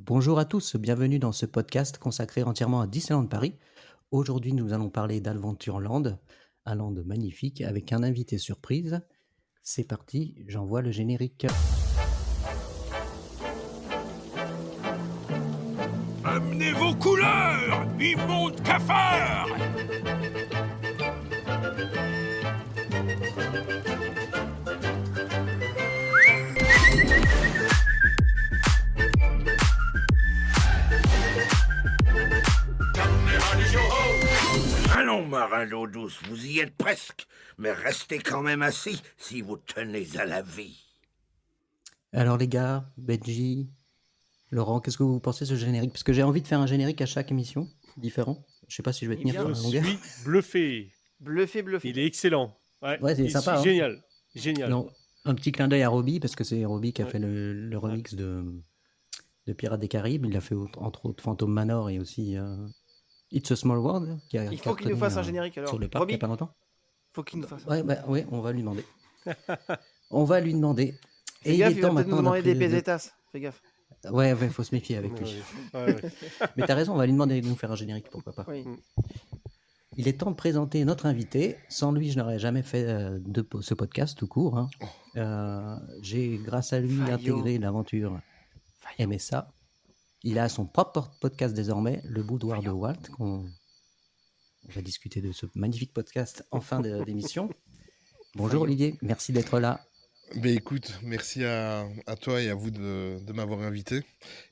Bonjour à tous, bienvenue dans ce podcast consacré entièrement à Disneyland Paris. Aujourd'hui, nous allons parler d'Adventureland, un land magnifique avec un invité surprise. C'est parti, j'envoie le générique. Amenez vos couleurs, immonde cafard! Allons, marin d'eau douce, vous y êtes presque, mais restez quand même assis si vous tenez à la vie. Alors les gars, Benji, Laurent, qu'est-ce que vous pensez de ce générique? Parce que j'ai envie de faire un générique à chaque émission, différent. Je sais pas si je vais tenir sur Je la longueur. suis bluffé. Bluffé. Il est excellent. Ouais, c'est sympa, hein. Génial. Non, un petit clin d'œil à Robbie, parce que c'est Robbie qui a Ouais. fait le remix de Pirates des Caraïbes. Il a fait entre autres Phantom Manor et aussi It's a Small World, qui a Il faut qu'il cartonné, nous fasse un générique alors. sur le parc il n'y a Robbie, pas longtemps. faut qu'il nous fasse. Ouais, on va lui demander. On va lui demander. Fais Et gaffe, il est il va temps peut-être nous maintenant demander des d'après- pesetas. Fais gaffe. Ouais, faut se méfier avec lui. Ouais. Mais t'as raison, on va lui demander de nous faire un générique, pourquoi pas. Oui. Il est temps de présenter notre invité. Sans lui, je n'aurais jamais fait ce podcast tout court, hein. J'ai, grâce à lui, Fayot. intégré l'aventure MSA. Il a son propre podcast désormais, Le Boudoir de Walt. On va discuter de ce magnifique podcast en fin d'émission. Bonjour Olivier, merci d'être là. Ben écoute, merci à toi et à vous de m'avoir invité.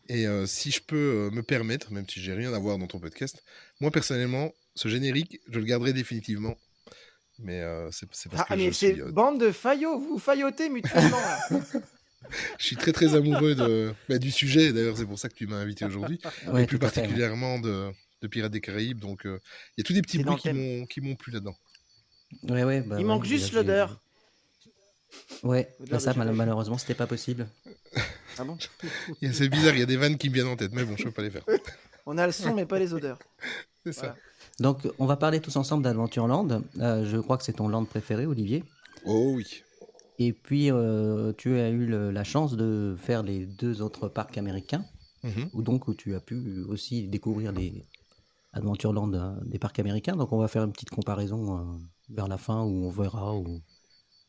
Et si je peux me permettre, même si j'ai rien à voir dans ton podcast, moi personnellement, ce générique, je le garderai définitivement. Mais c'est parce que mais je c'est suis, bande de faillots, vous faillotez mutuellement là. je suis très très amoureux du sujet. D'ailleurs, c'est pour ça que tu m'as invité aujourd'hui. Ouais, Et plus tout à fait, ouais. particulièrement de Pirates des Caraïbes. Donc il y a tous des petits C'est dans bruits le qui m'ont plu là-dedans. Ouais, bah Il ouais, manque juste j'ai- l'odeur. Ouais, L'odeur bah ça de Jacques. malheureusement c'était pas possible. Ah bon? C'est bizarre, il y a des vannes qui me viennent en tête, mais bon, je peux pas les faire. On a le son mais pas les odeurs. C'est ça. Voilà. Donc on va parler tous ensemble d'Adventureland. Je crois que c'est ton land préféré, Olivier. Oh oui. Et puis tu as eu la chance de faire les deux autres parcs américains, Mhm. où tu as pu aussi découvrir les Adventureland des parcs américains. Donc on va faire une petite comparaison vers la fin où on verra, ou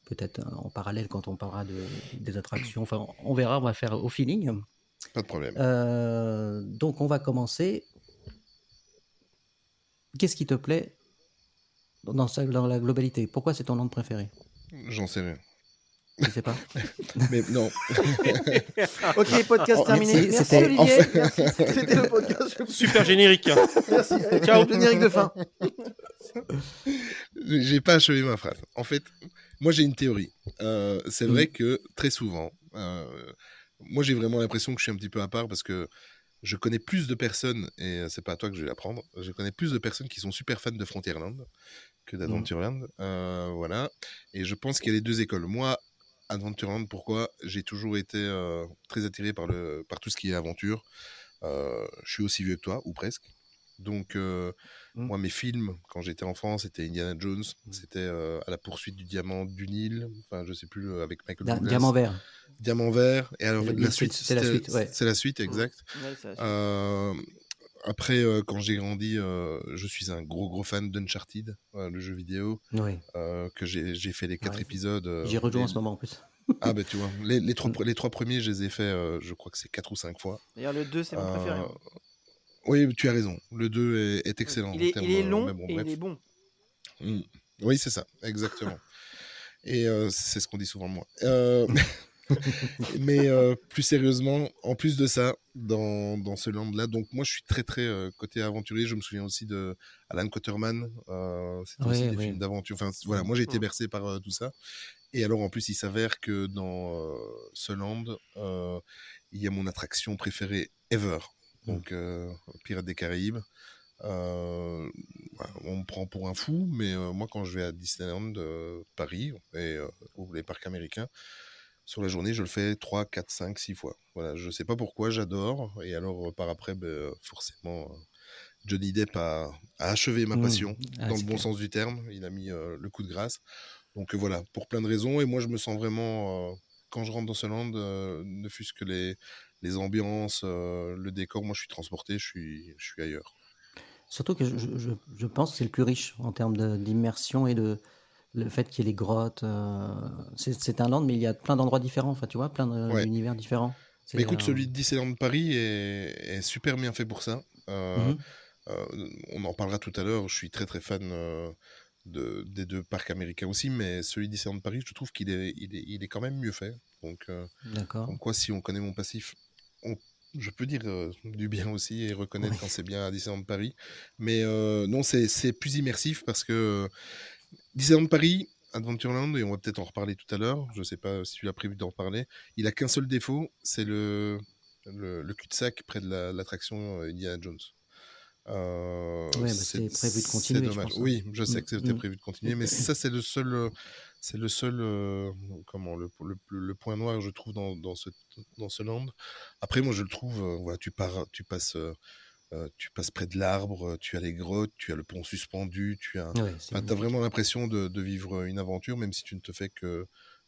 peut-être en parallèle quand on parlera des attractions. Enfin, on verra, on va faire au feeling. Pas de problème. Donc on va commencer. Qu'est-ce qui te plaît dans la globalité? Pourquoi c'est ton land préféré? J'en sais rien. Je sais pas. Mais non. Ok, podcast Oh, terminé. merci, Merci c'était- Olivier. Merci. C'était le podcast. Super générique. Merci. Ciao. Générique de fin. J'ai pas achevé ma phrase. En fait, moi j'ai une théorie. C'est vrai que très souvent, moi j'ai vraiment l'impression que je suis un petit peu à part parce que je connais plus de personnes, et c'est pas à toi que je vais l'apprendre, je connais plus de personnes qui sont super fans de Frontierland que d'Adventureland. Voilà. Et je pense qu'il y a les deux écoles. Moi, Adventureland, pourquoi? J'ai toujours été très attiré par tout ce qui est aventure. Je suis aussi vieux que toi, ou presque. Donc, moi, mes films, quand j'étais enfant, c'était Indiana Jones, c'était À la poursuite du diamant du Nil, enfin, je sais plus, avec Michael Douglas. Diamant vert. Diamant vert. Et alors, Et la suite, c'est la suite, ouais. C'est la suite, exact. Ouais, c'est la suite. Après, quand j'ai grandi, je suis un gros fan d'Uncharted, le jeu vidéo, Ouais. que j'ai fait les 4 Ouais. épisodes. J'y rejoins en ce moment en plus. Ah, bah tu vois, les trois premiers, je les ai faits, je crois que c'est 4 ou 5 fois. D'ailleurs, le 2, c'est mon préféré. hein. Oui, tu as raison. Le 2 est excellent. Il est long mais bon, et bref. il est bon. Oui, c'est ça, exactement. Et c'est ce qu'on dit souvent de moi. Mais plus sérieusement, en plus de ça, dans ce land-là, donc moi je suis très côté aventurier. Je me souviens aussi de Alan Quaterman. C'était aussi des films d'aventure. Enfin, voilà, moi j'ai été bercé par tout ça. Et alors en plus, il s'avère que dans ce land, il y a mon attraction préférée ever. Donc Pirates des Caraïbes. On me prend pour un fou, mais moi quand je vais à Disneyland Paris ou les parcs américains, sur la journée je le fais 3, 4, 5, 6 fois. Voilà, je sais pas pourquoi, j'adore. Et alors par après, forcément, Johnny Depp a achevé ma passion, dans le bon sens du terme. Il a mis le coup de grâce. Donc voilà, pour plein de raisons. Et moi je me sens vraiment quand je rentre dans ce land, ne fût-ce que les ambiances, le décor, moi je suis transporté, je suis ailleurs. Surtout que je pense que c'est le plus riche en termes d'immersion et le fait qu'il y ait les grottes. C'est un land, mais il y a plein d'endroits différents, enfin, tu vois, plein Ouais. d'univers différents. Mais écoute, celui de Disneyland Paris est super bien fait pour ça. Mhm. On en parlera tout à l'heure. Je suis très très fan des deux parcs américains aussi, mais celui de Disneyland Paris, je trouve qu'il est quand même mieux fait. Donc, D'accord. comme quoi, si on connaît mon passif, je peux dire du bien aussi et reconnaître Oui. quand c'est bien à Disneyland Paris. Mais non, c'est plus immersif parce que Disneyland Paris, Adventureland, et on va peut-être en reparler tout à l'heure, je sais pas si tu as prévu d'en parler, il a qu'un seul défaut, c'est le cul-de-sac près de l'attraction Indiana Jones. Ouais, bah, c'était prévu de C'est continuer, je dommage. pense. Hein. Oui, je sais Mm, que c'était mm. prévu de continuer, mais ça c'est le seul, comment le point noir je trouve dans ce land. Après moi je le trouve, voilà, tu passes près de l'arbre, tu as les grottes, tu as le pont suspendu, Ouais, c'est t'as magnifique. vraiment l'impression de vivre une aventure, même si tu ne te fais que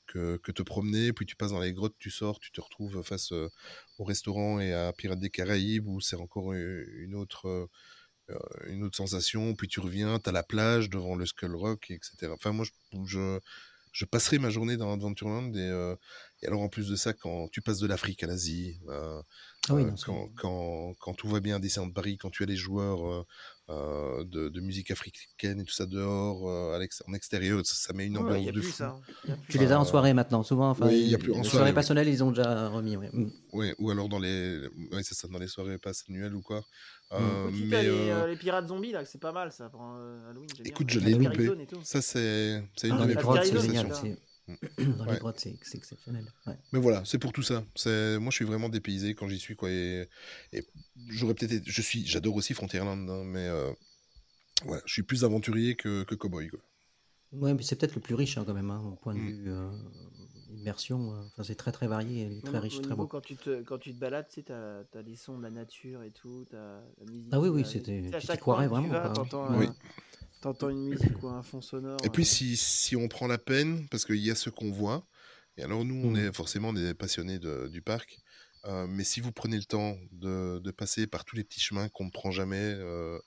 te promener. Puis tu passes dans les grottes, tu sors, tu te retrouves face au restaurant et à Pirates des Caraïbes, où c'est encore une autre sensation. Puis tu reviens, tu as la plage devant le Skull Rock, etc. Enfin, moi, je passerai ma journée dans Adventureland. Et alors, en plus de ça, quand tu passes de l'Afrique à l'Asie, Ah oui, non, quand tout va bien à Disneyland Paris, quand tu as les joueurs de musique africaine et tout ça dehors, en extérieur, ça met une Il ambiance n'y a de plus fou. ça. Y a plus tu les as en ça. soirée maintenant, souvent. Enfin, Oui, il y a plus en les soirée, soirées oui. passionnelles, ils ont déjà remis. Ouais. Mm. Ouais, ou alors ouais, c'est ça, dans les soirées passes annuelles ou quoi. Aussi, Mais t'as les pirates zombies là, que c'est pas mal ça pour Halloween. J'aime écoute, bien. je La l'ai Halloween. Scary loupé. Zone et tout. Ça, c'est une Ah, de mes Dans les la plus grottes, grosses c'est Scary Zone, génial. frustrations. Dans les Ouais. grottes, c'est exceptionnel. Ouais. Mais voilà, c'est pour tout ça. Moi, je suis vraiment dépaysé quand j'y suis, quoi. Et j'aurais peut-être j'adore aussi Frontierland, hein, mais voilà, je suis plus aventurier que cowboy, quoi. Ouais, mais c'est peut-être le plus riche hein, quand même, hein, au point de Mm. vue immersion. Enfin, c'est très très varié, il est très Même riche, au très niveau beau. quand tu te balades, tu sais, t'as les sons de la nature et tout, t'as la musique Ah oui, oui, tu sais, à tu t'y chaque coin croirais que tu vraiment. vas, Quoi. Oui. t'entends une musique ou un fond sonore. Et puis, si on prend la peine, parce qu'il y a ce qu'on voit, et alors nous, on est passionnés du parc, mais si vous prenez le temps de passer par tous les petits chemins qu'on ne prend jamais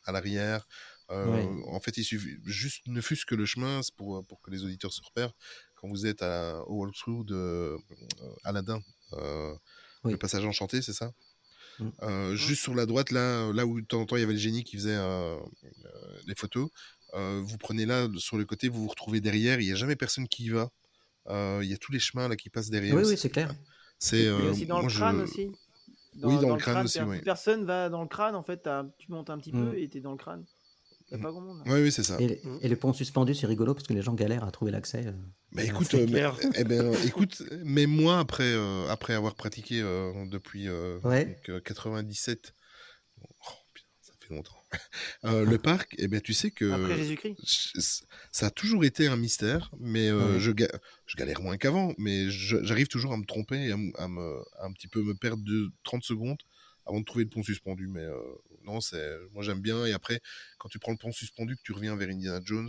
à l'arrière, Ouais. en fait, il suffit juste, ne fût-ce que le chemin, c'est pour que les auditeurs se repèrent, quand vous êtes au walkthrough de Aladdin, Oui. le passage enchanté, c'est ça? Mm. Juste sur la droite, là où de temps en temps il y avait le génie qui faisait les photos, vous prenez là sur le côté, vous vous retrouvez derrière, il n'y a jamais personne qui y va. Il y a tous les chemins là qui passent derrière. Oui, oui, c'est clair. C'est Et aussi dans le crâne aussi. Oui, dans Dans le crâne aussi, plus oui. personne va dans le crâne, en fait, tu montes un petit Mm. peu et t'es dans le crâne. Y a pas grand monde. Là. Oui, oui, c'est ça. Et le pont suspendu, c'est rigolo parce que les gens galèrent à trouver l'accès. Bah à écoute, écoute, mais moi après avoir pratiqué depuis Ouais. donc, 97, oh, putain, ça fait longtemps. Le parc, eh ben tu sais que Après Jésus-Christ. ça a toujours été un mystère, mais Ouais. je galère moins qu'avant, mais j'arrive toujours à me tromper et à un petit peu me perdre de 30 secondes avant de trouver le pont suspendu. Mais non, moi j'aime bien. Et après, quand tu prends le pont suspendu, que tu reviens vers Indiana Jones,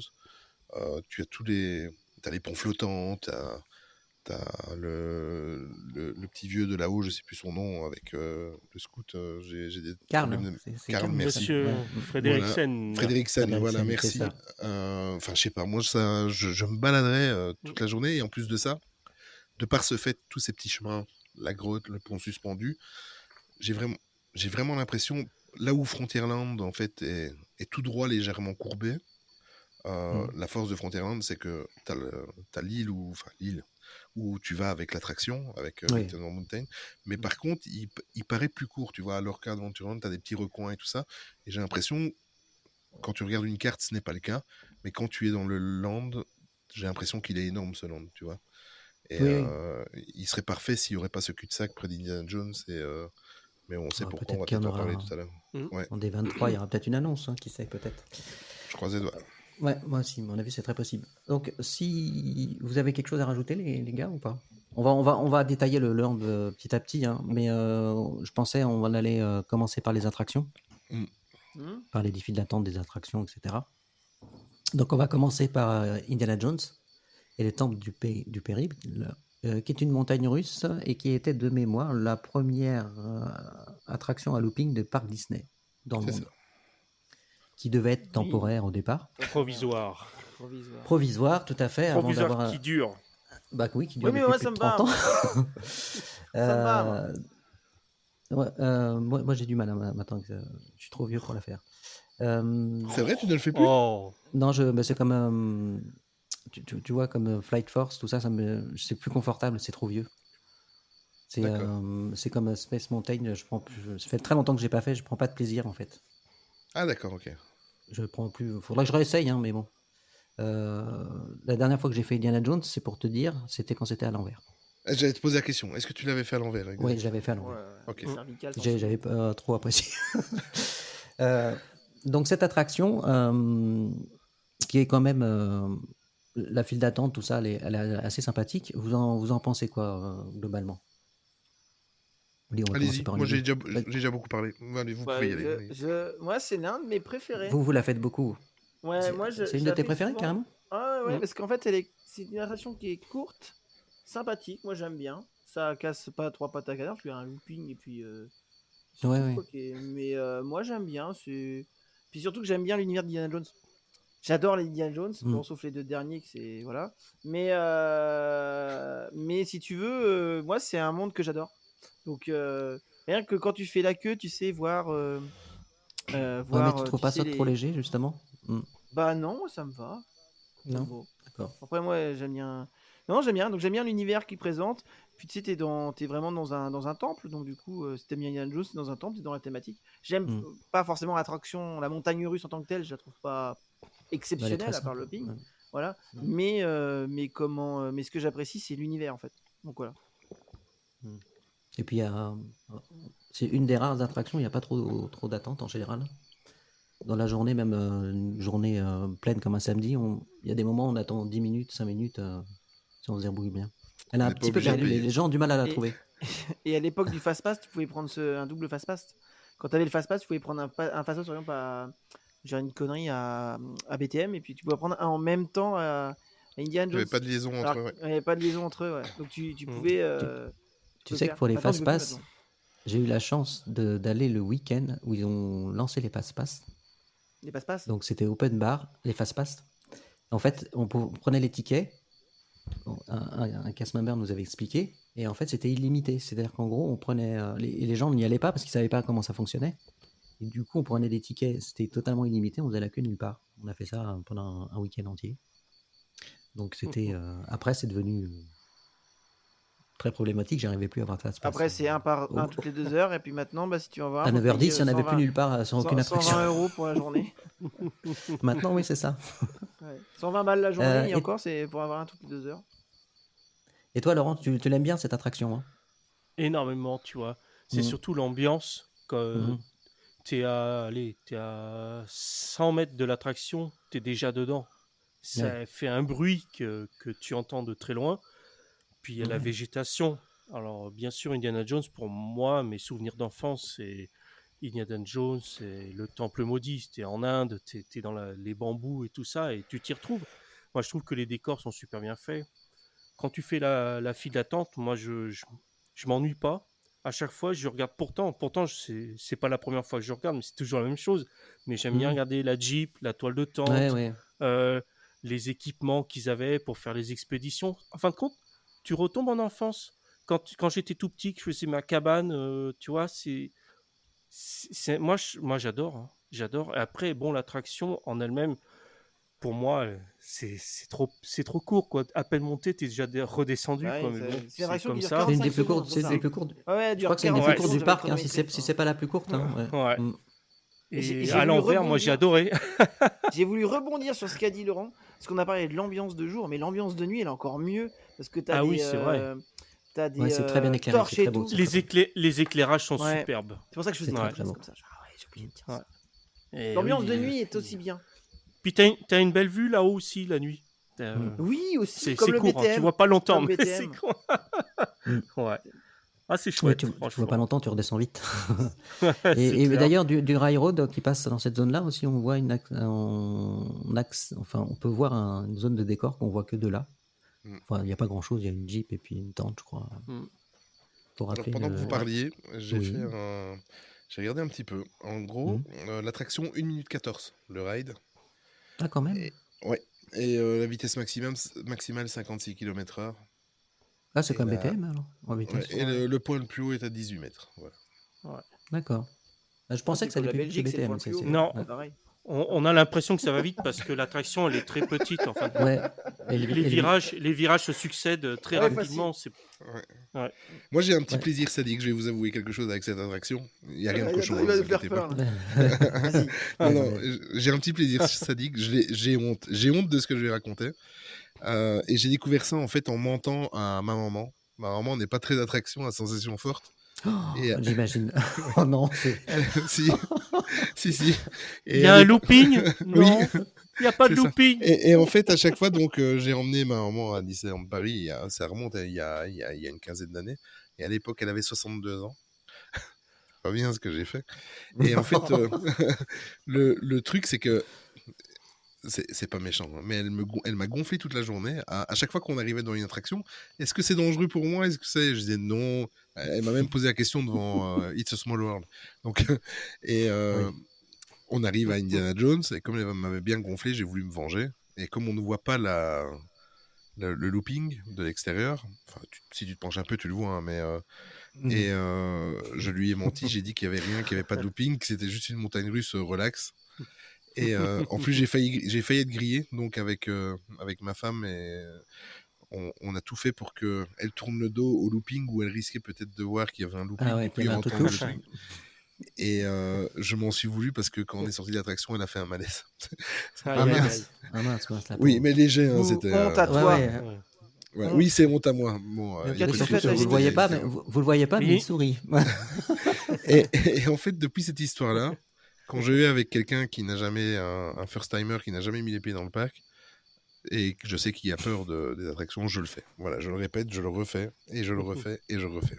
tu as t'as les ponts flottants, t'as le petit vieux de là-haut, je sais plus son nom, avec le scout. J'ai des Karl, problèmes hein, de... c'est Karl, Karl. merci. Monsieur Ouais. Frédériksen. Frédériksen, voilà, Frédériksen, merci. c'est ça. Enfin, je sais pas, moi, je me baladerais toute la journée. Et en plus de ça, de par ce fait, tous ces petits chemins, la grotte, le pont suspendu, j'ai vraiment l'impression, là où Frontierland, en fait, est tout droit, légèrement courbé, la force de Frontierland, c'est que t'as l'île où tu vas avec l'attraction, avec Oui. Little Mountain, mais par contre, il paraît plus court, tu vois, alors qu'à Adventureland, t'as des petits recoins et tout ça, et j'ai l'impression, quand tu regardes une carte, ce n'est pas le cas, mais quand tu es dans le land, j'ai l'impression qu'il est énorme, ce land, tu vois. Et Oui. il serait parfait s'il n'y aurait pas ce cul-de-sac près d'Indiana Jones, mais on sait pourquoi, on va Peut-être qu'il y peut-être en en parler aura tout à l'heure. Ouais, en D23, il y aura peut-être une annonce, hein, qui sait, peut-être. je croise les doigts. Ouais, moi aussi, à mon avis, c'est très possible. Donc, si vous avez quelque chose à rajouter, les gars, ou pas? On va détailler le land petit à petit, hein, mais je pensais on va aller commencer par les attractions, par les défis d'attente des attractions, etc. Donc, on va commencer par Indiana Jones et les temples du périple. qui est une montagne russe et qui était de mémoire la première attraction à looping de parc Disney dans le C'est monde, ça. qui devait être Oui. temporaire au départ. Provisoire. Provisoire. Provisoire, tout à fait, avant Provisoire d'avoir... qui dure. Bah oui, qui Oui, dure mais depuis moi, plus ça de me va. 30 ans. Ça me va, moi. Ouais, moi j'ai du mal maintenant, que je suis trop vieux pour la faire. C'est vrai, tu ne le fais plus? Oh. Non, mais c'est comme... tu vois, comme Flight Force, tout ça, c'est plus confortable, c'est trop vieux. D'accord. C'est comme Space Mountain, ça fait très longtemps que j'ai pas fait, je prends pas de plaisir en fait. Ah d'accord, ok. Je prends plus. Faudrait que je réessaye, hein, mais bon. La dernière fois que j'ai fait Indiana Jones, c'est pour te dire, c'était quand c'était à l'envers. J'allais te poser la question. Est-ce que tu l'avais fait à l'envers? Oui, je l'avais fait à Ouais, l'envers. Ok. cervical, J'avais pas trop apprécié. Donc cette attraction, qui est quand même la file d'attente, tout ça, elle est assez sympathique. Vous en pensez quoi globalement? Allez, on va commencer Allez-y, par moi Olivier. j'ai déjà beaucoup parlé. Allez, vous pouvez y aller. allez. Moi, c'est l'un de mes préférés. Vous la faites beaucoup. Ouais, moi, C'est je une de la tes fais préférées, souvent. carrément? Ah ouais, Mhm. parce qu'en fait, c'est une attraction qui est courte, sympathique. Moi, j'aime bien. Ça casse pas trois pattes à canard. Je fais un looping et puis c'est Ouais, tout, ouais. quoi, mais moi, j'aime bien. Puis surtout que j'aime bien l'univers d'Indiana Jones. J'adore les Indiana Jones, bon, sauf les deux derniers, que c'est voilà. Mais si tu veux, moi, c'est un monde que j'adore. Donc rien que quand tu fais la queue, tu sais voir. Ouais, mais tu trouves tu pas sais, ça trop léger, justement? Bah non, moi, ça me va. Non? Bon. D'accord. Après, moi, j'aime bien. Non, j'aime bien. Donc, j'aime bien l'univers qu'il présente. Puis, tu sais, t'es vraiment dans un temple. Donc, du coup, si t'aimes bien Indiana Jones, t'es dans un temple, t'es dans la thématique. J'aime pas forcément l'attraction, la montagne russe en tant que telle. Je la trouve pas Bah, elle est exceptionnelle très à part sympa. le ping. Ouais. Voilà. Mais ce que j'apprécie, c'est l'univers, en fait. Donc, voilà. Et puis, c'est une des rares attractions, il n'y a pas trop d'attente en général. Dans la journée, même une journée pleine comme un samedi, il y a des moments où on attend 10 minutes, 5 minutes, si on se débrouille bien. Elle a On un n'est pas petit peu obligé de perdu, payer. les gens ont du mal à la Et- trouver. Et à l'époque du fast-pass, tu pouvais prendre un double fast-pass. Quand tu avais le fast-pass, tu pouvais prendre un fast-pass, par exemple, j'ai une connerie à BTM, et puis tu pouvais prendre un en même temps à Indiana Il n'y avait Jones. pas de liaison entre Alors, eux, ouais. il n'y avait pas de liaison entre eux, ouais. Donc tu pouvais. Tu sais le que pour les faire. Maintenant, tu peux plus fast-pass, maintenant. j'ai eu la chance d'aller le week-end où ils ont lancé les fast-pass. Les passe-passe. Donc c'était open bar, les fast-pass. En fait, on prenait les tickets. Un cast member nous avait expliqué, et en fait c'était illimité, c'est-à-dire qu'en gros on prenait les gens n'y allaient pas parce qu'ils savaient pas comment ça fonctionnait, et du coup on prenait des tickets, c'était totalement illimité, on faisait la queue nulle part. On a fait ça pendant un week-end entier, donc c'était après c'est devenu très problématique, j'arrivais plus à avoir de fast-pass. Après, c'est un toutes les 2 heures, et puis maintenant, bah, si tu en vas à 9h10 il n'y en avait plus nulle part sur aucune attraction. 120 € pour la journée. Maintenant oui c'est ça. Ouais. 120 balles la journée, et et- encore, c'est pour avoir un toutes les 2 heures. Et toi Laurent, tu l'aimes bien cette attraction, hein? Énormément, tu vois. C'est surtout l'ambiance. Quand t'es à 100 mètres de l'attraction, t'es déjà dedans. Ça fait un bruit que tu entends de très loin. Puis il y a la végétation. Alors, bien sûr, Indiana Jones, pour moi, mes souvenirs d'enfance, c'est Indiana Jones, c'est le Temple Maudit. T'es en Inde, t'es dans les bambous et tout ça, et tu t'y retrouves. Moi, je trouve que les décors sont super bien faits. Quand tu fais la file d'attente, moi, je m'ennuie pas. À chaque fois, je regarde. Pourtant, c'est pas la première fois que je regarde, mais c'est toujours la même chose. Mais j'aime bien regarder la Jeep, la toile de tente, les équipements qu'ils avaient pour faire les expéditions. En fin de compte, tu retombes en enfance. Quand j'étais tout petit, que je faisais ma cabane, tu vois, moi, j'adore. Hein. J'adore. Et après, bon, l'attraction en elle-même, pour moi, c'est trop court, quoi. À peine monté, t'es déjà redescendu, Ouais, quoi. Mais bon, c'est une attraction qui dure comme ça. 45 C'est une des plus secondes, courtes, c'est ça. une des plus courtes. Ouais, Je crois que c'est une des plus courtes du j'avais parc, hein, chronométré. si c'est pas la plus courte. Hein, Ouais. Et j'ai à voulu l'envers, moi, j'ai rebondir. adoré. J'ai voulu rebondir sur ce qu'a dit Laurent, parce qu'on a parlé de l'ambiance de jour, mais l'ambiance de nuit, elle est encore mieux, parce que t'as Ah des, oui, c'est vrai. t'as des Ouais, c'est très bien éclairé, torches c'est et très beau. tout. Les éclirages sont Ouais. superbes. C'est pour ça que je faisais C'est des très, très choses beau. comme ça. Ah ouais, j'ai oublié de dire Ouais. ça. Et L'ambiance oui, de nuit est aussi bien. Puis t'as une belle vue là-haut aussi, la nuit. Oui, aussi, C'est comme le court, hein. BTM. Tu vois pas longtemps, Comme mais BTM. c'est court. Ouais. Ah, c'est Ouais, chouette, tu franchement. vois pas longtemps, tu redescends vite. C'est Et clair. d'ailleurs, du railroad qui passe dans cette zone-là aussi, on voit enfin, on peut voir une zone de décor qu'on voit que de là. Enfin, il n'y a pas grand-chose, il y a une Jeep et puis une tente, je crois, Mm. pour Alors rappeler pendant que vous le... parliez, j'ai Oui. j'ai regardé un petit peu. En gros, Mhm. l'attraction 1 minute 14, le ride. Ah, quand même. Et, ouais. Et la vitesse maximale 56 km/h. Ah, c'est Et, comme BPM, alors, en ouais, vitesse. et le point le plus haut est à 18 mètres. Voilà. Ouais. D'accord. Ah, je Ah, pensais c'est que ça comme allait la plus vite que Belgique, c'est le BPM. point le plus haut. Non, C'est pareil. on a l'impression que ça va vite parce que l'attraction, elle est très petite en fin de compte. Ouais. Et Les virages se succèdent très Ouais, rapidement. Ouais. Ouais. Moi, j'ai un petit Ouais. plaisir sadique. Je vais vous avouer quelque chose avec cette attraction. Il n'y a rien de cochon, Il ne va vous nous faire inquiétez pas. peur. Là. Vas-y. Non, non, Vas-y. j'ai un petit plaisir sadique. J'ai honte. J'ai honte de ce que je vais raconter. Et j'ai découvert ça en fait en mentant à ma maman. Ma maman n'est pas très d'attraction à sensation forte. Oh, Et j'imagine. Oh non, c'est... si, si. Il Et y a un looping? Oui, Non, il n'y a pas de c'est ça. looping. Et en fait, à chaque fois, donc, j'ai emmené ma maman à Disneyland Paris. Ça remonte il y a une quinzaine d'années. Et à l'époque, elle avait 62 ans. Pas bien ce que j'ai fait. Et en fait, le truc, c'est que c'est pas méchant, hein, mais elle m'a gonflé toute la journée. À chaque fois qu'on arrivait dans une attraction, est-ce que c'est dangereux pour moi? Est-ce que c'est... Je disais non. Elle m'a même posé la question devant It's a Small World. Donc, et Oui. on arrive à Indiana Jones, et comme elle m'avait bien gonflé, j'ai voulu me venger. Et comme on ne voit pas le looping de l'extérieur, enfin, si tu te penches un peu, tu le vois, hein, mais et je lui ai menti, j'ai dit qu'il n'y avait rien, qu'il n'y avait pas de looping, que c'était juste une montagne russe relax. Et en plus, j'ai failli être grillé, donc avec ma femme, et on a tout fait pour qu'elle tourne le dos au looping, où elle risquait peut-être de voir qu'il y avait un looping, Ah ouais, du coup, qu'il y il avait un truc retourne le louche. truc. Et je m'en suis voulu parce que quand on est sorti de l'attraction, elle a fait un malaise. Ah mince. Ah mince, la Oui, pauvre. mais léger, hein, c'était. Honte à Ouais, toi. ouais. Ouais, oui, c'est honte à moi. Bon, Mais il y a Oui, pas de surtout fait que à vous le Lily. voyez pas, mais vous le voyez pas, mais il Oui. sourit. Et en fait, depuis cette histoire-là, quand je vais avec quelqu'un qui n'a jamais un first timer, qui n'a jamais mis les pieds dans le parc, et que je sais qu'il a peur des attractions, je le fais. Voilà, je le répète, je le refais, et je le refais, et je le refais.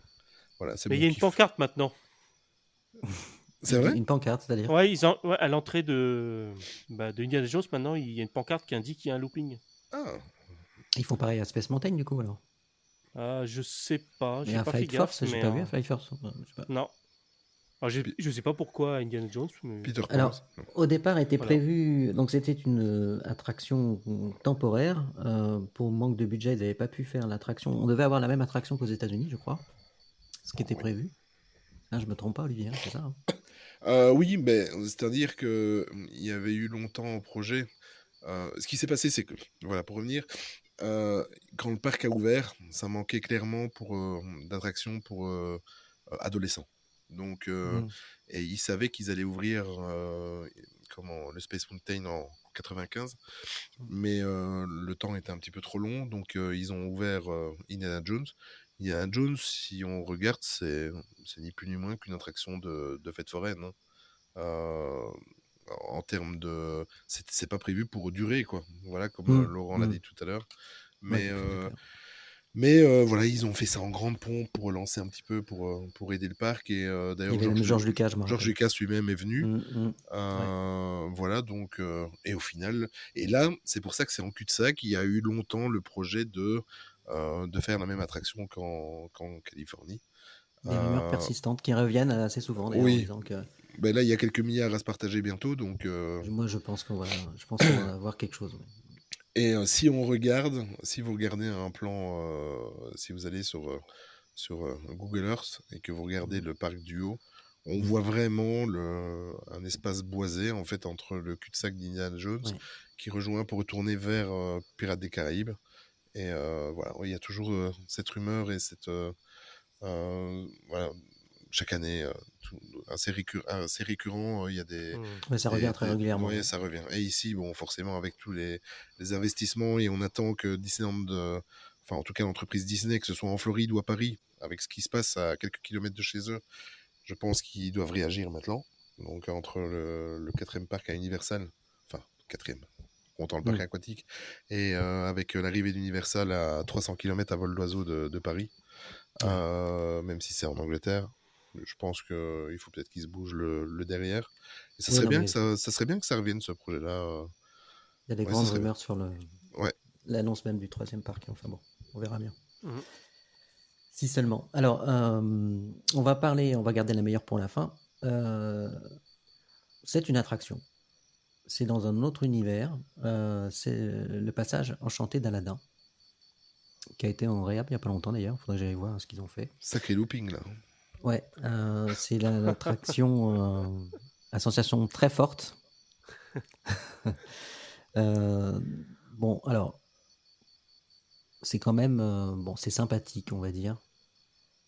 Voilà, c'est Mais mon il y a une kiff. pancarte maintenant. C'est vrai? Une pancarte, c'est-à-dire. Ouais, à l'entrée de Indiana Jones, maintenant, il y a une pancarte qui indique qu'il y a un looping. Ah, Ils font pareil à Space Mountain, du coup, alors. Ah, je sais pas, Et j'ai à pas fait Flight gaffe, Force, j'ai mais pas vu à Flight Force. Je sais pas. non. Alors, Pi- je sais pas pourquoi Indiana Jones, mais Peter Pan. Alors, au départ, était Voilà. prévu, donc c'était une attraction temporaire. Pour manque de budget, ils n'avaient pas pu faire l'attraction. On devait avoir la même attraction qu'aux États-Unis, je crois, ce qui était prévu. Ah, je me trompe pas, Olivier, hein, c'est ça, hein. Oui, mais c'est-à-dire qu'il y avait eu longtemps en projet. Ce qui s'est passé, c'est que, voilà, pour revenir, quand le parc a ouvert, ça manquait clairement d'attractions pour adolescents. Donc, et ils savaient qu'ils allaient ouvrir le Space Mountain en 95, mais le temps était un petit peu trop long, donc ils ont ouvert Indiana Jones. Indiana Jones, si on regarde, c'est ni plus ni moins qu'une attraction de fête foraine, hein. En termes de... C'est pas prévu pour durer, quoi. Voilà, comme Laurent l'a dit tout à l'heure. Mais, voilà, ils ont fait ça en grande pompe pour relancer un petit peu, pour aider le parc. Et d'ailleurs, Il y avait même George Lucas, je me George rappelle. Lucas lui-même est venu. Voilà, donc... et au final... Et là, c'est pour ça que c'est en cul-de-sac. Il y a eu longtemps le projet de faire la même attraction qu'en Californie. Des rumeurs persistantes qui reviennent assez souvent, d'ailleurs, Oui. en disant que... Ben là, il y a quelques milliards à se partager bientôt, donc... Moi, je pense qu'on va avoir quelque chose. Ouais. Et si vous regardez un plan, si vous allez sur Google Earth et que vous regardez le parc du haut, on voit vraiment un espace boisé, en fait, entre le cul-de-sac d'Indiana Jones, qui rejoint pour retourner vers Pirates des Caraïbes. Et voilà, il y a toujours cette rumeur et cette... voilà, chaque année, assez récurrent, il y a des... ça revient très régulièrement. Oui, ça revient. Et ici, bon, forcément, avec tous les investissements, et on attend que Disneyland, enfin, en tout cas, l'entreprise Disney, que ce soit en Floride ou à Paris, avec ce qui se passe à quelques kilomètres de chez eux, je pense qu'ils doivent réagir maintenant. Donc, entre le 4e parc à Universal, enfin, 4e, comptant le parc aquatique, et avec l'arrivée d'Universal à 300 km à vol d'oiseau de Paris, même si c'est en Angleterre, je pense qu'il faut peut-être qu'ils se bougent le derrière. Et ça serait bien que ça revienne, ce projet-là. Il y a des grandes rumeurs sur l'annonce même du 3e parc. Enfin bon, on verra bien. Mhm. Si seulement. Alors, on va garder la meilleure pour la fin. C'est une attraction. C'est dans un autre univers. C'est le passage enchanté d'Aladin, qui a été en réhab il n'y a pas longtemps d'ailleurs. Il faudrait que j'aille voir ce qu'ils ont fait. Sacré looping, là. Ouais, c'est l'attraction à sensation très forte. Bon, alors, c'est quand même bon, c'est sympathique, on va dire,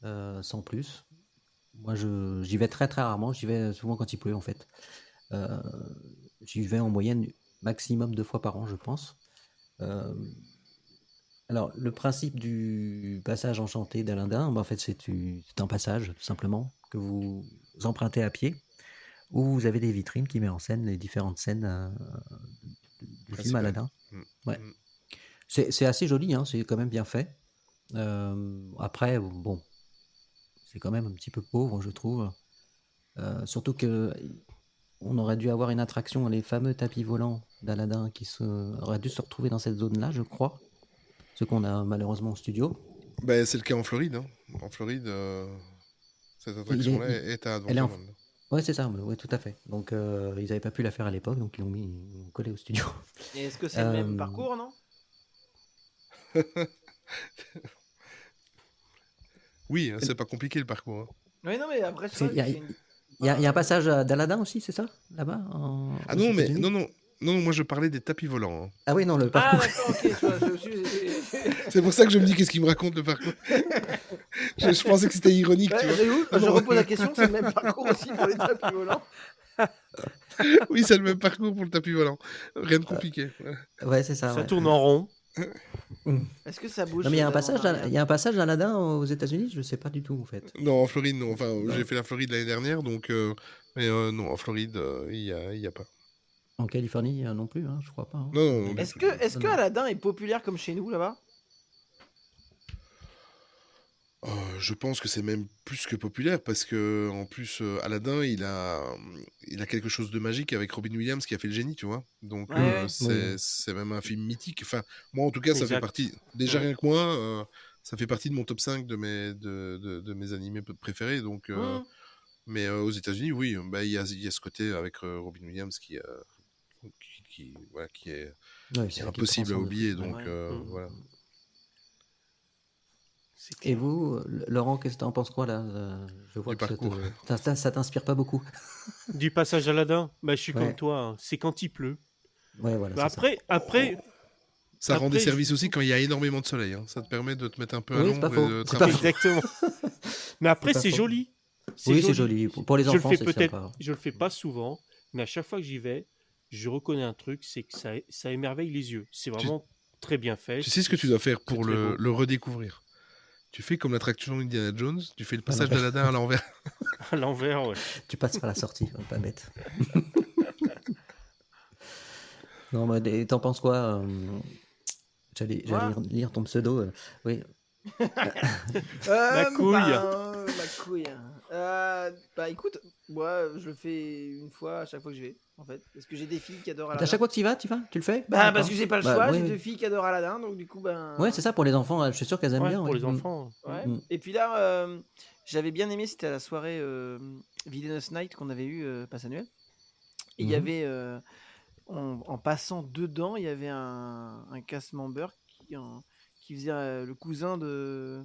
sans plus. Moi, j'y vais très très rarement. J'y vais souvent quand il pleut, en fait. J'y vais en moyenne maximum 2 fois par an, je pense. Alors, le principe du passage enchanté d'Alindin, en fait, c'est un passage, tout simplement, que vous empruntez à pied, où vous avez des vitrines qui mettent en scène les différentes scènes du film Aladdin. Ouais. C'est assez joli, hein, c'est quand même bien fait. Après, bon, c'est quand même un petit peu pauvre, je trouve. Surtout que on aurait dû avoir une attraction, les fameux tapis volants d'Aladin auraient dû se retrouver dans cette zone-là, je crois. Ce qu'on a malheureusement au studio. Ben, c'est le cas en Floride. Hein. En Floride, cette attraction-là est à Adventureland. Ouais, c'est ça, ouais, tout à fait. Donc, ils n'avaient pas pu la faire à l'époque, donc ils l'ont collé au studio. Et est-ce que c'est le même parcours, non? Oui, c'est pas compliqué le parcours. Hein. Oui, non, mais après, il y a un passage d'Aladin aussi, c'est ça? Là-bas Ah non, mais non, moi je parlais des tapis volants. Hein. Ah oui, non, le parcours. Ah d'accord, ok, C'est pour ça que je me dis qu'est-ce qu'il me raconte le parcours. je pensais que c'était ironique. Tu vois. Je repose la question, c'est le même parcours aussi pour les tapis volants. Oui, c'est le même parcours pour le tapis volant. Rien de compliqué. Ouais, c'est ça. Ça tourne en rond. Est-ce que ça bouge? Non, mais il y a un passage d'Aladin aux États-Unis, je ne sais pas du tout en fait. Non, en Floride, non. Enfin, j'ai fait la Floride l'année dernière, donc. Mais non, en Floride, il y a pas. En Californie non plus, hein, je crois pas. Hein. Non. Est-ce que Aladdin est populaire comme chez nous là-bas? Je pense que c'est même plus que populaire parce que en plus Aladdin il a quelque chose de magique avec Robin Williams qui a fait le génie, tu vois. Donc c'est même un film mythique. Enfin moi en tout cas ça fait partie déjà rien que moi ça fait partie de mon top 5 de mes animés préférés donc mais aux États-Unis oui il y a ce côté avec Robin Williams qui est impossible à oublier donc voilà. Et vous, Laurent, qu'est-ce que tu en penses quoi là? Je vois que ça t'inspire pas beaucoup. Du passage Aladin, je suis comme toi, hein. C'est quand il pleut. Ouais, voilà. Après, ça rend des services aussi quand il y a énormément de soleil. Hein. Ça te permet de te mettre un peu à l'ombre. C'est pas faux. Exactement. Mais après, c'est joli. Oui, c'est joli. Pour les enfants, c'est sympa. Je le fais pas souvent, mais à chaque fois que j'y vais, je reconnais un truc, c'est que ça émerveille les yeux. C'est vraiment très bien fait. Tu sais ce que tu dois faire pour le redécouvrir? Tu fais comme l'attraction Indiana Jones, tu fais le passage d'Aladin à l'envers. À l'envers, ouais. Tu passes par la sortie, pas bête. Non, mais t'en penses quoi? J'allais lire ton pseudo. Oui. La couille. Ma couille. Écoute, moi je le fais une fois à chaque fois que je vais, en fait. Parce que j'ai des filles qui adorent Aladdin. À chaque fois que tu y vas, tu le fais? Parce que j'ai pas le choix, j'ai 2 filles qui adorent Aladdin, donc du coup, Ouais, c'est ça, pour les enfants, je suis sûr qu'elles aiment bien. Pour les enfants. Ouais. Et puis là, j'avais bien aimé, c'était à la soirée Villainous Night qu'on avait eu, passe annuel. Et il y avait, en passant dedans, il y avait un cast member qui faisait le cousin de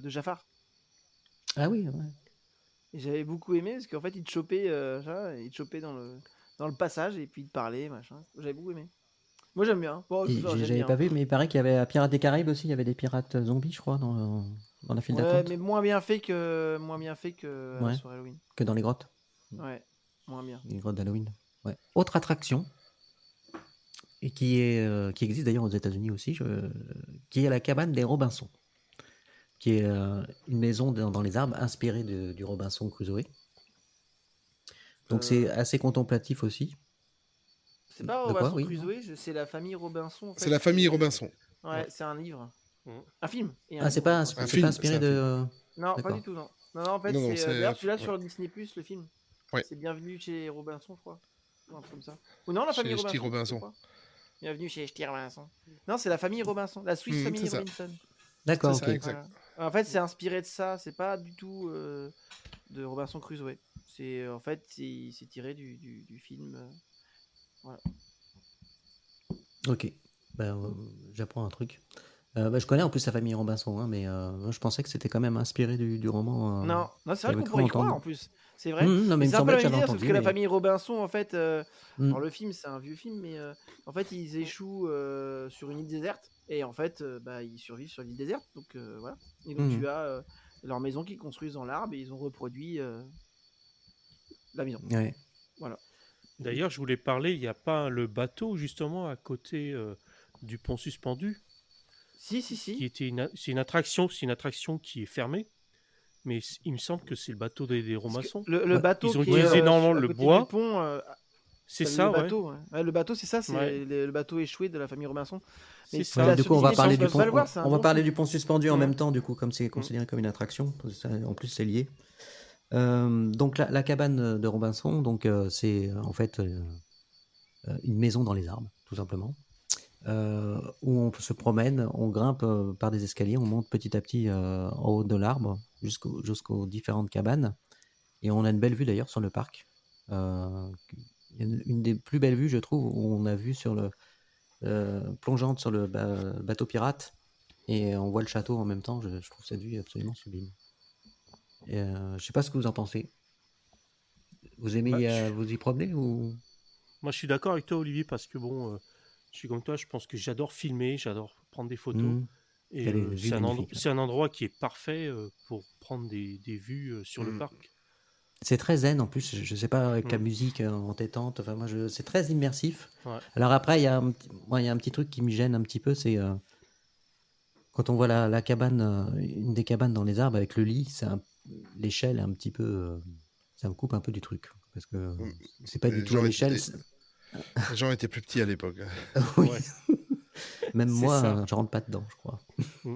Jafar. Ah oui, ouais. Et j'avais beaucoup aimé parce qu'en fait il te chopait dans le passage et puis il te parlait, machin. J'avais beaucoup aimé. Moi j'aime bien. Bon, j'avais pas vu, mais il paraît qu'il y avait à Pirates des Caraïbes aussi, il y avait des pirates zombies, je crois, dans la file d'attente. Ouais, mais moins bien fait que la soirée Halloween. Que dans les grottes. Ouais, moins bien. Les grottes d'Halloween. Ouais. Autre attraction, et qui existe d'ailleurs aux États-Unis aussi, qui est la cabane des Robinson, qui est une maison dans les arbres inspirée du Robinson Crusoe. Donc c'est assez contemplatif aussi. C'est pas Robinson Crusoe, c'est la famille Robinson. En fait. C'est la famille Robinson. Ouais, c'est un livre. Un film. C'est pas inspiré de... Non, pas du tout, non. Non, en fait, c'est... D'ailleurs, tu l'as sur Disney+, le film. Ouais. C'est Bienvenue chez Robinson, je crois. Un truc comme ça. Ou non, la famille Robinson. Bienvenue chez Ch'ti Robinson. Non, c'est la famille Robinson, la Swiss Family c'est ça. Robinson. D'accord, C'est ok. ça, exact. Voilà. En fait, c'est inspiré de ça. C'est pas du tout de Robinson Crusoe. C'est en fait, c'est tiré du film. Voilà. Ok. Ben, j'apprends un truc. Je connais en plus la famille Robinson, hein, mais moi, je pensais que c'était quand même inspiré du roman. Non, c'est vrai j'avais qu'on cru pourrait y croire entendre. en plus. C'est vrai. Non, mais Mais il me c'est un peu semblait la que même j'avais idée, sauf entendu. que la Mais... famille Robinson, en fait, Hmm. alors le film, c'est un vieux film, mais en fait, ils échouent sur une île déserte et en fait, ils survivent sur l'île déserte. Donc voilà. Et donc tu as leur maison qu'ils construisent dans l'arbre et ils ont reproduit la maison. Ouais. Voilà. D'ailleurs, je voulais parler, il n'y a pas le bateau justement à côté du pont suspendu, Si. qui était c'est une attraction qui est fermée, mais il me semble que c'est le bateau des Parce que Robinson. le Ouais. bateau Ils ont qui est utilisé normalement à le côté bois. du pont, C'est le ça, ouais. bateau. Ouais, le bateau, c'est ça, c'est Ouais. le bateau échoué de la famille Robinson. Mais C'est si ça. t'as Du coup, on va Disney+, parler ils du peuvent pont. pas le voir, c'est un On va bon parler film. du pont suspendu en Mhm. même temps, du coup, comme c'est considéré comme une attraction. En plus, c'est lié. Donc la cabane de Robinson, donc c'est en fait une maison dans les arbres, tout simplement, où on se promène, on grimpe par des escaliers, on monte petit à petit en haut de l'arbre jusqu'aux différentes cabanes, et on a une belle vue d'ailleurs sur le parc. Une des plus belles vues, je trouve, où on a vu sur le plongeante sur le bateau pirate, et on voit le château en même temps. Je trouve cette vue absolument sublime. Et, je sais pas ce que vous en pensez. Vous aimez vous y promener ou... Moi, je suis d'accord avec toi, Olivier, parce que bon, je suis comme toi, je pense que j'adore filmer, j'adore prendre des photos. Mmh. Et Il y a des vues magnifiques. c'est un endroit qui est parfait pour prendre des vues sur le parc. C'est très zen en plus, je sais pas, avec la Mm. musique entêtante, enfin c'est très immersif. Ouais. Alors après, il y a un petit truc qui me gêne un petit peu, c'est quand on voit la cabane, une des cabanes dans les arbres avec le lit, l'échelle est un petit peu, ça me coupe un peu du truc, parce que c'est pas du Les tout à gens l'échelle. Les gens étaient plus petits à l'époque. Oui. Ouais. Même C'est moi, ça. je rentre pas dedans, je crois. Mm.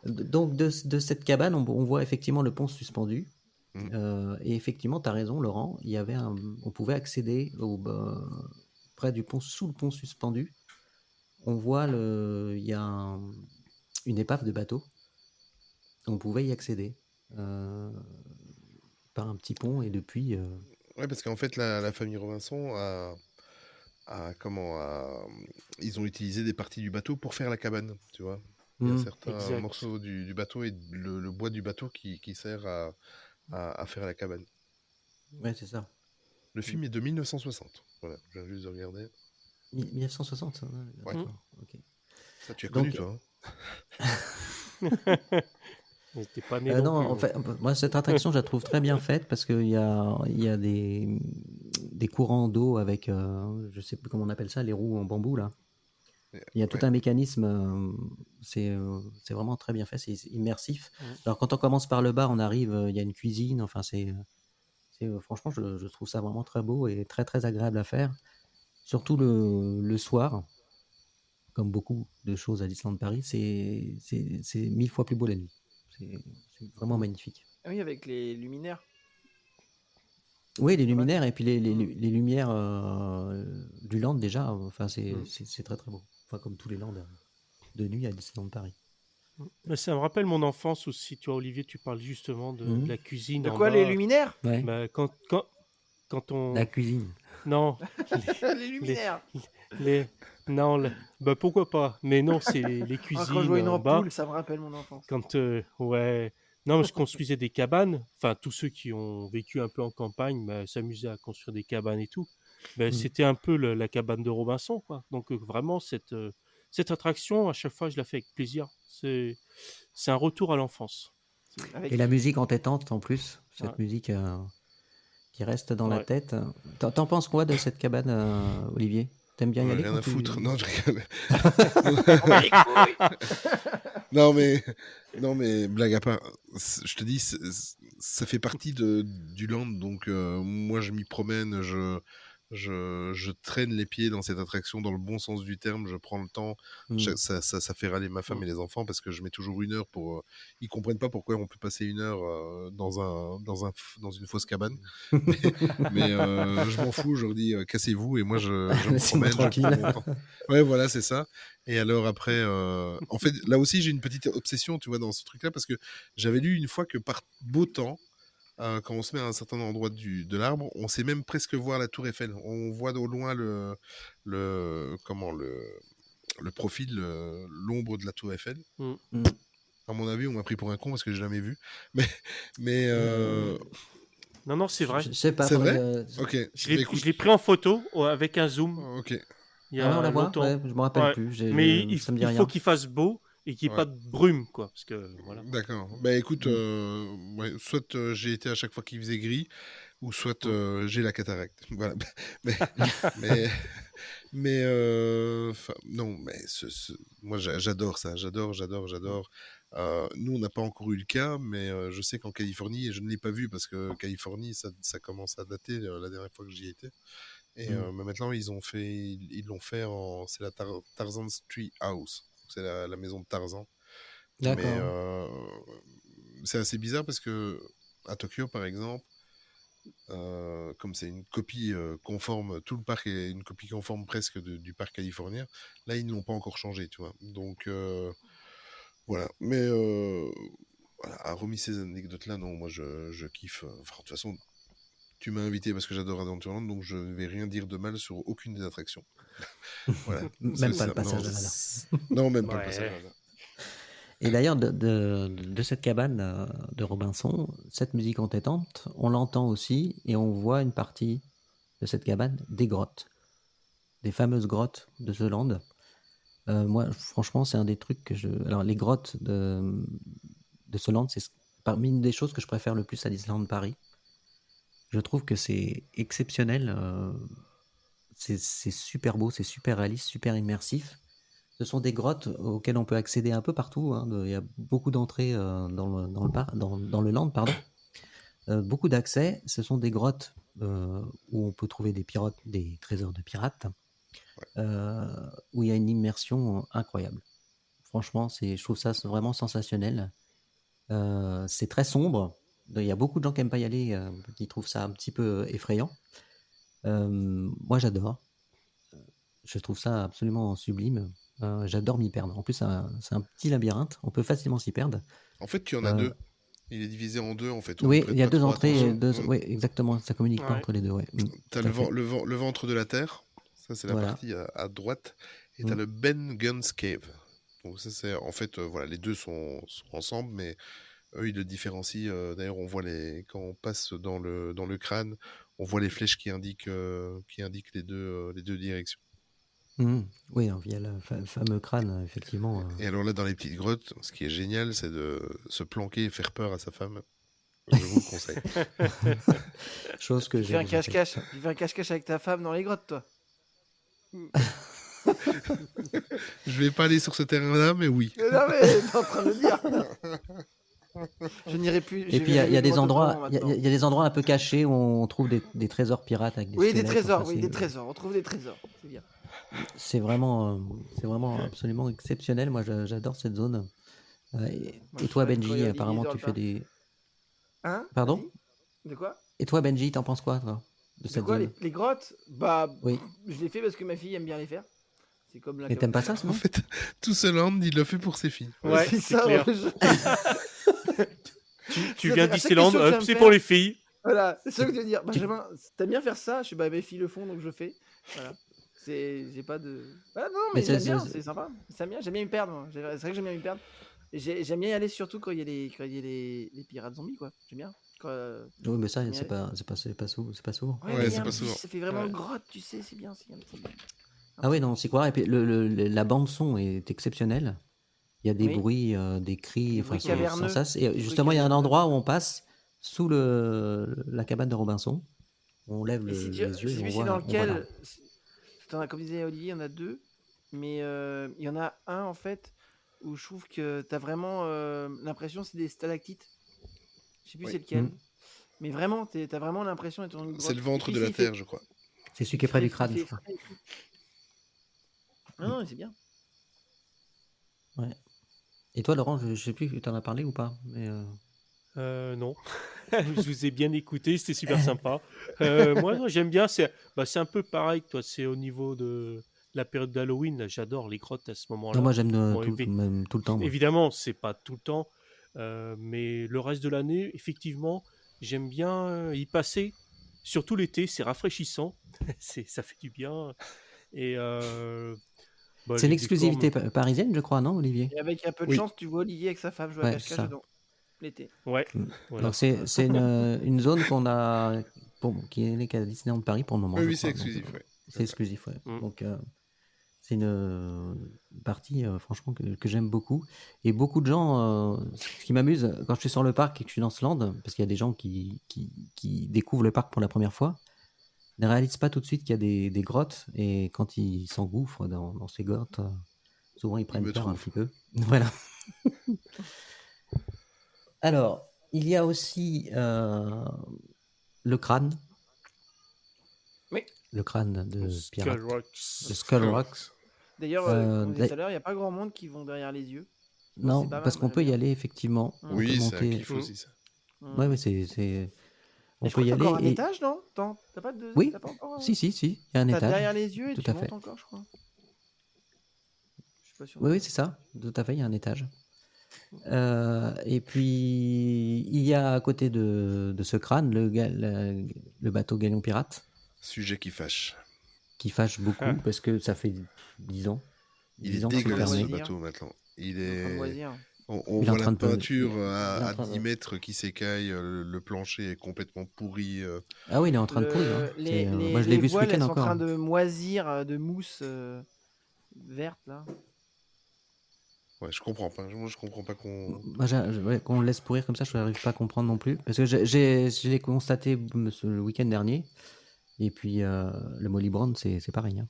Donc de cette cabane, on voit effectivement le pont suspendu. Et effectivement, tu as raison, Laurent. Il y avait on pouvait accéder près du pont, sous le pont suspendu. On voit il y a une épave de bateau. On pouvait y accéder par un petit pont et depuis. Ouais, parce qu'en fait, la famille Robinson ils ont utilisé des parties du bateau pour faire la cabane, tu vois. Il y a certains Exact. morceaux du bateau et le bois du bateau qui sert à faire la cabane. Ouais, c'est ça. Le film est de 1960. Voilà, je viens juste de regarder. 1960. Ouais. D'accord. Ok. Ça, tu as Donc, connu, toi. T'es pas né non, non plus, en fait, moi cette attraction, je la trouve très bien faite parce qu'il y a des courants d'eau avec, je sais plus comment on appelle ça, les roues en bambou là. Il y a tout un mécanisme, c'est vraiment très bien fait, c'est immersif. Alors quand on commence par le bas, on arrive, il y a une cuisine, enfin franchement, je trouve ça vraiment très beau et très très agréable à faire. Surtout le soir, comme beaucoup de choses à Disneyland Paris, c'est 1000 fois plus beau la nuit. C'est vraiment magnifique. Ah oui, avec les luminaires. Oui, les luminaires et puis les lumières du land déjà, enfin c'est très très beau. Enfin comme tous les lands de nuit à Disneyland Paris. Mais ça me rappelle mon enfance aussi. Tu vois, Olivier, tu parles justement de la cuisine. De en quoi, bas. les luminaires? Ouais. Bah, quand on... La cuisine. Non. Les luminaires. Non, bah pourquoi pas. Mais non, c'est les cuisines Quand je vois une en bas. ampoule, ça me rappelle mon enfance. Quand, ouais... Non, mais je construisais des cabanes. Enfin, tous ceux qui ont vécu un peu en campagne s'amusaient à construire des cabanes et tout. C'était un peu la cabane de Robinson, quoi. Donc vraiment, cette attraction, à chaque fois, je la fais avec plaisir. C'est un retour à l'enfance. Et la musique entêtante en plus, cette musique qui reste dans la tête. T'en penses quoi de cette cabane, Olivier? T'aimes bien y aller? Rien à foutre. Non, je rigole. Non, mais blague à part, je te dis, ça fait partie du land, donc moi je m'y promène, je traîne les pieds dans cette attraction dans le bon sens du terme. Je prends le temps. Ça fait râler ma femme et les enfants parce que je mets toujours 1 heure pour. Ils comprennent pas pourquoi on peut passer 1 heure dans une fausse cabane. mais je m'en fous. Je leur dis cassez-vous et moi je me Laissez-moi promène. Je prends tranquille. mon temps. Ouais, voilà, c'est ça. Et alors après, en fait, là aussi j'ai une petite obsession, tu vois, dans ce truc-là parce que j'avais lu une fois que par beau temps. Quand on se met à un certain endroit de l'arbre, on sait même presque voir la tour Eiffel. On voit au loin le profil, l'ombre de la tour Eiffel. Mm. À mon avis, on m'a pris pour un con parce que j'ai jamais vu. Mais Non, c'est vrai. Je sais pas. c'est faudrait, vrai. Ok. Je l'ai pris en photo avec un zoom Ok. il y Ah ouais, a on la voit. longtemps. Ouais, je me rappelle Ouais. plus. Mais il Ça me dit faut rien. qu'il fasse beau et qu'il n'y ait Ouais. pas de brume, quoi. Parce que, voilà. D'accord. Bah écoute, ouais, soit j'ai été à chaque fois qu'il faisait gris, ou soit j'ai la cataracte. Voilà. mais non, mais moi j'adore ça. J'adore. Nous, on n'a pas encore eu le cas, mais je sais qu'en Californie, et je ne l'ai pas vu parce que Californie, ça commence à dater la dernière fois que j'y étais. Et mais maintenant, ils l'ont fait c'est la Tarzan's Tree House. C'est la maison de Tarzan. D'accord. Mais c'est assez bizarre parce que à Tokyo, par exemple, comme c'est une copie conforme, tout le parc est une copie conforme presque du parc californien. Là, ils ne l'ont pas encore changé, tu vois. Donc voilà. Mais voilà, remis ces anecdotes-là, non, moi je kiffe. Enfin, de toute façon, tu m'as invité parce que j'adore Adventureland, donc je ne vais rien dire de mal sur aucune des attractions. Voilà. Même pas le passage à Valhalla. Non, même pas le Ouais. passage à Valhalla. Et d'ailleurs, de cette cabane de Robinson, cette musique entêtante, on l'entend aussi et on voit une partie de cette cabane des grottes, des fameuses grottes de The Land. Moi, franchement, c'est un des trucs que je. Alors, les grottes de The Land, c'est parmi une des choses que je préfère le plus à Disneyland Paris. Je trouve que c'est exceptionnel. C'est super beau, c'est super réaliste, super immersif. Ce sont des grottes auxquelles on peut accéder un peu partout. Hein. Il y a beaucoup d'entrées dans le land, pardon. Beaucoup d'accès. Ce sont des grottes où on peut trouver des trésors de pirates, où il y a une immersion incroyable. Franchement, je trouve ça vraiment sensationnel. C'est très sombre. Il y a beaucoup de gens qui n'aiment pas y aller, qui trouvent ça un petit peu effrayant. Moi, j'adore. Je trouve ça absolument sublime. J'adore m'y perdre. En plus, c'est un petit labyrinthe. On peut facilement s'y perdre. En fait, tu en as deux. Il est divisé en deux, en fait. Oui, il y a deux entrées. Oui, exactement. Ça communique pas entre les deux. Ouais. Tu as le ventre de la Terre. Ça, c'est la partie à droite. Et tu as le Ben Gunn's Cave. Donc ça, c'est en fait, voilà, les deux sont ensemble, mais eux, ils le différencient. D'ailleurs, on voit quand on passe dans le crâne, on voit les flèches qui indiquent les deux directions. Oui, via le fameux crâne, effectivement. Et alors là, dans les petites grottes, ce qui est génial, c'est de se planquer et faire peur à sa femme. Je vous le conseille. Chose que j'ai. Tu fais un cache-cache avec ta femme dans les grottes, toi. Je vais pas aller sur ce terrain-là, mais oui. Non, mais t'es en train de le dire. Je n'irai plus. Et puis il y a des endroits, il y a des endroits un peu cachés où on trouve des trésors pirates avec des Oui, squelettes. des trésors. Oui, des trésors. On trouve des trésors. C'est bien. C'est vraiment absolument exceptionnel. Moi, j'adore cette zone. Et toi, Benji, apparemment, tu fais des. Hein? Pardon? De quoi? Et toi, Benji, t'en penses quoi, toi, de cette zone? Les grottes? Bah, oui. Je les fais parce que ma fille aime bien les faire. C'est comme la. Mais t'aimes pas ça, en fait, tout ce land, il le fait pour ses filles. Ouais, c'est ça, clair. Tu viens à Disneyland, c'est faire, pour les filles. Voilà, c'est ça que je veux dire. Benjamin, t'aimes bien faire ça? Je suis, mes filles le font, donc je le fais. Voilà. J'ai pas de. Ah non, mais j'aime bien, c'est sympa. J'aime bien me perdre. C'est vrai que j'aime bien me perdre. J'aime bien y aller surtout quand il y a les pirates zombies, quoi. J'aime bien. Oui, mais ça, c'est pas souvent. Ouais, c'est pas souvent. Ça fait vraiment grotte, tu sais, c'est bien. Ah oui, non, c'est quoi? Et puis la bande son est exceptionnelle. Il y a des bruits, des cris, enfin, sans ça. Et justement, il y a un endroit où on passe sous la cabane de Robinson. On lève les yeux et on voit. Dans lequel, comme disait Olivier, il y en a deux, mais il y en a un en fait où je trouve que t'as vraiment l'impression que c'est des stalactites. Je sais plus c'est lequel, mais vraiment t'as vraiment l'impression d'être dans une grotte. C'est le ventre de la Terre, je crois. C'est celui qui est près Il du fait- crâne, il je fait crois. frais et tout. Non, c'est bien. Ouais. Et toi, Laurent, je sais plus, tu en as parlé ou pas, mais Non, je vous ai bien écouté, c'était super sympa. Moi, non, j'aime bien, c'est un peu pareil que toi, c'est au niveau de la période d'Halloween, là, j'adore les grottes à ce non, moment-là. moi j'aime Bon, même tout le temps, moi. évidemment, c'est pas tout le temps, mais le reste de l'année, effectivement, j'aime bien y passer, surtout l'été, c'est rafraîchissant, ça fait du bien. Et bah, C'est les une décors me... exclusivité parisienne, je crois, non, Olivier? Et avec un peu de Oui. chance, tu vois Olivier avec sa femme jouer à Ouais, cache-cache ça. dedans. L'été. Ouais, Mm. voilà. Donc c'est une zone qu'on a, qui est qu'à Disneyland Paris pour le moment, Oui, je oui, c'est crois. Donc, exclusif. Ouais. c'est exclusif, ouais. Mm. Donc c'est une partie, franchement, que j'aime beaucoup. Et beaucoup de gens, ce qui m'amuse quand je suis sur le parc et que je suis dans ce land, parce qu'il y a des gens qui découvrent le parc pour la première fois, ne réalisent pas tout de suite qu'il y a des grottes, et quand ils s'engouffrent dans ces grottes, souvent ils prennent me peur un trouvent. petit peu. Voilà. Alors, il y a aussi le crâne. Oui. Le crâne de pirate. Skull Rocks. De Skull Rocks. D'ailleurs, comme on disait tout à l'heure, il n'y a pas grand monde qui vont derrière les yeux. Non, c'est pas mal, parce moi, qu'on j'aime peut y bien. aller, effectivement. On peut Oui, c'est un monter. kiff aussi, ça. Ouais, ouais, c'est... On Et je peut crois y qu'il y a aller encore un et... étage, non? T'as pas de... Oui, t'as pas encore, si, il y a un T'as étage. derrière les yeux et Tout tu à montes fait. encore, je crois. Je suis pas sûr. Oui, oui, c'est ça. Tout à fait, il y a un étage. Et puis, il y a à côté de ce crâne le bateau Galion Pirate, Sujet qui fâche. qui fâche beaucoup parce que ça fait 10 ans. Il est 10 ans que c'est dégueulasse, ce fermé. moisir. bateau, maintenant. Il Il est en train de est... moisir. On Il est en voit train la de pe- peinture il est en à train de- 10 mètres qui s'écaille, le plancher est complètement pourri. Ah oui, il est en train de pourrir. Hein. Moi, je l'ai Les vu ce voiles, week-end elles sont en encore. train de moisir de mousse verte, là. Ouais, je comprends pas. Moi, je comprends pas qu'on... Moi, ouais, qu'on le laisse pourrir comme ça, je n'arrive pas à comprendre non plus. Parce que je l'ai constaté le week-end dernier. Et puis, le Molly Brown, c'est pareil. Hein.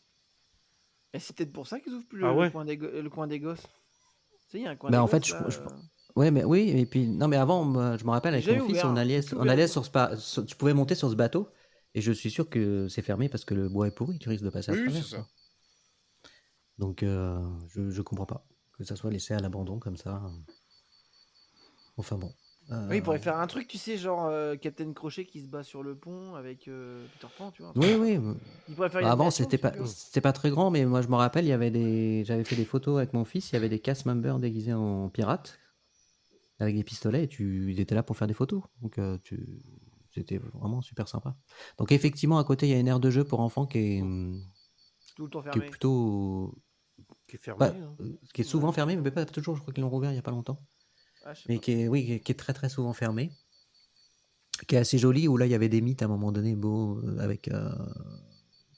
Et c'est peut-être pour ça qu'ils ouvrent plus Ah ouais. le coin des gosses. Tu sais, il y a un coin Bah, des en gosses, fait, là, ouais, mais oui, et puis, non, mais avant, je me rappelle, avec J'ai mon fils, ouvert, on allait, tout on ouvert, allait tout. tu pouvais monter sur ce bateau, et je suis sûr que c'est fermé parce que le bois est pourri, tu risques de passer à Oui, oui, travers. c'est ça. Quoi. Donc, je comprends pas que ça soit laissé à l'abandon comme ça. Enfin bon. Oui, il pourrait faire un truc, tu sais, genre Captain Crochet qui se bat sur le pont avec Peter Pan, tu vois. Oui, oui. Il pourrait faire une Avant, animation, c'était un petit peu. c'était pas très grand, mais moi, je me rappelle, il y avait j'avais fait des photos avec mon fils, il y avait des cast members déguisés en pirates, avec des pistolets, et ils étaient là pour faire des photos. Donc, c'était vraiment super sympa. Donc, effectivement, à côté, il y a une aire de jeu pour enfants qui est Tout le temps qui est fermé. plutôt... Qui est fermé. Pas- hein. qui est souvent fermé, mais pas toujours, je crois qu'ils l'ont rouvert il y a pas longtemps. Ah, je sais Mais pas. qui est très très souvent fermé. Qui est assez joli, où là, il y avait des mythes à un moment donné, beaux, avec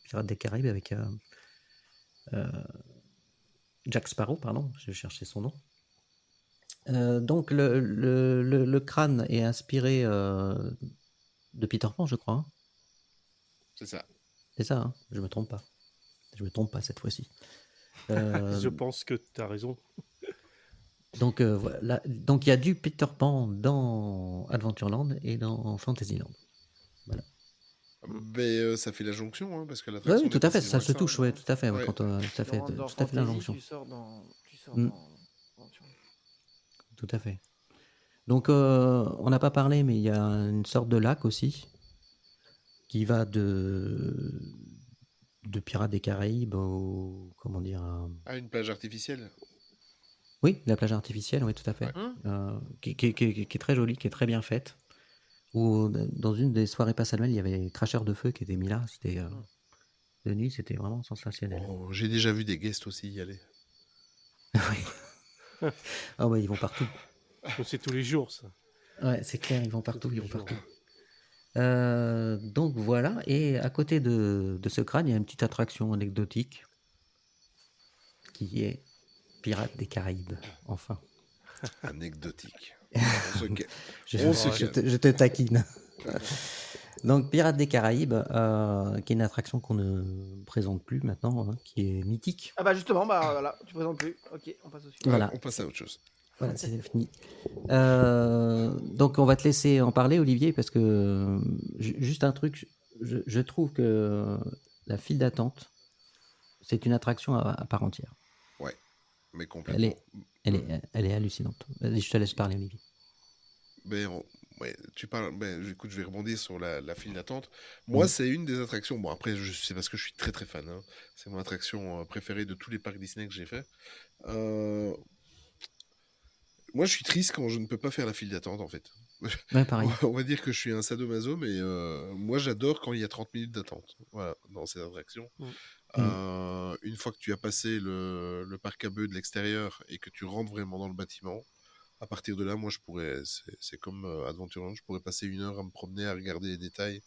Pirates des Caraïbes, avec Jack Sparrow, pardon, je cherchais son nom. Donc, le crâne est inspiré de Peter Pan, je crois. Hein. C'est ça. C'est ça, hein, je me trompe pas. Je me trompe pas cette fois-ci. Je pense que tu as raison. Donc, voilà. Donc il y a du Peter Pan dans Adventureland et dans Fantasyland. Voilà. Mais ça fait la jonction, hein, parce que Oui, l'attraction. tout à fait, ça se touche, ouais, tout à fait. Ouais. Quand, tout à fait, Dans tout à fait Fantasy, l'injonction. tu sors dans... Mm. Tout à fait. Donc, on n'a pas parlé, mais il y a une sorte de lac aussi qui va de Pirates des Caraïbes au, comment dire, Ah, une plage artificielle. oui, la plage artificielle, oui, tout à fait, qui est très jolie, qui est très bien faite. Où dans une des soirées passalement, il y avait Cracheur de Feu qui était mis là. C'était de nuit, c'était vraiment sensationnel. Oh, j'ai déjà vu des guests aussi y aller. Ah ouais, ils vont partout. C'est tous les jours, ça. Ouais, c'est clair, ils vont partout, ils vont Toujours. partout. Donc voilà, et à côté de ce crâne, il y a une petite attraction anecdotique qui est Pirates des Caraïbes, enfin. Anecdotique. Je On se calme. te taquine. Donc Pirates des Caraïbes, qui est une attraction qu'on ne présente plus maintenant, hein, qui est mythique. Ah bah justement, bah voilà, tu présentes plus. Ok, on passe au suivant. Voilà. On passe à autre chose. Voilà, c'est fini. Donc on va te laisser en parler, Olivier, parce que juste un truc, je trouve que la file d'attente, c'est une attraction à part entière. Ouais, mais Elle complètement. est, elle est hallucinante. Vas-y, je te laisse parler, Olivier. Mais ouais, tu parles. Écoute, je vais rebondir sur la file d'attente. Moi, c'est une des attractions. Bon, après, c'est parce que je suis très très fan. Hein. C'est mon attraction préférée de tous les parcs Disney que j'ai fait. Moi, je suis triste quand je ne peux pas faire la file d'attente, en fait. Ouais, pareil. On va dire que je suis un sadomaso, mais moi, j'adore quand il y a 30 minutes d'attente. Voilà, dans ces attractions. Une fois que tu as passé le parc à bœufs de l'extérieur et que tu rentres vraiment dans le bâtiment, à partir de là, moi, c'est comme Adventureland, je pourrais passer 1 heure à me promener, à regarder les détails,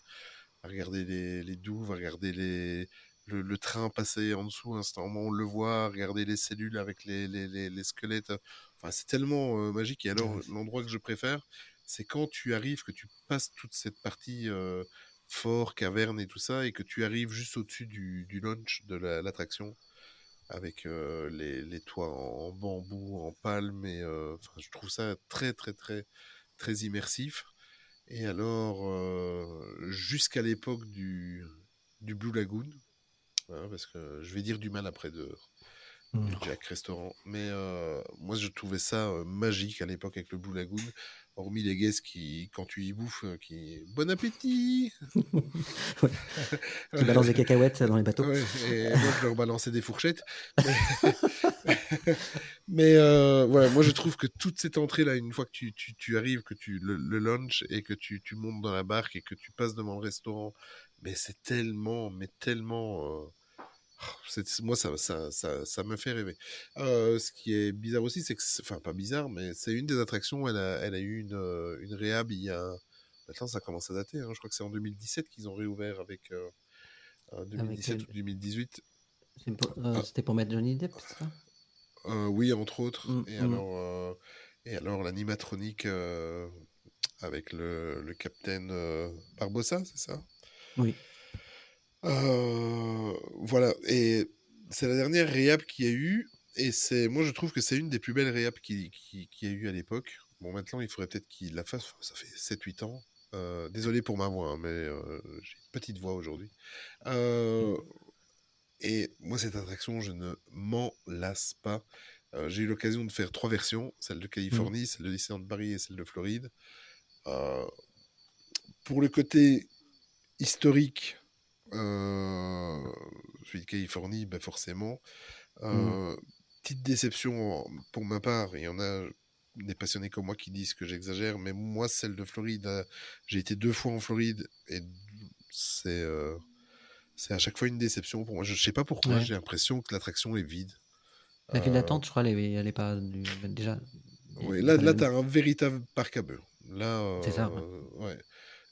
à regarder les douves, à regarder le train passer en dessous, instantanément, on le voit, à regarder les cellules avec les squelettes. Enfin, c'est tellement magique. Et alors, l'endroit que je préfère, c'est quand tu arrives, que tu passes toute cette partie fort, caverne et tout ça, et que tu arrives juste au-dessus du launch de l'attraction, avec les toits en bambou, en palme, et je trouve ça très, très, très, très immersif. Et alors, jusqu'à l'époque du Blue Lagoon, hein, parce que je vais dire du mal après du Jack Restaurant, mais moi je trouvais ça magique à l'époque avec le Blue Lagoon, hormis les guests qui, quand tu y bouffes, qui bon appétit Qui balance des cacahuètes dans les bateaux. Ouais, et moi je leur balançais des fourchettes. Mais voilà, moi je trouve que toute cette entrée là, une fois que tu arrives, que le lunch et que tu montes dans la barque et que tu passes devant le restaurant, mais c'est tellement, moi ça me fait rêver. Ce qui est bizarre aussi, c'est que, enfin pas bizarre, mais c'est une des attractions, elle a eu une réhab il y a, maintenant ça commence à dater, hein, je crois que c'est en 2017 qu'ils ont réouvert avec 2017 ou 2018. C'était pour mettre Johnny Depp, c'est ça? Oui, entre autres. Et alors l'animatronique avec le capitaine Barbossa, c'est ça? Oui. Voilà. Et c'est la dernière réhab qu'il y a eu. Et moi, je trouve que c'est une des plus belles réhab qu'il y a eu à l'époque. Bon, maintenant, il faudrait peut-être qu'il la fasse. Ça fait 7-8 ans. Désolé pour ma voix, hein, mais j'ai une petite voix aujourd'hui. Et moi, cette attraction, je ne m'en lasse pas. J'ai eu l'occasion de faire 3 versions, celle de Californie, celle de Disneyland Paris et celle de Floride. Pour le côté historique, celui de Californie, ben forcément. Petite déception pour ma part, il y en a des passionnés comme moi qui disent que j'exagère, mais moi, celle de Floride, j'ai été 2 fois en Floride et c'est à chaque fois une déception pour moi. Je ne sais pas pourquoi, j'ai l'impression que l'attraction est vide. La file d'attente, je crois, elle est pas déjà. Oui, là, tu as un véritable parc à bœufs. Là, c'est ça. Ouais.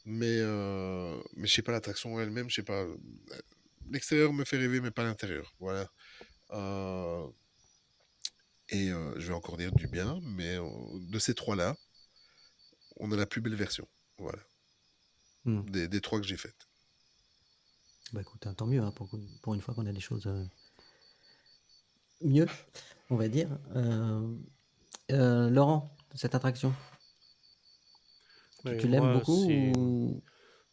Mais je sais pas, l'attraction elle-même, je sais pas. L'extérieur me fait rêver, mais pas l'intérieur. Voilà. Et je vais encore dire du bien, mais de ces 3-là, on a la plus belle version. Voilà. Des 3 que j'ai faites. Bah écoute, tant mieux, hein, pour une fois qu'on a des choses mieux, on va dire. Laurent, cette attraction, tu l'aimes beaucoup ou...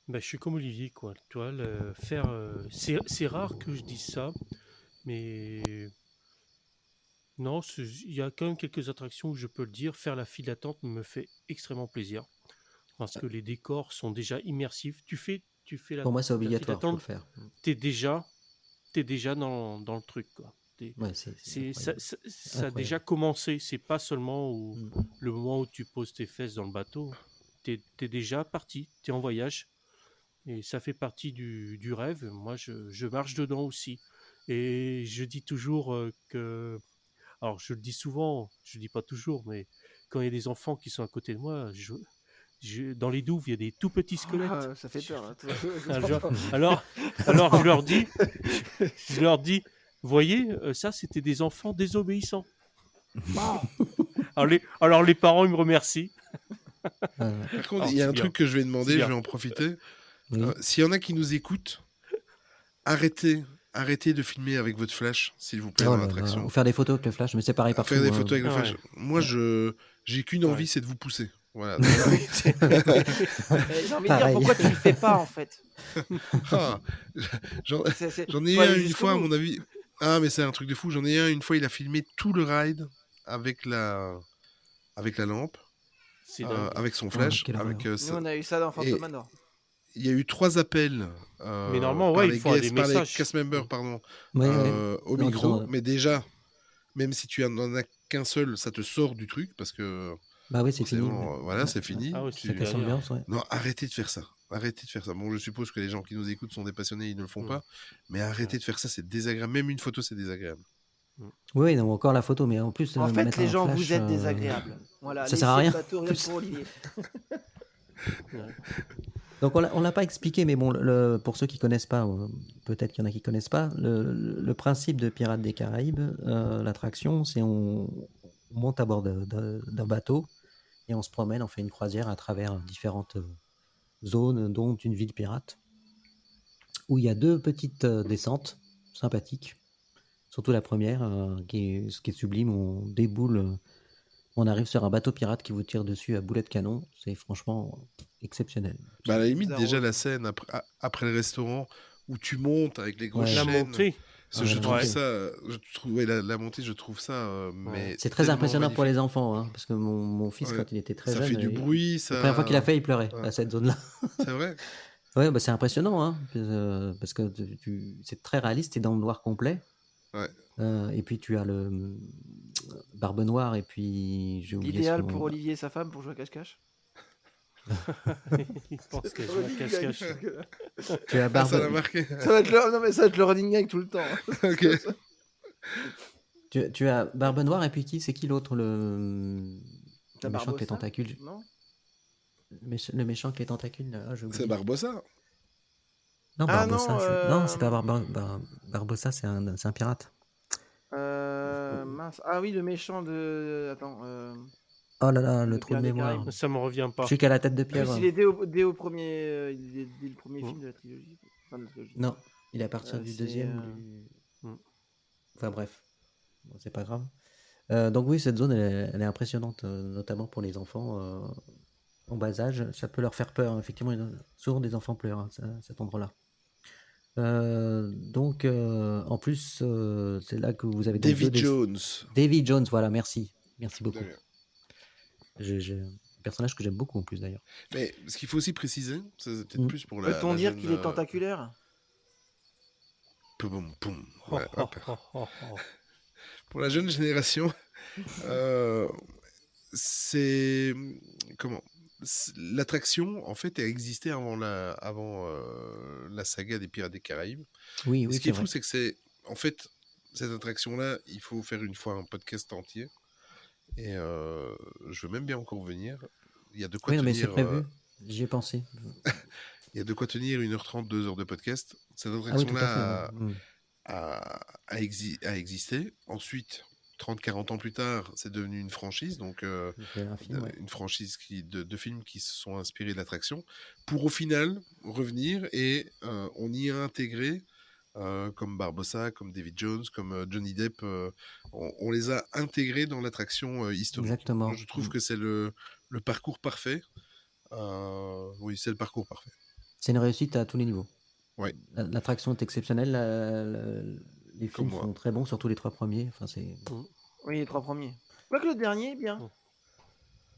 Je suis comme Olivier, quoi. Tu vois, c'est rare que je dise ça, mais non, il y a quand même quelques attractions où je peux le dire. Faire la file d'attente me fait extrêmement plaisir parce que les décors sont déjà immersifs. Tu fais Pour moi, c'est obligatoire, faut le faire. T'es déjà dans le truc, quoi. Ça a déjà commencé. C'est pas seulement le moment où tu poses tes fesses dans le bateau. T'es déjà parti. T'es en voyage. Et ça fait partie du rêve. Moi, je marche dedans aussi. Et je dis toujours que... Alors, je le dis souvent, je le dis pas toujours, mais quand il y a des enfants qui sont à côté de moi, dans les douves, il y a des tout petits squelettes. Ça fait peur. Hein, alors, je leur dis, voyez, ça, c'était des enfants désobéissants. Alors, les parents, ils me remercient. Par contre, il y a un truc que je vais demander, je vais en profiter. S'il y en a qui nous écoutent, arrêtez de filmer avec votre flash, s'il vous plaît, dans l'attraction. Ou faire des photos avec le flash, mais c'est pareil partout. Faire des photos avec le flash. Moi, j'ai qu'une envie, c'est de vous pousser. Voilà. J'ai envie de dire Pareil. pourquoi tu le fais pas en fait. Ah, j'en j'en ai eu faut un aller une jusqu'au fois, à bout. mon avis. Ah, mais c'est un truc de fou. J'en ai eu un une fois, il a filmé tout le ride avec la lampe, C'est dingue. avec son Oh, flash, quelle avec horreur. Nous on a eu ça dans et Phantom Manor. il y a eu 3 appels Mais normalement, par ouais, il les faut des guests, par les messages. cast members, pardon, Ouais, ouais. au En micro. disant, Mais déjà, même si tu n'en as qu'un seul, ça te sort du truc parce que bah oui, c'est fini. forcément, Ouais. voilà, Ouais, c'est ouais. fini. Ah ouais, Ça c'est casse derrière. l'ambiance, ouais. Non, arrêtez de faire ça. Arrêtez de faire ça. Bon, je suppose que les gens qui nous écoutent sont des passionnés, ils ne le font Mm. pas. Mais arrêtez de faire ça, c'est désagréable. Même une photo, c'est désagréable. Oui, non, encore la photo, mais en plus, En fait, mettre les un gens, flash, vous êtes désagréables. Voilà, ça sert à laissez rien. le bateau rien que pour Olivier. Ouais. Donc on l'a pas expliqué, mais bon, pour ceux qui connaissent pas, peut-être qu'il y en a qui connaissent pas, le principe de Pirates des Caraïbes, l'attraction, c'est on monte à bord d'un bateau et on se promène, on fait une croisière à travers différentes zones, dont une ville pirate, où il y a 2 petites descentes sympathiques. Surtout la première, ce qui est sublime, on déboule, on arrive sur un bateau pirate qui vous tire dessus à boulet de canon. C'est franchement exceptionnel. Bah, à la Qui limite, vous déjà arrose. la scène après le restaurant où tu montes avec les grosses Ouais. La chaînes. montée. Ah, Je la trouve montée. ça, ouais, la montée, je trouve ça, mais C'est très tellement impressionnant pour les magnifique. enfants, hein, parce que mon fils, Ouais. quand il était très Ça jeune, fait du bruit, la première fois qu'il a ça. fait, il pleurait Ouais. à cette zone-là. C'est vrai. Ouais, bah, c'est impressionnant, hein, parce que c'est très réaliste, c'est dans le noir complet. Ouais. Et puis tu as le Barbe Noire, et puis j'ai oublié L'idéal son pour nom. Olivier et sa femme pour jouer à cache-cache. Il pense qu'elle joue à Running cache-cache. gag. Tu as Ah, ça l'a Barbe, marqué. Ça va être le... Non mais ça va être le running gag tout le temps. Ok. tu as Barbe Noire, et puis c'est qui l'autre, le T'as méchant avec les Barbossa tentacules, Non le méchant avec les tentacules, j'ai C'est oublié. Barbossa. Non, Ah Barbossa, non, non, c'est pas Barbossa, c'est un pirate. mince. Ah oui, le méchant de... Attends. Oh là là, Le le trou de Pirate des mémoire. Caraïbes. Ça me revient pas. Celui qui a la tête de En plus, pieuvre. il est dès au premier, il est dès le premier film de la trilogie. Enfin, de la trilogie. Non, il est à partir du c'est, deuxième. Mm. Enfin bref, bon, c'est pas grave. Donc oui, cette zone, elle est impressionnante, notamment pour les enfants en bas âge. Ça peut leur faire peur, hein. Effectivement, souvent des enfants pleurent à cet endroit-là. Donc, en plus, c'est là que vous avez donc Davy Jones. Davy Jones, voilà, merci. Merci De beaucoup. rien. J'ai un personnage que j'aime beaucoup en plus d'ailleurs. Mais ce qu'il faut aussi préciser, ça, c'est peut-être Mm. plus pour la. Peut-on la dire jeune, qu'il est tentaculaire Poum, poum. Oh, Ouais, oh, hop. oh, oh, oh. Pour la jeune génération, c'est comment l'attraction en fait a existé avant la saga des Pirates des Caraïbes. Oui, Et oui, ce qui c'est est vrai. fou, c'est que c'est en fait cette attraction-là, il faut faire une fois un podcast entier. Et je veux même bien encore venir. Il y a de quoi Oui, non, mais c'est tenir. prévu. J'y ai pensé. Il y a de quoi tenir 1h30, 2 heures de podcast. Cette Ah oui, tout à attraction-là fait. Ouais. Mm. a existé. Ensuite, 30-40 ans plus tard, c'est devenu une franchise. Donc, C'est un film, ouais. une franchise de films qui se sont inspirés de l'attraction. Pour au final revenir et on y a intégré, comme Barbossa, comme David Jones, comme Johnny Depp, on les a intégrés dans l'attraction historique. Exactement. Moi, je trouve que c'est le parcours parfait. Oui, c'est le parcours parfait. C'est une réussite à tous les niveaux. Ouais. L'attraction est exceptionnelle. Les Comme films moi. sont très bons, surtout les 3 premiers. Enfin, c'est... Oui, les 3 premiers. Quoique le dernier est bien.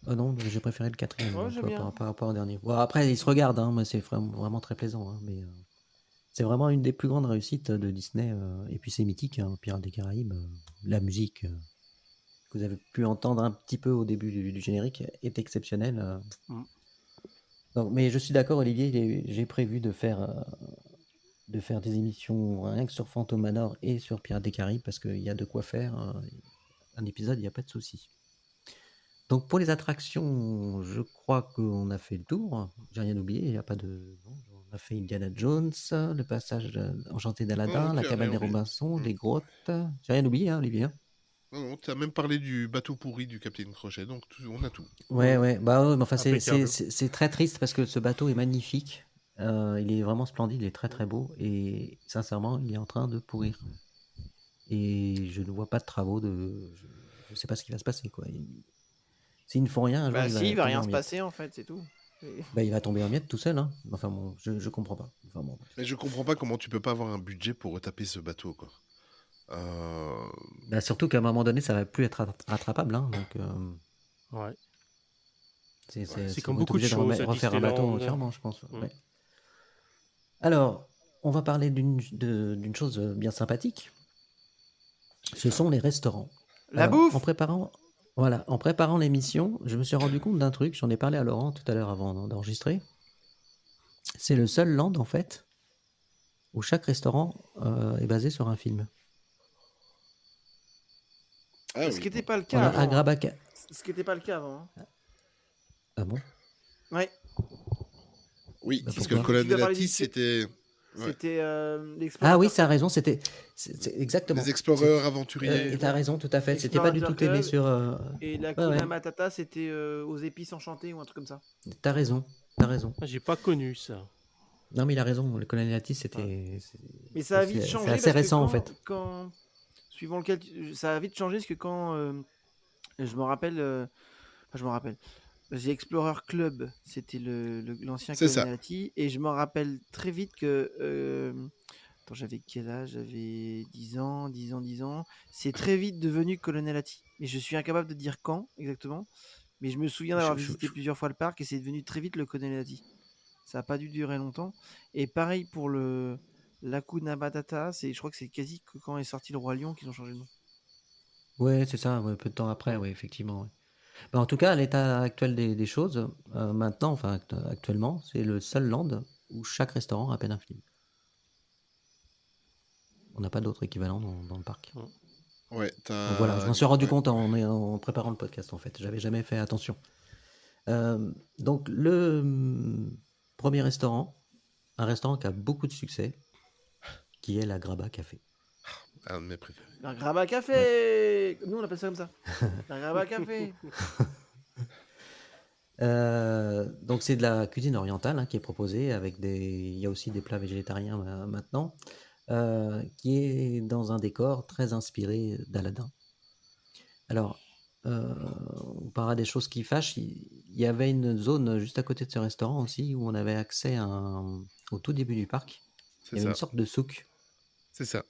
Oh non, j'ai préféré le 4e Ouais, j'aime bien. par rapport au dernier. Bon, après, ils se regardent, hein, mais c'est vraiment très plaisant. Hein, mais c'est vraiment une des plus grandes réussites de Disney. Et puis c'est mythique, hein, Pirates des Caraïbes. La musique que vous avez pu entendre un petit peu au début du générique est exceptionnelle. Donc, mais je suis d'accord, Olivier, j'ai prévu de faire des émissions rien que sur Phantom Manor et sur Pirates des Caraïbes parce qu'il y a de quoi faire. Un épisode, il n'y a pas de souci. Donc pour les attractions, je crois qu'on a fait le tour. J'ai rien oublié, il n'y a pas de... Non, on a fait Indiana Jones, le passage enchanté d'Aladin, Non, la tu as cabane rien des oublié. Robinson, les grottes. J'ai rien oublié, hein, Olivier. Non, tu as même parlé du bateau pourri du Capitaine Crochet, donc on a tout. Ouais, bah ouais, mais enfin Impeccable. c'est très triste parce que ce bateau est magnifique. Il est vraiment splendide, il est très très beau et sincèrement, il est en train de pourrir. Et je ne vois pas de travaux je sais pas ce qui va se passer quoi. S'ils ne font rien, un jour, Bah si, il va tomber rien en se miettes. passer en fait, c'est tout. Bah, il va tomber en miettes tout seul. Hein. Enfin bon, je comprends pas. Enfin bon. Mais je comprends pas comment tu peux pas avoir un budget pour retaper ce bateau, quoi. Euh, Bah, surtout qu'à un moment donné, ça va plus être rattrapable. Hein, donc, Ouais. c'est C'est ils comme vont être beaucoup de obligés de choses à refaire un bateau Disneyland. entièrement, je pense. Mm. Ouais. Alors, on va parler d'une chose bien sympathique. Ce sont les restaurants. La Alors, bouffe. en préparant l'émission, je me suis rendu compte d'un truc. J'en ai parlé à Laurent tout à l'heure avant d'enregistrer. C'est le seul land, en fait, où chaque restaurant est basé sur un film. Ah Ce oui. qui n'était pas le On cas a avant. hein. Agrabah. Ce qui n'était pas le cas avant. hein. Ah bon? Ouais, Oui, Bah, parce que pourquoi le Tu dois parler Colonelati, du- c'était Ouais. c'était Ah l'Explorateur oui, ça a Club. raison, c'était exactement. les exploreurs C'est- aventuriers. et t'as raison, tout à fait. C'était pas du tout Explorateur aimé Club. sur. Et la Ouais, Kuna ouais. Matata, c'était aux épices enchantées ou un truc comme ça. T'as raison, t'as raison. Ah, j'ai pas connu ça. Non, mais il a raison. Le colonialiste, c'était. Mais ça a c'est- vite c'est changé assez parce que récent, en fait. suivant lequel, ça a vite changé parce que quand je me rappelle, enfin, je me rappelle, The Explorer Club, c'était l'ancien C'est ça. Colonelati, et je me rappelle très vite que attends, j'avais quel âge? J'avais 10 ans, 10 ans, 10 ans. C'est très vite devenu Colonelati. Et je suis incapable de dire quand exactement, mais je me souviens d'avoir visité plusieurs fois le parc et c'est devenu très vite le Colonelati. Ça n'a pas dû durer longtemps. Et pareil pour l'Hakuna Matata, je crois que c'est quasi que quand est sorti le Roi Lion qu'ils ont changé de nom. Ouais, c'est ça, ouais, peu de temps après, ouais, effectivement. Ouais. Ben, en tout cas, à l'état actuel des choses, maintenant, enfin actuellement, c'est le seul land où chaque restaurant appelle un film. On n'a pas d'autre équivalent dans le parc. Ouais, Donc voilà, je m'en suis rendu ouais. compte en préparant le podcast, en fait. J'avais jamais fait attention. Donc, le premier restaurant, un restaurant qui a beaucoup de succès, qui est la Graba Café. Un de mes préférés. Un Graba Café. Nous on appelle ça comme ça. Un Graba Café. Donc c'est de la cuisine orientale qui est proposée avec il y a aussi des plats végétariens maintenant, qui est dans un décor très inspiré d'Aladin. Alors, on parlera des choses qui fâchent. Il y avait une zone juste à côté de ce restaurant aussi où on avait accès au tout début du parc. Il y avait une sorte de souk. C'est ça.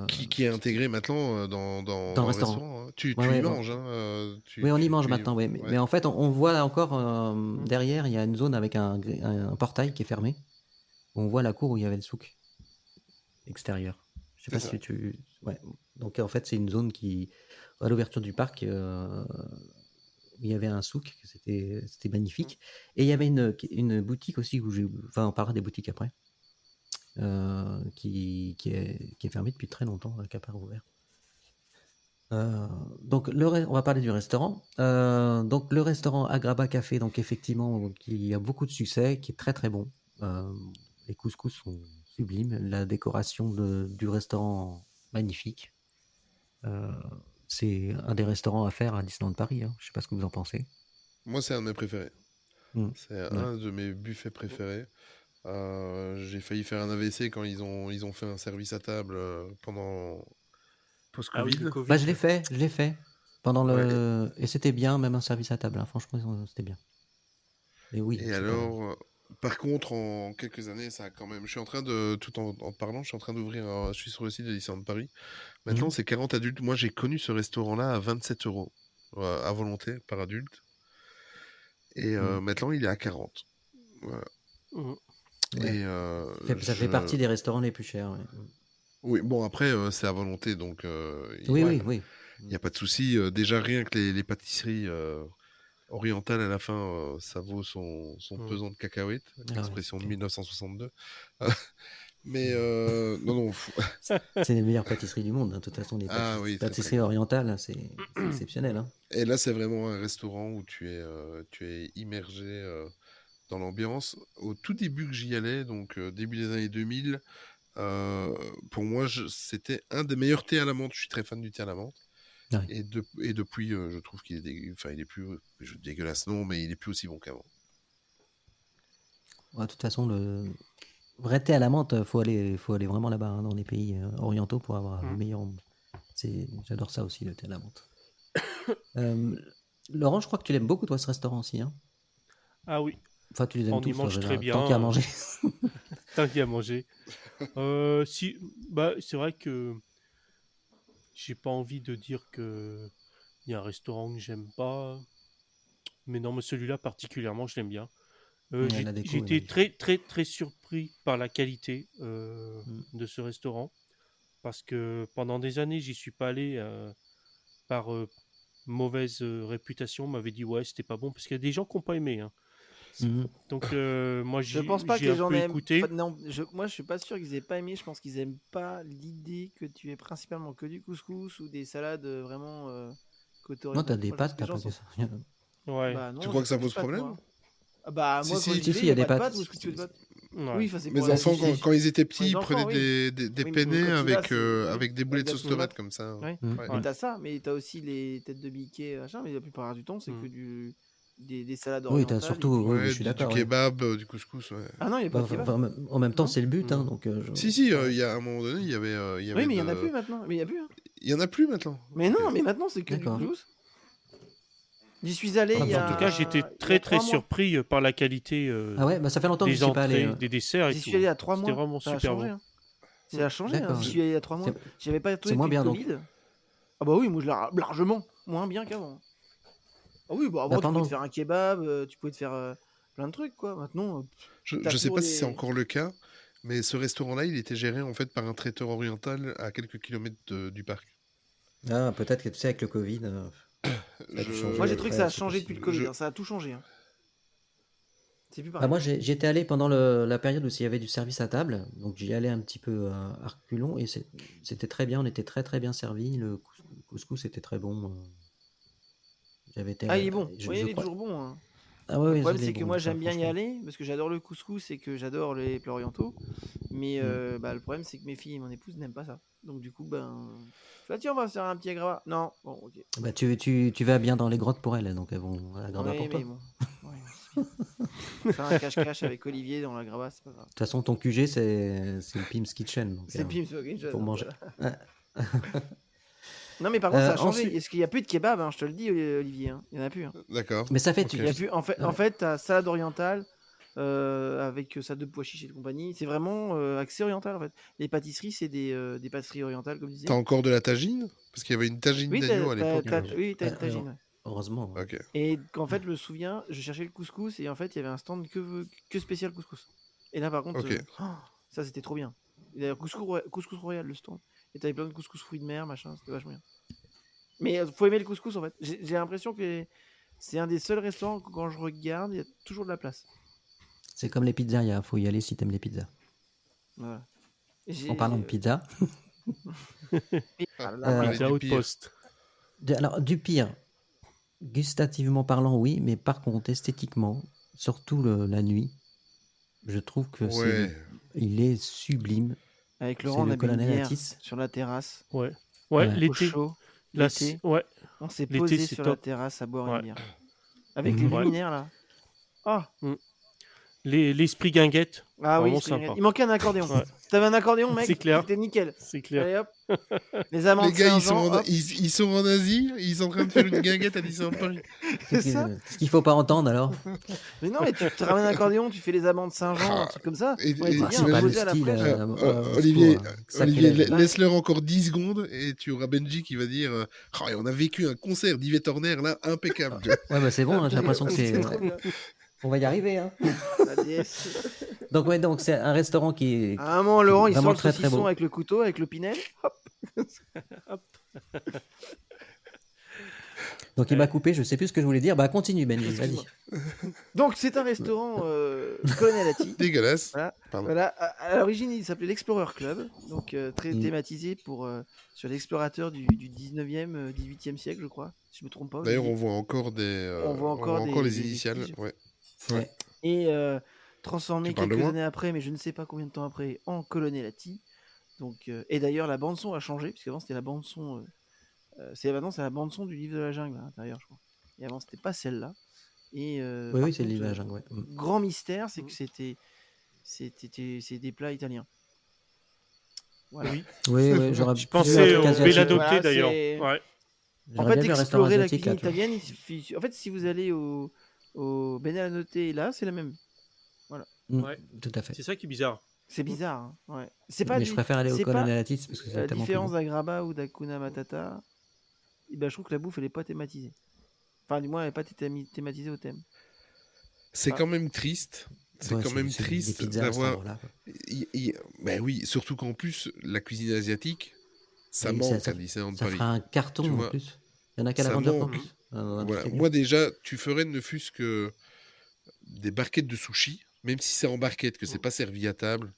Qui est intégré maintenant dans le restaurant. Hein. Tu y manges. Hein, oui, on y mange maintenant. Ouais. Mais en fait, on voit encore derrière, il y a une zone avec un portail qui est fermé. On voit la cour où il y avait le souk extérieur. Je sais pas si tu... Ouais. Donc en fait, c'est une zone qui, à l'ouverture du parc, il y avait un souk, c'était magnifique. Et il y avait une boutique aussi, enfin on parlera des boutiques après, qui est fermée depuis très longtemps, qui n'a pas rouvert. Donc on va parler du restaurant. Donc le restaurant Agrabah Café, donc effectivement, qui a beaucoup de succès, qui est très très bon. Les couscous sont sublimes, la décoration du restaurant magnifique. C'est un des restaurants à faire à Disneyland Paris. Hein. Je sais pas ce que vous en pensez. Moi, c'est un de mes préférés. C'est un de mes buffets préférés. J'ai failli faire un AVC quand ils ont fait un service à table pendant post-Covid. Ah oui, bah, je l'ai fait pendant et c'était bien, même un service à table. Hein. Franchement, c'était bien. Et oui. Et alors, par contre, en quelques années, ça a quand même. Je suis en train de, tout en parlant, je suis en train d'ouvrir. Je suis sur le site de Disneyland Paris. Maintenant, c'est 40 adultes. Moi, j'ai connu ce restaurant-là à 27 € à volonté par adulte. Et maintenant, il est à 40. Voilà. Ouais. Et ça fait partie des restaurants les plus chers. Ouais. Oui, bon, après, c'est à volonté, donc oui. Il n'y a pas de souci. Déjà, rien que les pâtisseries orientales à la fin, ça vaut son pesant de cacahuètes, l'expression de 1962. Mais non. C'est les meilleures pâtisseries du monde. Hein. De toute façon, les pâtisseries orientales, c'est exceptionnel. Hein. Et là, c'est vraiment un restaurant où tu es immergé dans l'ambiance. Au tout début que j'y allais, donc début des années 2000, pour moi, c'était un des meilleurs thés à la menthe. Je suis très fan du thé à la menthe. Ouais. Et depuis, je trouve qu'il est plus dégueulasse, non, mais il est plus aussi bon qu'avant. Ouais, de toute façon, le vrai thé à la menthe, faut aller vraiment là-bas, hein, dans les pays orientaux pour avoir le meilleur. J'adore ça aussi, le thé à la menthe. Euh, Laurent, je crois que tu l'aimes beaucoup, toi, ce restaurant aussi. Hein. Ah oui, Enfin, tu les aimes on y tous, mange très bien. tant qu'il y a à manger. Tant qu'il y a à manger. Si, bah, c'est vrai que j'ai pas envie de dire que il y a un restaurant que j'aime pas, mais non, mais celui-là particulièrement, je l'aime bien. La déco J'ai est été magnifique. très surpris par la qualité Mm. de ce restaurant, parce que pendant des années, j'y suis pas allé par mauvaise réputation. On m'avait dit ouais, c'était pas bon, parce qu'il y a des gens qui n'ont pas aimé. Hein. Mhm. Donc moi, Je pense pas que j'ai les un gens peu aiment. Enfin, écouté. non, moi je suis pas sûr qu'ils aient pas aimé. Je pense qu'ils aiment pas l'idée que tu aies principalement que du couscous ou des salades vraiment côté Non, t'as oriental. des Moi je pense pâtes, que les t'as gens pas que sont. ça. Ouais, Bah Tu non, crois j'ai que ça pas vu de pose pâtes problème? moi. Ah bah Si, moi quand si. j'y Si, vais, il il y y a a des pas de pâtes. pâtes. Où est-ce que tu veux de pâtes? ouais. Oui, enfin c'est pour Mes la enfants, Si, si. quand ils étaient petits, les ils prenaient enfants, oui. des Oui, penne mais quand tu vas, avec, c'est oui, avec des boulettes de avec sauce la tomate tomate. comme ça. Ouais. Mm. Ouais. Mais Ouais. t'as ça, mais t'as aussi les têtes de biquet, machin. Mais la plupart du temps, c'est que Mm. des salades Oui, t'as orientales surtout, et oui, puis. oui, je Ouais, suis du d'accord, ouais. kebab, du couscous, ouais. Ah non, il y a pas Bah, de kebab. en même temps, Non? c'est le but, hein, Non. donc Si, si, Ouais. il y a un moment donné, il y Oui, avait mais il y en a de... plus maintenant. Mais il y a plus. Hein. Il y en a plus maintenant. Mais Ok. non, mais maintenant c'est que du d'accord. couscous. J'y suis allé Ah, En tout cas, j'étais il y a très 3 mois. surpris par la qualité Ah ouais, bah ça fait longtemps que je des suis pas allé. entrées, des desserts et J'y tout. suis allé il y Hein. a 3 C'était mois. vraiment Ça a super changé. bon. Hein. Ça a changé. Hein. D'accord. J'y suis allé il y a 3 mois. C'est J'y avais pas c'est tourné moins depuis le bien donc. Covid. Ah bah oui, moi je l'ai largement moins bien qu'avant. Ah oui, bah Bah avant tu pouvais te pendant. faire un kebab, tu pouvais te faire plein de trucs quoi. Maintenant, t'as Je sais toujours pas si c'est des. encore le cas, mais ce restaurant-là, il était géré en fait par un traiteur oriental à quelques kilomètres du parc. Ah, peut-être que tu sais, avec le Covid, ça a dû Je... Moi changer j'ai trouvé que après, ça a c'est changé depuis le possible. Covid. je... Hein. Ça a tout changé. Hein. C'est plus Bah pareil. moi, j'y étais allé pendant la période où il y avait du service à table, donc j'y allais un petit peu à reculons et c'était très bien, on était très bien servis, le couscous était très bon. J'avais été, Ah il est bon. Oui, je il est crois. toujours bon. Hein. Ah ouais, Le ouais, problème, il est c'est que bon, moi, ça, j'aime bien y franchement. aller parce que j'adore le couscous et que j'adore les plats orientaux. Mais Mm. bah, le problème, c'est que mes filles et mon épouse n'aiment pas ça. Donc, du coup, ben. Je fais, ah, tiens, on va faire un petit gravat. Non, bon, ok. Bah tu vas bien dans les grottes pour elles, donc elles vont à la grava Oui, pour toi. mais bon. Ouais, c'est bien. Faire un cache-cache avec Olivier dans la gravat, c'est pas grave. De toute façon, ton QG, c'est le Pim's Kitchen, donc C'est pire, c'est ok, pour manger. voilà. Ouais. Non, mais par contre, ça a changé. Ensuite, Est-ce qu'il n'y a plus de kebab, hein, je te le dis, Olivier. Hein. Il n'y en a plus. Hein. D'accord. mais ça fait, Ok. Il y a plus. En ouais. fait, t'as salade orientale avec salade de pois chiches et compagnie. C'est vraiment axé oriental en fait. Les pâtisseries, c'est des pâtisseries orientales, comme je disais. T'as encore de la tagine? Parce qu'il y avait une tagine Oui, d'agneau à l'époque. oui, t'as une Ouais, tagine. Ouais. heureusement. Ouais. Ok. Et qu'en fait, je me souviens, je cherchais le couscous et en fait, il y avait un stand que spécial couscous. Et là, par contre, Ok. ça c'était trop bien. Et d'ailleurs, couscous royal, le stand. Et t'avais plein de couscous fruits de mer, machin, c'était vachement bien. Mais faut aimer le couscous en fait. J'ai l'impression que c'est un des seuls restaurants que quand je regarde, il y a toujours de la place. C'est comme les pizzas, il faut y aller si t'aimes les pizzas. Voilà. En parlant de pizza, Ah là là, Allez, Pizza du Outpost. pire. Post. alors du pire, gustativement parlant, oui, mais par contre, esthétiquement, surtout la nuit, je trouve que Ouais. il est sublime. avec C'est Laurent, on le a bu une colonel bière Atis. sur la terrasse, Ouais. Ouais. Ouais, au l'été. chaud, Là, l'été. ouais, On s'est l'été, posé c'est sur la top. terrasse à boire Ouais. une bière. Avec Mhm. les Ouais. luminaires là. Ah, L'esprit guinguette, ah oui, vraiment c'est génial. sympa. Il manquait un accordéon. Ouais. T'avais un accordéon, mec? C'est clair. C'était nickel. C'est clair. Allez hop. Les amandes Les gars, Saint-Jean, hop. ils sont en Asie, ils sont en train de faire une guinguette à Disneyland Paris. C'est ça. Ce qu'il faut pas entendre alors. Mais non, mais tu te ramènes un accordéon, tu fais les amandes Saint-Jean, un Ah, truc comme ça. et- On était et bien, C'est pas le posé à la style, fraîche. au Olivier, secours, Olivier, sacrilège. laisse-leur encore 10 secondes et tu auras Benji qui va dire et on a vécu un concert d'Yvette Horner là impeccable. tu vois. Ouais, bah c'est bon, hein, j'ai l'impression que C'est trop bien. on va y arriver. Hein. La déesse. Donc ouais, donc c'est un restaurant qui est À un moment, Laurent, il sort vraiment le très, très saucisson beau. avec le couteau, avec le pinel. Hop. Donc il m'a coupé, je sais plus ce que je voulais dire. Bah continue Benji, vas-y. Excuse-moi. Donc, c'est un restaurant Colonel Atti. Dégueulasse. Voilà. Pardon. Voilà. À l'origine, il s'appelait l'Explorer Club, donc très Mm. thématisé sur l'explorateur du 19e, 18e siècle, je crois, si je me trompe pas. D'ailleurs, Olivier. on voit encore On voit encore les des initiales. vestiges. Ouais. Ouais. Et transformé Tu parles de quelques moi années après, mais je ne sais pas combien de temps après, en Colonel Atti. Donc, et d'ailleurs, la bande-son a changé, puisqu'avant, c'était la bande-son. Maintenant, c'est la bande-son du livre de la jungle à l'intérieur, je crois. Et avant, c'était pas celle-là. Et Oui, par oui, c'est le contre, livre de la jungle. Ouais. Mm. grand mystère, c'est que c'est des plats italiens. Voilà. Oui. Oui, oui, j'aurais Je pu pensais un truc au asiatique. Bella Voilà, Doté d'ailleurs. c'est- Ouais. En J'aurais fait, bien vu un restaurant explorer la asiatique cuisine là, tu vois. italienne, il suffit. En fait, si vous allez au Benanote, là, c'est la même. Voilà. Ouais. Tout à fait. C'est ça qui est bizarre. C'est bizarre. Hein. Ouais. C'est pas Mais je préfère aller au c'est pas Colonelatis parce que c'est la tellement plus différence beau. d'Agraba ou d'Akuna Matata. Eh ben, je trouve que la bouffe, elle est pas thématisée. Enfin, du moins, elle n'est pas thématisée au thème. C'est Ah. quand même triste. C'est Ouais, quand même des triste pizzas à cet d'avoir. endroit-là, quoi. Ben oui, surtout qu'en plus, la cuisine asiatique, ça Et manque à Disneyland ça Paris. fera un carton Tu en vois, plus. Il y en a qu'à la ça grandeur qu'en manque. plus. Dans un Voilà. truc Moi, déjà, tu ferais ne fût-ce que des barquettes de sushi, même si c'est en barquette, que c'est pas servi à table.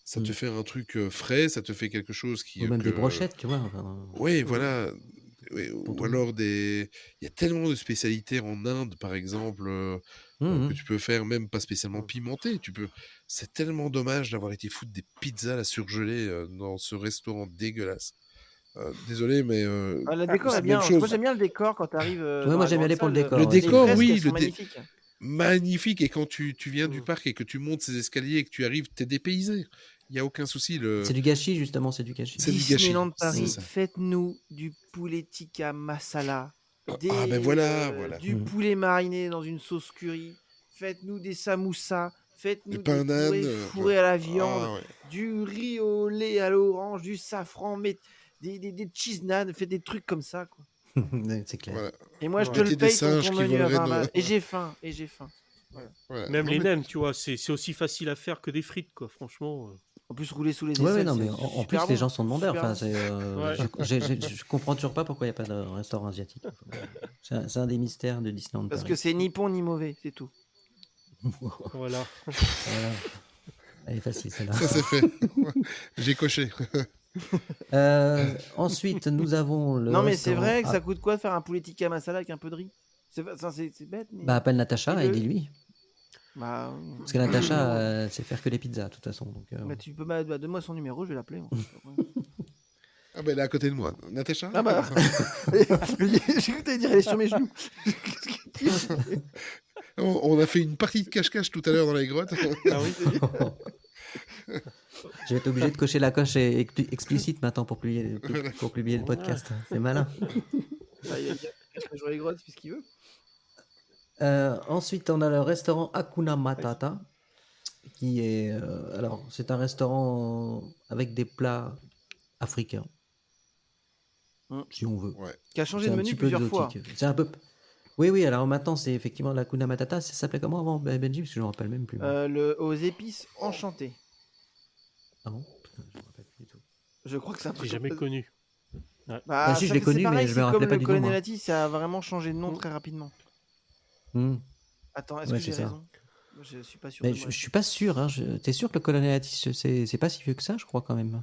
Ça te fait un truc frais, ça te fait quelque chose qui. Ou même des brochettes, tu vois. Enfin, Oui, voilà. Ouais, pour ou tout. alors il y a tellement de spécialités en Inde, par exemple, que tu peux faire même pas spécialement pimenté. C'est tellement dommage d'avoir été foutre des pizzas là surgelées dans ce restaurant dégueulasse. Désolé, mais Le décor c'est est la même bien. chose. Moi, j'aime bien le décor quand tu arrives. Ouais, moi j'aime bien aller pour le décor. Le ouais, décor, les fresques, oui, elles sont magnifiques. magnifique. Et quand tu viens du parc et que tu montes ces escaliers et que tu arrives, t'es dépaysé. Il n'y a aucun souci. C'est du gâchis, justement, c'est du gâchis. C'est du gâchis. Disneyland C'est Paris, ça. faites-nous du poulet tikka masala, ben voilà. du poulet mariné dans une sauce curry, faites-nous des samoussas, faites-nous Des pains des pourées d'âne, fourrés à la viande, ouais. du riz au lait à l'orange, du safran, des cheese naan, faites des trucs comme ça, quoi. C'est clair. Voilà. Et moi, je te Mettez le des paye singes ton qui menu à voleraient 20 balles. nos- Et j'ai faim. Voilà. Même Non, les mais- nems, tu vois, c'est aussi facile à faire que des frites, quoi. Franchement. En plus, rouler sous les Ouais, aisselles, non, mais c'est en super plus, les bon, gens sont demandeurs. super Enfin, bon. Ouais. je comprends toujours pas pourquoi il n'y a pas de restaurant asiatique. C'est un des mystères de Disneyland Parce Paris. que c'est ni bon ni mauvais, c'est tout. Voilà. Voilà. Elle est facile, celle-là. Ça, c'est fait. J'ai coché. Ensuite, nous avons le Non, mais c'est restaurant- vrai que ça coûte quoi de faire un poulet tikka masala avec un peu de riz? C'est bête, mais. Bah, appelle Natacha et Dis-le. dis-lui. Bah, Parce que Natacha, elle sait faire que les pizzas, de toute façon. Donc, bah, tu peux donne-moi son numéro, je vais l'appeler. moi. Ah ben elle est à côté de moi. Natacha Ah bah. J'ai cru que t'allais dire elle est sur mes genoux. On a fait une partie de cache-cache tout à l'heure dans les grottes. Ah oui. je vais être obligé de cocher la coche explicite maintenant pour publier le podcast. C'est malin. Bah, il a joué les grottes, c'est ce qu'il veut. Ensuite, on a le restaurant Hakuna Matata, qui est... alors, c'est un restaurant avec des plats africains, si on veut. Ouais. Qui a changé C'est de un menu petit peu plusieurs fois. exotique. C'est un peu... Oui, alors maintenant, c'est effectivement la Hakuna Matata. Ça s'appelait comment avant, Benji? Parce que je ne me rappelle même plus. Aux épices enchantées. Ah bon? Putain, je me rappelle plus du tout. Je crois que c'est un J'ai truc. jamais connu. Bah, si, je ça l'ai fait- connu, c'est pareil, mais je me c'est rappelais comme pas le du nom, moi. Colonelati, ça a vraiment changé de nom très rapidement. Attends, est-ce Ouais, que j'ai c'est ça. raison? Je suis pas sûr. Mais de je moi. suis pas sûr. Hein. T'es sûr que le Colonelatis, c'est pas si vieux que ça, je crois quand même.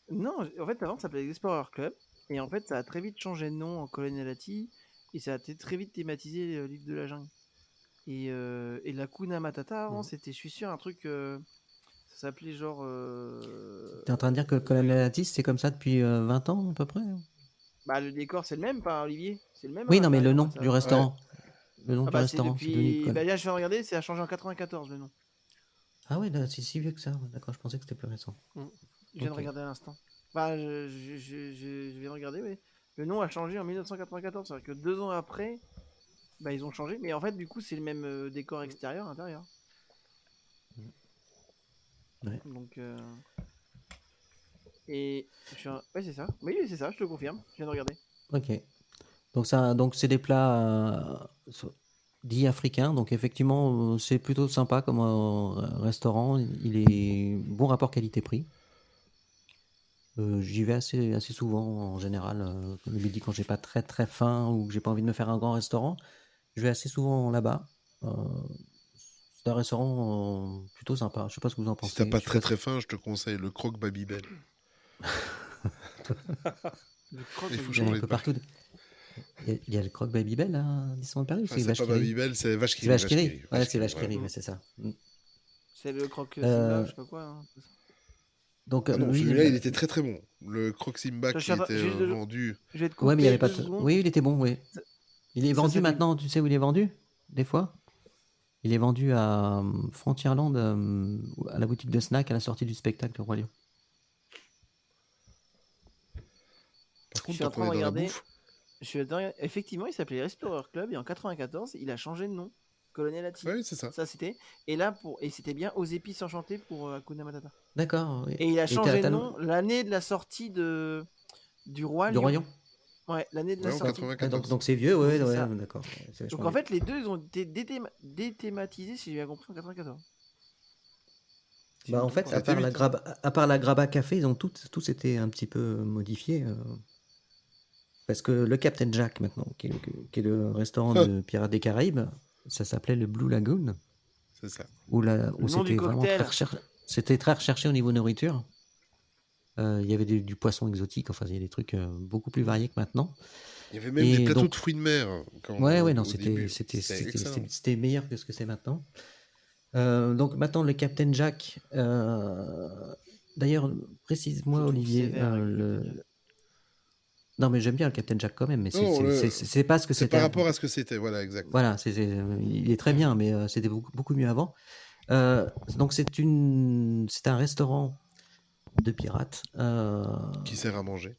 Non, en fait, avant, ça s'appelait Explorer Club. Et en fait, ça a très vite changé de nom en Colonelati. Et ça a été très vite thématisé le livre de la jungle. Et la Kuna Matata, avant, c'était, je suis sûr, un truc. Ça s'appelait genre. T'es en train de dire que le Colonelatis, c'est comme ça depuis 20 ans à peu près? Bah, le décor, c'est le même, pas Olivier? C'est le même. Oui, à non, mais le l'intérieur, nom ça. du restaurant. Le nom Ah du bah, c'est restaurant, c'est devenu depuis. Bah, là, je viens de regarder, c'est a changé en 94 le nom. Ah ouais, c'est si vieux que ça. D'accord, je pensais que c'était plus récent. Je viens de Ok. regarder à l'instant. Bah, je viens de regarder, oui. Le nom a changé en 1994, c'est-à-dire que 2 ans après, bah, ils ont changé. Mais en fait, du coup, c'est le même décor extérieur, intérieur. Ouais. Donc, et ouais, c'est ça. Oui, c'est ça, je te confirme. Je viens de regarder. Ok. Donc c'est des plats dits africains. Donc effectivement, c'est plutôt sympa comme restaurant. Il est bon rapport qualité-prix. J'y vais assez souvent en général. Le midi quand j'ai pas très très faim ou que j'ai pas envie de me faire un grand restaurant, je vais assez souvent là-bas. C'est un restaurant plutôt sympa. Je sais pas ce que vous en pensez. Si t'as pas Je sais très très faim, je te conseille le croque Babybel. Le croque, Il faut Il y en a changer un de peu marque. partout. Il y a le croque Babybel à Disneyland Paris ou Ah, c'est c'est Vache pas qui rit? Babybel, c'est Vache qui C'est rit. Vache qui rit. Ouais, c'est Vache qui rit, ouais. mais c'est ça. c'est le croque Simba, je sais pas quoi. Hein. Donc, Ah non, lui, celui-là, il était très très bon. Le croque Simba Je qui suis en train- était juste de- vendu. Je vais te couper ouais, mais il y avait pas 2 de... secondes. Oui, il était bon, oui. Il est Ça, vendu c'est maintenant, tu sais où il est vendu? Des fois? Il est vendu à Frontierland, à la boutique de snack à la sortie du spectacle Roi Lion. Par Je suis contre, en tant train qu'on de est dans la regarder. bouffe, Effectivement, il s'appelait Explorer Club et en 94, il a changé de nom. Colonel Atti. Oui, c'est ça. Ça, c'était. Et c'était bien Aux épices enchantées pour Hakuna Matata. D'accord. Oui. Et il a Et changé de nom l'année de la sortie du Roi du Lion. Royaume. Ouais, l'année de la Ouais, en sortie. Ouais, 94. donc c'est vieux, ouais, C'est ouais, ça. d'accord. C'est vachement Donc en vieux. fait, les deux, ils ont été déthématisés, si j'ai bien compris, en 94. Si je Bah, me en trompe fait, pas. Ça a été vite, hein. à part la Graba Café, ils ont tous été un petit peu modifiés. Parce que le Captain Jack, maintenant, qui est le restaurant de Pirates des Caraïbes, ça s'appelait le Blue Lagoon, C'est ça. où Le nom c'était du vraiment cocktail. c'était très recherché au niveau nourriture. Il y avait du poisson exotique, enfin, il y a des trucs beaucoup plus variés que maintenant. Il y avait même Et des plateaux donc- de fruits de mer Ouais, au non, c'était début. Excellent. c'était meilleur que ce que c'est maintenant. Donc maintenant, le Captain Jack, d'ailleurs, précise-moi, Je trouve Olivier, sévère avec le Captain Jack. non, mais j'aime bien le Captain Jack quand même, mais Non, c'est pas ce que C'est c'était par avant. rapport à ce que c'était, voilà, exact. Voilà, il est très bien, mais c'était beaucoup mieux avant. Donc c'est un restaurant de pirates, Qui sert à manger.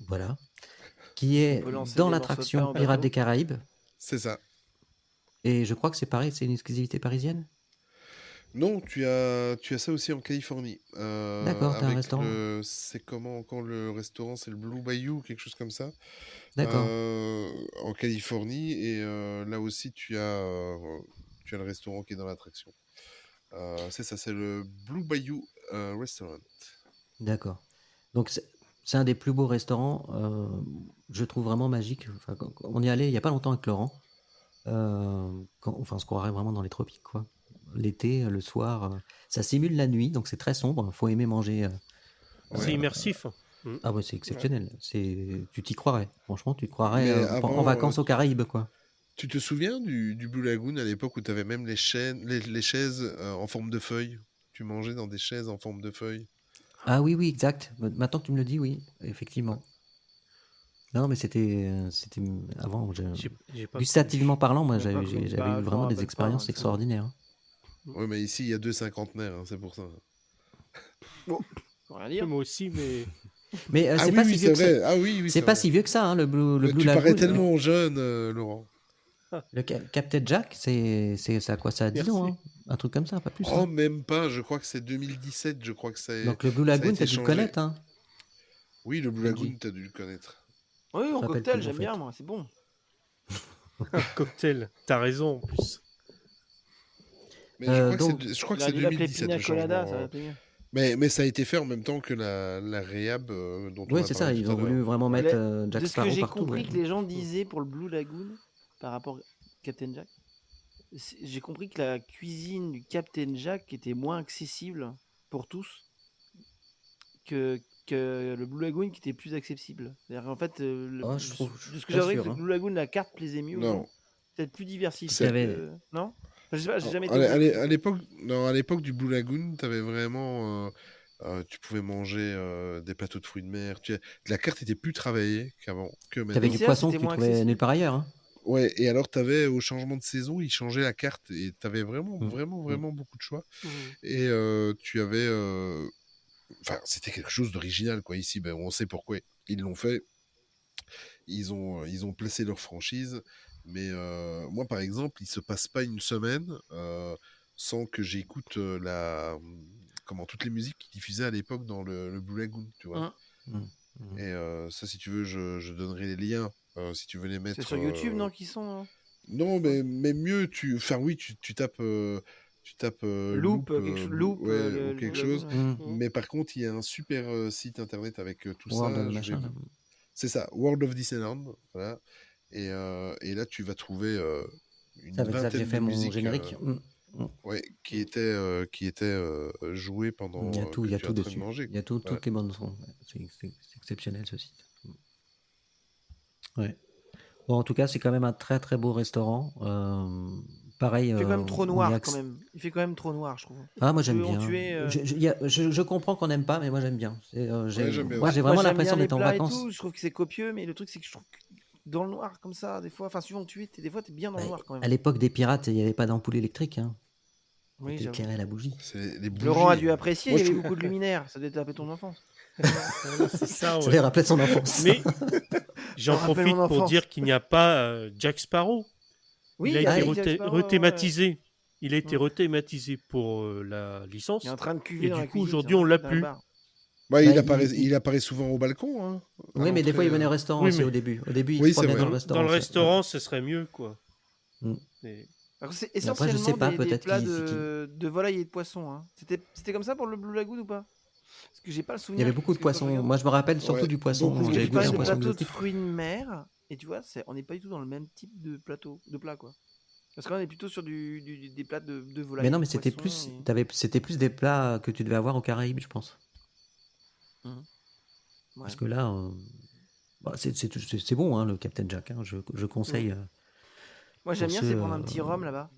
voilà, qui est On peut lancer dans des l'attraction morceaux de pain au Pirates bateau. des Caraïbes. C'est ça. Et je crois que c'est pareil, c'est une exclusivité parisienne. Non, tu as ça aussi en Californie. D'accord, t'as un avec restaurant. c'est comment encore le restaurant, c'est le Blue Bayou, quelque chose comme ça. D'accord. En Californie, et là aussi tu as le restaurant qui est dans l'attraction. C'est ça, c'est le Blue Bayou Restaurant. D'accord. Donc c'est un des plus beaux restaurants, je trouve vraiment magique. Enfin, on y allait il y a pas longtemps avec Laurent. On se croirait vraiment dans les tropiques, quoi. L'été, le soir, ça simule la nuit, donc c'est très sombre. Faut aimer manger. C'est immersif. Ah ouais, c'est exceptionnel. Tu t'y croirais. Franchement, tu te croirais Mais en avant, vacances aux Caraïbes, quoi. Tu te souviens du Blue Lagoon à l'époque où tu avais même les chaises en forme de feuilles? Tu mangeais dans des chaises en forme de feuilles. Ah oui, exact. Maintenant que tu me le dis, oui, effectivement. Non, mais c'était avant. J'ai pas Gustativement parlant, moi, J'ai pas j'avais connu. j'avais Bah, eu je m'en vraiment des rappelle pas, expériences moi, ça. extraordinaires. Ouais, mais ici, il y a 2 cinquantenaires, hein, c'est pour ça. Faut rien connu. dire. Moi aussi, mais Mais Ah c'est oui, pas oui, si vieux c'est que ça. vrai. Ah oui, oui, C'est c'est pas vrai. si vieux que ça, hein, le Blue Tu Lagoon. parais tellement jeune, Laurent. Le Captain Jack, ça a quoi? Ça a 10 ans, Merci. hein. Un truc comme ça, pas plus. Oh, Hein. même pas, je crois que c'est 2017, je crois que Donc le Blue ça a Lagoon, été t'as dû le changé. connaître, hein. Oui, le Blue Benji. Lagoon, t'as dû le connaître. Oui, Je en rappelle cocktail, plus, en j'aime bien, fait. moi, c'est bon. un cocktail. T'as raison en plus. Mais je crois donc, que Il c'est aurait dû l'appeler 2017 Pina le Colada, changement. ça aurait été mieux. Mais ça a été fait en même temps que la réhab dont on Ouais, a c'est ça. parlé Ils tout à ont voulu l'heure. vraiment Ouais. mettre De Jack ce que Sparrow j'ai partout. compris Ouais. que les gens disaient pour le Blue Lagoon, par rapport à Captain Jack, j'ai compris que la cuisine du Captain Jack était moins accessible pour tous que le Blue Lagoon qui était plus accessible. C'est-à-dire qu'en fait, Oh, je trouve, de ce que pas j'ai compris, sûr. que le Hein. Blue Lagoon, la carte plaisait mieux aux gens. Non. Peut-être plus diversifiée. C'est- T'avais- Non, je sais pas, j'ai jamais été À au Blue Lagoon. à l'époque, non, à l'époque du Blue Lagoon, tu avais vraiment, tu pouvais manger des plateaux de fruits de mer. La carte était plus travaillée qu'avant, que T'avais maintenant. du c'est vrai, poisson que c'était tu moins trouvais accessible. nulle part ailleurs. Hein. Ouais, et alors tu avais au changement de saison, ils changeaient la carte et tu avais vraiment, Mm. vraiment, vraiment beaucoup de choix. Mhm. Et tu avais, enfin, c'était quelque chose d'original, quoi. Ici, ben, on sait pourquoi ils l'ont fait. Ils ont placé leur franchise. Mais moi, par exemple, il se passe pas une semaine sans que j'écoute toutes les musiques qu'ils diffusaient à l'époque dans le Blue Lagoon, tu vois. Mm. Mm. Et ça, si tu veux, je donnerai les liens, si tu veux les mettre. C'est sur YouTube, non, qui sont hein Non, mais mieux, enfin oui, tu tapes, Loop, Loop, Loop, ou quelque Blue chose. Lagoon, ouais. Mm. Mais par contre, il y a un super site internet avec tout World ça. of machin. Là. C'est ça, World of Disneyland, voilà. Et là, tu vas trouver une C'est avec ça que j'ai vingtaine fait de mon musiques générique. ouais, qui étaient jouées pendant Il y a tout, que il y a tu es tout en train de dessus. manger. Il y a tout, Voilà. toutes les bandes son. C'est exceptionnel ce site. Ouais. Bon, en tout cas, c'est quand même un très très beau restaurant. Pareil. Il fait quand même trop on y noir, acc- quand même. Il fait quand même trop noir, je trouve. Ah, moi j'aime On bien. tuait, Je comprends qu'on n'aime pas, mais moi j'aime bien. j'aime bien Moi aussi. j'ai Moi, vraiment j'aime bien l'impression les d'être en plats et vacances. tout. Je trouve que c'est copieux, mais le truc, c'est que je trouve que dans le noir, comme ça, des fois, enfin, suivant où tu es, des fois, t'es bien dans le noir quand À même. l'époque des pirates, il n'y avait pas d'ampoule électrique. Hein. Oui, C'était j'avoue. éclairé à la bougie. C'est les bougies. Laurent a dû apprécier, Moi, il y je avait trouve- beaucoup de luminaire. Ça devait taper ton enfance. Voilà, c'est ça, Ça ouais. lui rappelait son enfance. Mais j'en rappelle profite mon pour enfance. dire qu'il n'y a pas Jack Sparrow. Oui, Il a il y a été Jack Sparrow, ouais. rethématisé. Il a été Mm. rethématisé pour la Il est licence. en train de cuver Et dans du la coup, cuisine, aujourd'hui, on l'a dans le plus. bar. Bah, Bah, il apparaît souvent au balcon. Hein, à Oui, mais des fois, il l'entrée, venait au restaurant Oui, aussi mais- au début. Au début, il Oui, se c'est promenait vrai. dans le restaurant. Dans le ça. restaurant, ce serait mieux, quoi. Mm. Mais- Alors, c'est Mais après, je sais essentiellement pas, des peut-être plats qu'il- de volaille et de poisson. Hein. C'était comme ça pour le Blue Lagoon ou pas? Parce que j'ai pas le Il y souvenir. avait beaucoup de parce que quand je poissons. regarde- Moi, je me rappelle surtout Ouais, du poisson. beaucoup, Parce que J'avais tu goûté parlais un de poisson plateau de exotique. fruits de mer, et tu vois, on n'est pas du tout dans le même type de plateau, de plat, quoi. Parce qu'on est plutôt sur des plats de volaille. Mais non, mais de c'était poisson plus, c'était plus des plats que tu devais avoir aux Caraïbes, je pense. Ouais. Parce que là, bah, c'est bon, hein, le Captain Jack. Hein, je conseille. Moi, j'aime pour bien, ceux, c'est prendre un petit rhum là-bas.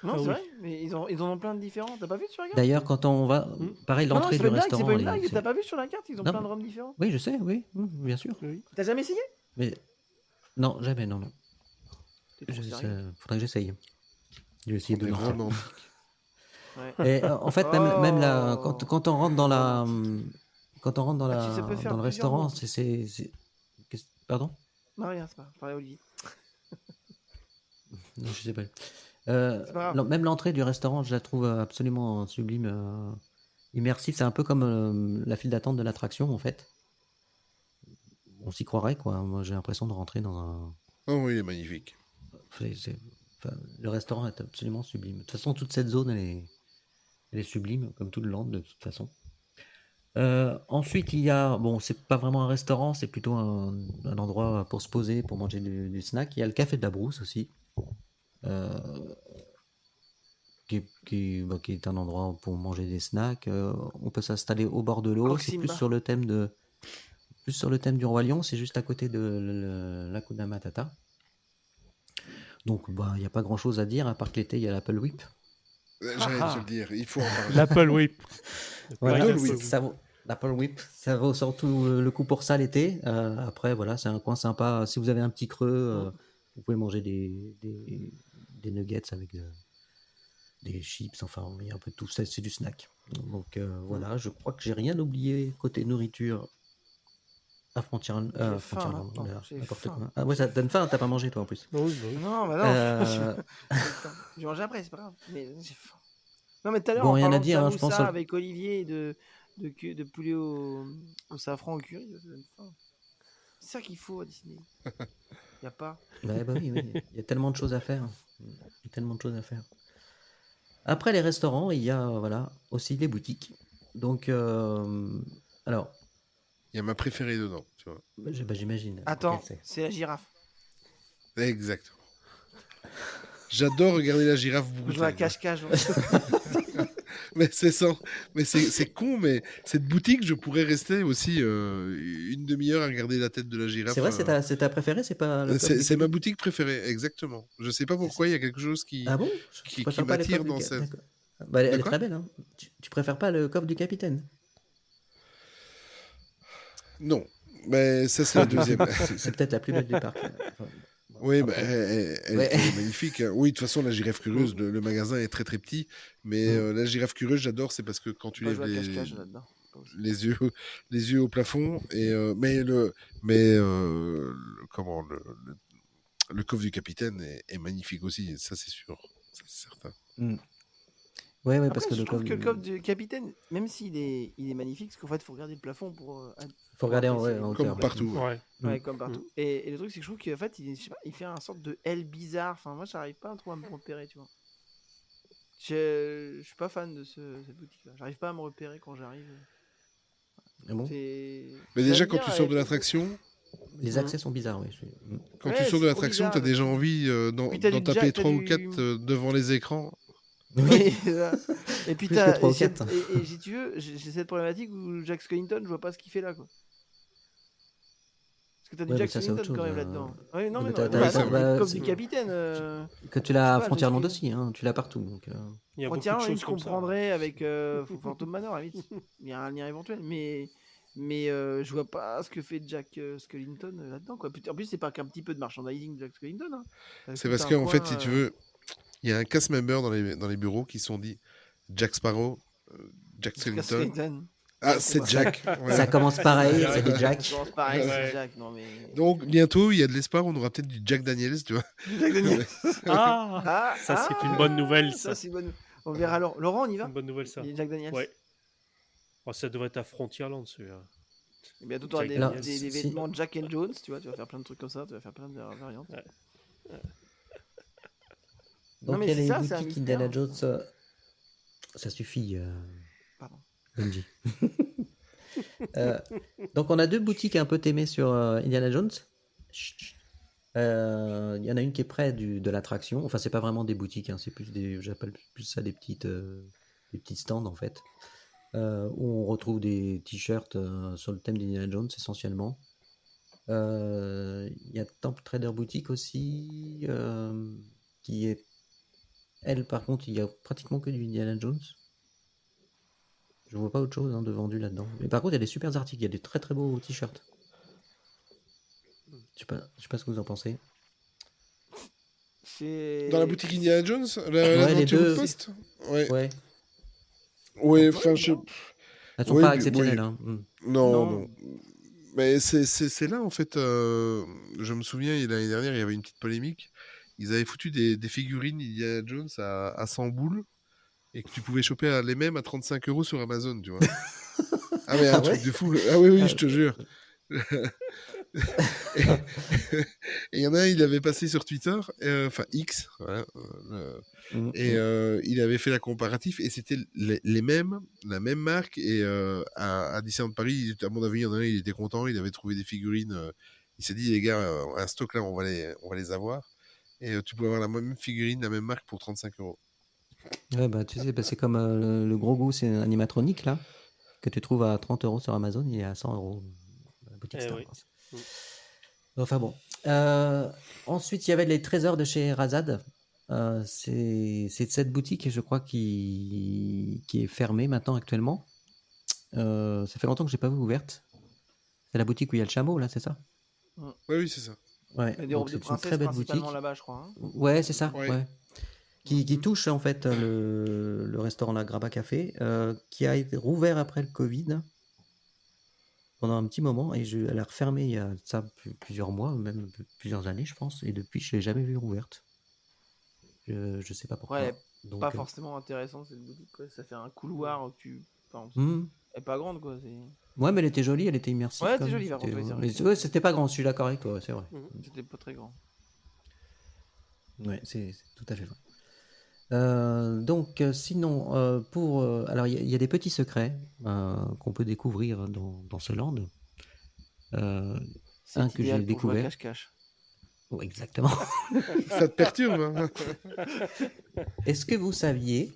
Non, Ah c'est oui. vrai, mais ils en ont plein de différents. T'as pas vu sur la carte? D'ailleurs, quand on va, pareil, Non, non, l'entrée c'est du pas une blague, c'est restaurant. pas une elle est- blague. c'est- T'as pas vu sur la carte, ils ont Non, plein de rhums différents. Oui, je sais, oui, bien sûr. Oui. T'as jamais essayé? Mais non, jamais, non. T'es trop sérieux. Faudrait que j'essaye. Je vais essayer de On est mentir. vraiment- Ouais. Et en fait, même là, Oh. quand on rentre dans la, quand on rentre dans Ah, ça peut faire dans le plusieurs restaurant, mots. pardon? Non, rien, c'est pas grave. Je parlais à Olivier. Non, je sais pas. C'est pas grave. Même l'entrée du restaurant, je la trouve absolument sublime, immersive. C'est un peu comme la file d'attente de l'attraction, en fait. On s'y croirait, quoi. Moi, j'ai l'impression de rentrer dans un. Oh oui, il est magnifique. Enfin, le restaurant est absolument sublime. De toute façon, toute cette zone, elle est sublime, comme tout le land, de toute façon. Ensuite, il y a, bon, c'est pas vraiment un restaurant, c'est plutôt un endroit pour se poser, pour manger du snack. Il y a le Café de la Brousse aussi, euh, qui est un endroit pour manger des snacks. On peut s'installer au bord de l'eau. C'est plus Proxima. sur le thème du Roi Lion. C'est juste à côté de l'Hakuna Matata. Donc, il n'y a pas grand-chose à dire, à part que l'été, il y a l'Apple Whip. J'allais te le dire, il faut en parler. L'Apple Whip. Voilà, L'Apple Whip. l'Apple Whip, ça vaut surtout le coup pour ça l'été. Après, voilà, c'est un coin sympa. Si vous avez un petit creux, vous pouvez manger des nuggets avec des chips. Enfin, il y a un peu de tout. C'est du snack. Donc voilà, je crois que j'ai rien oublié côté nourriture. À Frontierland. J'ai faim Frontierland, maintenant, voilà, j'ai n'importe faim. quoi. Ah ouais, ça te donne faim, t'as pas mangé toi en plus. Oui, oui. Non, bah non. Euh, Je vais manger après, c'est pas grave. Mais j'ai faim. Non, mais tout à l'heure, Bon, en rien à parlant de dire, hein, je samoussa pense. avec Olivier et de poulet au safran au curry, ça donne faim. C'est ça qu'il faut à Disney. Y a pas. Bah oui, il y a tellement de choses à faire. Il y a tellement de choses à faire. Après les restaurants, il y a voilà, aussi les boutiques. Donc, alors, Il y a ma préférée dedans, tu vois. j'imagine. Attends, laquelle c'est. c'est la girafe. Exactement. J'adore regarder la girafe Je joue à broutale. cache-cache. Mais c'est con, mais cette boutique, je pourrais rester aussi une demi-heure à regarder la tête de la girafe. C'est vrai, c'est ta préférée, c'est pas le Coq du C'est ma Capitaine. boutique préférée, exactement. Je sais pas pourquoi, il y a quelque chose qui. Ah bon? qui Tu préfères pas le m'attire coffre dans du cette- D'accord. Bah, elle est D'accord. très belle, hein. Tu préfères pas le coffre du capitaine? Non, mais ça c'est la deuxième. C'est peut-être la plus belle du parc. Enfin, Oui, après. bah, elle Ouais. est magnifique. Hein. Oui, de toute façon, la girafe curieuse, le magasin est très très petit, mais la girafe curieuse, j'adore, c'est parce que quand tu Moi, lèves je joue à cache-cache là-dedans. les yeux au plafond, et comment le coffre du capitaine est magnifique aussi, ça c'est sûr, ça, c'est certain. Ouais, Après, parce que je le trouve coffre que le coffre du capitaine, même s'il est magnifique, parce qu'en fait, il faut regarder le plafond pour. faut regarder en apprécier. hauteur. Comme ouais. partout. Ouais. Ouais. Ouais, comme partout. Et le truc, c'est que je trouve qu'en fait, je sais pas, il fait un sorte de L bizarre. Enfin, moi, j'arrive pas trop à me repérer, tu vois. Je suis pas fan de cette boutique-là. J'arrive pas à me repérer quand j'arrive. Ah bon? Mais déjà, J'aime quand bien, tu sors de et- l'attraction, Les accès sont bizarres, oui. quand Ouais, tu sors de c'est trop l'attraction, bizarre, t'as déjà puis- envie puis t'as d'en du taper Jack, t'as 3 ou du- 4 devant les écrans. Oui, c'est ça. Et puis Plus que t'as. trois ou Et, c'est- quatre. et si tu veux, j'ai cette problématique où Jack Skellington, je vois pas ce qu'il fait là, quoi. Parce que t'as du Ouais, mais Jack ça, c'est Skellington autre quand même chose, là-dedans. Ouais, non, mais mais t'as- non, t'as- bah t'as- non, bah, mais comme c'est- du capitaine. Que tu l'as à pas, Frontierland Jack aussi, hein, tu l'as partout. Donc, Il y a beaucoup de Frontière, choses je comme ça. comprendrais avec Phantom Manor, à la limite. Il y a un lien éventuel, mais je vois pas ce que fait Jack Skellington là-dedans, quoi. En plus, c'est pas qu'un petit peu de merchandising de Jack Skellington. Hein. T'as C'est tout parce un qu'en fait, coin, si tu veux, il y a un cast member dans les bureaux qui se sont dit Jack Sparrow, Jack Jack Skellington. Skellington. Ah, c'est Jack. Voilà. Ça commence pareil, Jack. c'est des Ça Jack. commence pareil, Ouais. c'est Jack. Non mais. Donc, bientôt, il y a de l'espoir, on aura peut-être du Jack Daniels, tu vois. Jack Daniels. Ah, Ah, ça, c'est une bonne nouvelle, ça. c'est bonne. On verra alors. Laurent, on y C'est va. une bonne nouvelle, ça. Il y a Jack Daniels. Ouais. Oh, ça devrait être à Frontierland, celui-là. Et bientôt, tu auras Jack des, Daniels. des Si- vêtements Jack and Jones, tu vois, tu vas faire plein de trucs comme ça, tu vas faire plein de variantes. Ouais. Donc mais il y a c'est les ça, c'est un boutiques mystère. Indiana Jones. Ça suffit, Pardon. Benji. Donc on a 2 boutiques un peu témées sur Indiana Jones. Chut, chut. Il y en a une qui est près de l'attraction. Enfin, c'est pas vraiment des boutiques, hein, c'est plus j'appelle plus ça des petites stands en fait, où on retrouve des t-shirts sur le thème d'Indiana Jones essentiellement. Il y a Temple Trader Boutique aussi, qui est, elle par contre, il y a pratiquement que du Indiana Jones. Je vois pas autre chose de vendu là-dedans. Mais par contre, il y a des super articles, il y a des très très beaux t-shirts. Je sais pas ce que vous en pensez. C'est. Dans la boutique Indiana Jones, les l'aventure deux. Post. Ouais. Ouais, Ouais, enfin, elles sont Ouais, pas mais- exceptionnelles. oui. Hein. Non, Non. non. Mais c'est là, en fait, je me souviens, l'année dernière, il y avait une petite polémique. Ils avaient foutu des figurines Indiana Jones à 100 boules et que tu pouvais choper les mêmes à 35 € sur Amazon, tu vois. Ah, mais un Ah truc ouais de fou. Ah oui, oui, Ah, je te jure. Et il y en a un, il avait passé sur Twitter, enfin X, voilà, et il avait fait la comparatif et c'était les mêmes, la même marque. Et à Disneyland Paris, à mon avis, il y en a un, il était content, il avait trouvé des figurines. Il s'est dit, les gars, un stock là, on va les avoir. Et tu pouvais avoir la même figurine, la même marque pour 35 €. Ouais, bah, tu sais, c'est comme le gros goût, c'est un animatronique là, que tu trouves à 30 € sur Amazon, il est à 100 € dans la boutique Star Oui. Wars. Enfin bon. Ensuite, il y avait les trésors de chez Razad. C'est cette boutique, je crois, qui est fermée maintenant actuellement. Ça fait longtemps que je n'ai pas vu ouverte. C'est la boutique où il y a le chameau, là, c'est ça? Oui, c'est ça. Ouais, Il y a des donc robes de c'est une princesse très belle principalement boutique. là-bas, je crois. Hein. Ouais, c'est ça. Ouais. Ouais. Qui touche en fait le restaurant La Graba Café, qui a été rouvert après le Covid pendant un petit moment, et elle a refermé il y a ça plusieurs mois, même plusieurs années, je pense, et depuis je l'ai jamais vue rouverte. Je sais pas pourquoi. Ouais, Donc, pas forcément intéressant cette boutique, quoi. Ça fait un couloir où tu. Enfin, hmm. elle est pas grande, quoi. C'est... Ouais, mais elle était jolie, elle était immersive. Ouais, elle quand était même. jolie, par contre, oui, c'est vrai. Mais ouais, c'était pas grand, je suis d'accord avec toi, ouais, c'est vrai. C'était pas très grand. Ouais, c'est tout à fait vrai. Donc, sinon, alors il y a des petits secrets qu'on peut découvrir dans ce land. C'est Un que j'ai idéal pour jouer à découvert. cache-cache. Oh, exactement. Ça te perturbe, hein. Est-ce que vous saviez,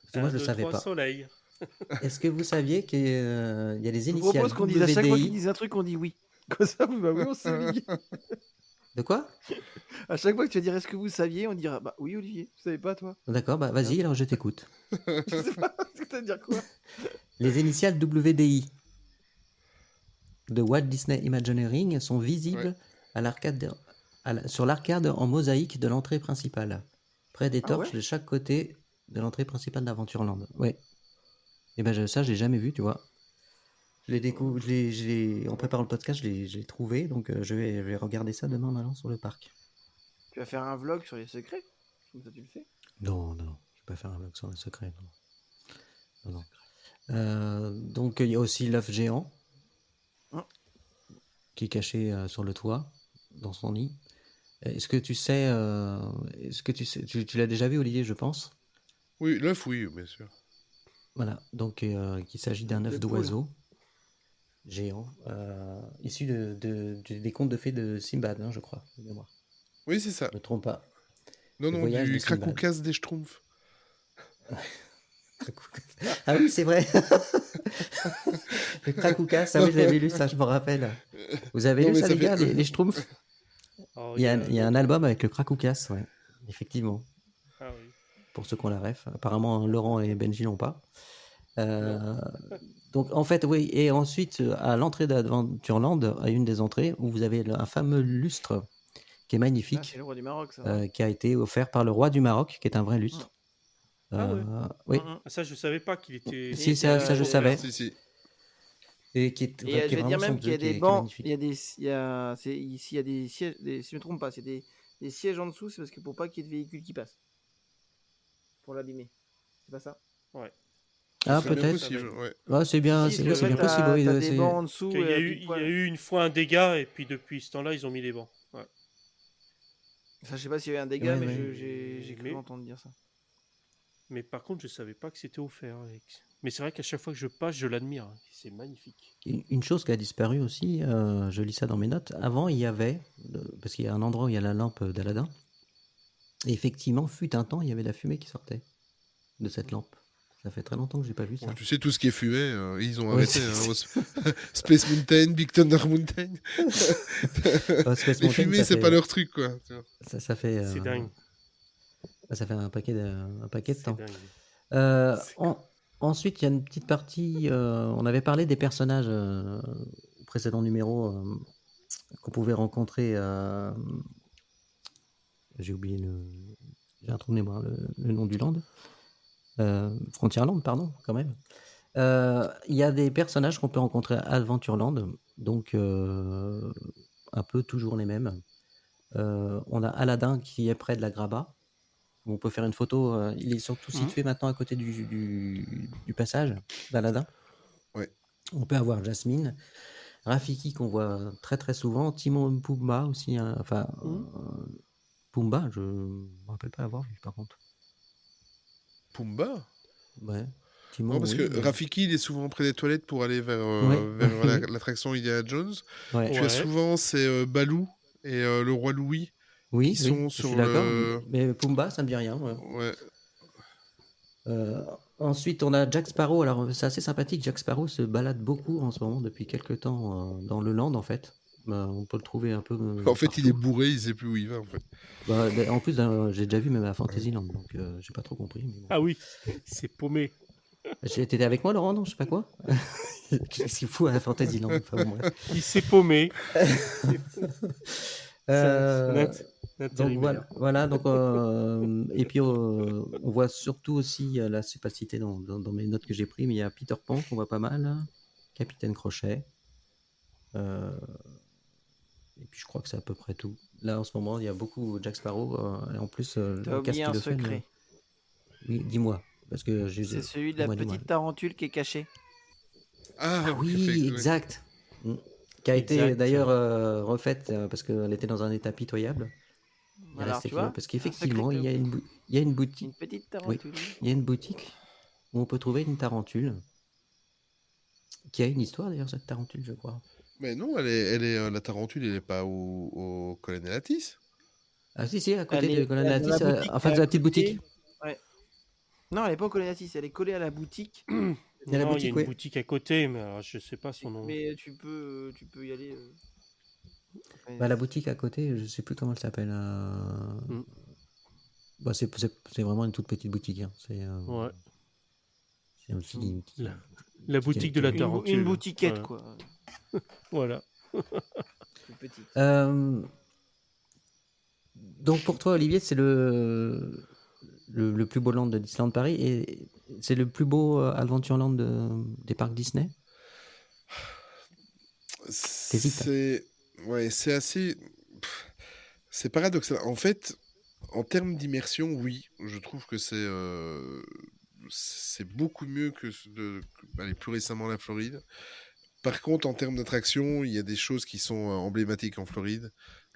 parce que moi je le savais pas, Soleil. est-ce que vous saviez qu'il y a les Je vous initiales propose qu'on dise à chaque fois qu'ils WDI? disent un truc, on dit oui. Comme ça, bah oui, on sait, Olivier. De quoi? À chaque fois que tu vas dire est-ce que vous saviez, on dira bah oui, Olivier. Tu savais pas, toi? D'accord, bah vas-y, alors je t'écoute. Je sais pas ce que t'as à dire quoi. Les initiales WDI de Walt Disney Imagineering sont visibles à l'arcade sur l'arcade en mosaïque de l'entrée principale, près des torches de chaque côté de l'entrée principale d'Aventureland. Ouais. Et ben ça, j'ai jamais vu, tu vois. Je l'ai découvert, en préparant le podcast, je l'ai trouvé, donc je vais regarder ça demain en allant sur le parc. Tu vas faire un vlog sur les secrets? Comme ça, tu le fais? Non, je vais pas faire un vlog sur le secret. Non. Donc il y a aussi l'œuf géant qui est caché sur le toit, dans son nid. Est-ce que tu sais, tu l'as déjà vu, Olivier, je pense? Oui, l'œuf, oui, bien sûr. Voilà, donc il s'agit d'un œuf d'oiseau géant, issu des contes de fées de Simbad, je crois, de mémoire. Oui, c'est ça. Je ne me trompe pas. Non, Le non, voyage du de Simbad. Krakoukas des Schtroumpfs. Ah oui, c'est vrai. Le Krakoukas, ah oui, j'avais lu ça, je me rappelle. Vous avez lu ça, les gars, les Schtroumpfs? Oh, Il y a un album avec le Krakoukas, ouais, effectivement. Ah oui. Pour ceux qui ont la ref. Apparemment, Laurent et Benji l'ont pas. Donc, en fait, oui. Et ensuite, à l'entrée d'Adventureland, à une des entrées, où vous avez un fameux lustre qui est magnifique, c'est le roi du Maroc, ça. qui a été offert par le roi du Maroc, qui est un vrai lustre. Ah ouais. Oui, Ça, je savais pas qu'il était. si, Et ça je savais. Si. Et qui est, Et ouais, qui je est vais dire vraiment son même qu'il y a qui des est bancs, magnifique. il y a des, il y a, c'est, ici il y a des sièges, si je me trompe pas, c'est des sièges en dessous, c'est parce que pour pas qu'il y ait de véhicules qui passent, pour l'abîmer. C'est pas ça? Ouais. Ce Ah, serait bien peut-être. possible, ouais. Ouais, c'est bien, Si, parce qu'en c'est fait, bien possible. Oui, t'as des c'est... bancs en dessous, Qu'il y a eu, pile il y a poil. eu une fois un dégât, et puis depuis ce temps-là, ils ont mis des bancs. Ouais. Ça, je sais pas s'il y a eu un dégât, Ouais, mais ouais. j'ai cru Mais- entendre dire ça. Mais par contre, je savais pas que c'était offert, Alex. Mais c'est vrai qu'à chaque fois que je passe, je l'admire. C'est magnifique. Une chose qui a disparu aussi, je lis ça dans mes notes. Avant, il y avait, parce qu'il y a un endroit où il y a la lampe d'Aladin, et effectivement, fut un temps, il y avait de la fumée qui sortait de cette lampe. Ça fait très longtemps que j'ai pas vu ça. Bon, tu sais, tout ce qui est fumé, ils ont Ouais, arrêté. Space Mountain, Big Thunder Mountain. Space Les Mountain, fumées, c'est pas leur truc, quoi. Tu vois. ça fait, C'est dingue. ça fait un paquet de C'est temps. dingue. Ensuite, il y a une petite partie. On avait parlé des personnages au précédent numéro qu'on pouvait rencontrer. J'ai oublié j'ai un trou de mémoire, le nom du land. Frontierland, pardon, quand même. Il y a des personnages qu'on peut rencontrer à Adventureland, donc un peu toujours les mêmes. On a Aladdin qui est près de la Graba. On peut faire une photo. Il est surtout situé maintenant à côté du passage d'Aladin. Ouais. On peut avoir Jasmine, Rafiki qu'on voit très très souvent, Timon et Pumba aussi. Pumba, je me rappelle pas l'avoir vu par contre. Pumba? Ouais. Timon, Non, parce oui, que mais- Rafiki, il est souvent près des toilettes pour aller vers, Ouais. vers l'attraction Indiana Jones. Ouais. Tu as souvent, c'est Balou et le roi Louis Oui, qui oui, sont je sur suis d'accord. le... Mais Pumba, ça me dit rien. Ouais. Ouais. Ensuite, on a Jack Sparrow. Alors, c'est assez sympathique. Jack Sparrow se balade beaucoup en ce moment depuis quelques temps dans le land, en fait. On peut le trouver un peu. En fait, il est partout. bourré, il sait plus où il va, en fait. En plus, j'ai déjà vu même à Fantasyland, donc j'ai pas trop compris. Mais bon. Ah oui, c'est paumé. T'étais avec moi, Laurent, non? Je sais pas quoi. Qu'est-ce qu'il fout à Fantasyland? Enfin, bon, bref. Il s'est paumé. Donc Intérimaire. voilà, donc et puis on voit surtout aussi, là c'est pas cité dans mes notes que j'ai pris, mais il y a Peter Pan qu'on voit pas mal, hein, Capitaine Crochet, et puis je crois que c'est à peu près tout. Là en ce moment il y a beaucoup Jack Sparrow, et en plus T'as le oublié un Castilophène. secret. Oui, dis-moi, parce que C'est celui de la dis-moi. petite tarentule qui est cachée. Ah oui, exact. Qui a été d'ailleurs refaite parce qu'elle était dans un état pitoyable. Alors, tu vois, parce qu'effectivement, il y a une boutique. Une petite Oui, tarentule. il y a une boutique où on peut trouver une tarentule. Qui a une histoire d'ailleurs, cette tarentule, je crois. Mais non, la tarentule, elle est pas au Colonel Atis. Ah si, à côté Elle de est Colonel dans la Atis, boutique, en face de la petite côté. boutique. Ouais. Non, elle n'est pas au Colonel elle est collée à la boutique. Il y a la Non, il y a boutique, une oui. boutique à côté, mais alors, je sais pas son nom. Mais tu peux y aller. La boutique à côté, je sais plus comment elle s'appelle. C'est vraiment une toute petite boutique. Hein. Ouais. C'est aussi La boutique de la tarentule. Une boutiquette, quoi. Voilà. Toute petite. Donc pour toi, Olivier, c'est le plus beau land de Disneyland Paris et c'est le plus beau Adventureland des parcs Disney. C'est assez... C'est paradoxal. En fait, en termes d'immersion, oui, je trouve que c'est beaucoup mieux que aller plus récemment la Floride. Par contre, en termes d'attraction, il y a des choses qui sont emblématiques en Floride.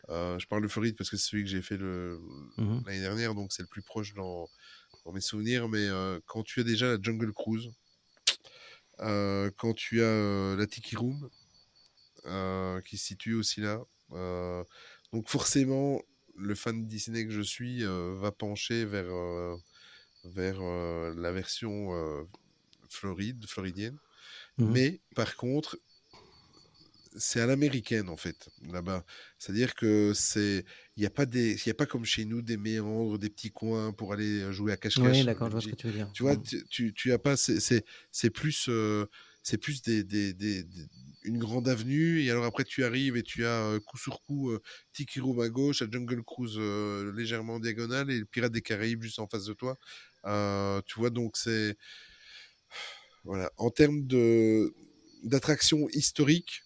Je parle de Floride parce que c'est celui que j'ai fait l'année dernière, donc c'est le plus proche dans mes souvenirs. Mais quand tu as déjà la Jungle Cruise, quand tu as la Tiki Room, qui se situe aussi là, donc forcément, le fan Disney que je suis va pencher vers la version floridienne. Mais par contre, c'est à l'américaine en fait là-bas. C'est-à-dire que il y a pas comme chez nous des méandres, des petits coins pour aller jouer à cache-cache. Oui, d'accord, je vois ce que tu veux dire. Tu vois, tu as pas, c'est plus c'est plus une grande avenue, et alors après tu arrives et tu as coup sur coup Tiki Room à gauche, à Jungle Cruise légèrement en diagonale, et le Pirate des Caraïbes juste en face de toi. Tu vois, donc c'est... Voilà. En termes d'attraction historique,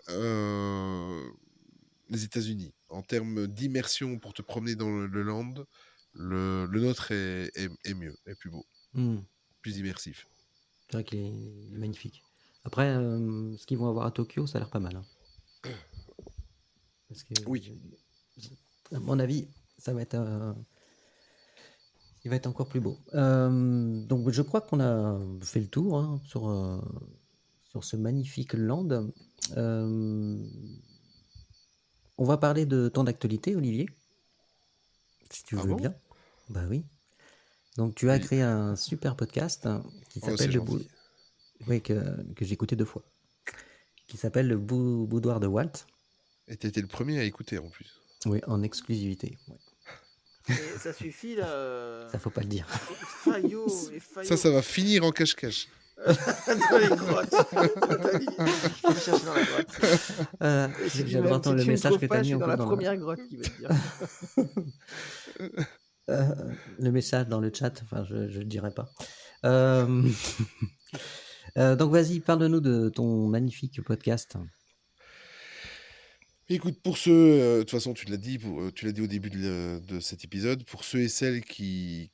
les États-Unis. En termes d'immersion pour te promener dans le land, le nôtre est mieux, est plus beau, plus immersif. C'est vrai qu'il est magnifique. Après, ce qu'ils vont avoir à Tokyo, ça a l'air pas mal. Hein. Parce que, oui. À mon avis, ça va être... il va être encore plus beau. Donc, je crois qu'on a fait le tour hein, sur ce magnifique land. On va parler de ton actualité, Olivier. Si tu veux bien. Bah oui. Donc, tu as créé un super podcast qui s'appelle que j'ai écouté 2 fois. Qui s'appelle Le Boudoir de Walt. Et tu étais le premier à écouter en plus. Oui, en exclusivité. Ouais. Et ça suffit là. Ça faut pas le dire. Fayot. Ça va finir en cache-cache. Dans les grottes. Je vais chercher dans la grotte. J'adore entendre le message que tu as mis dans la première grotte qui va te dire. Le message dans le chat, enfin je le dirai pas. Donc vas-y, parle-nous de ton magnifique podcast. Écoute, pour ceux, de toute façon tu l'as dit au début de cet épisode, pour ceux et celles qui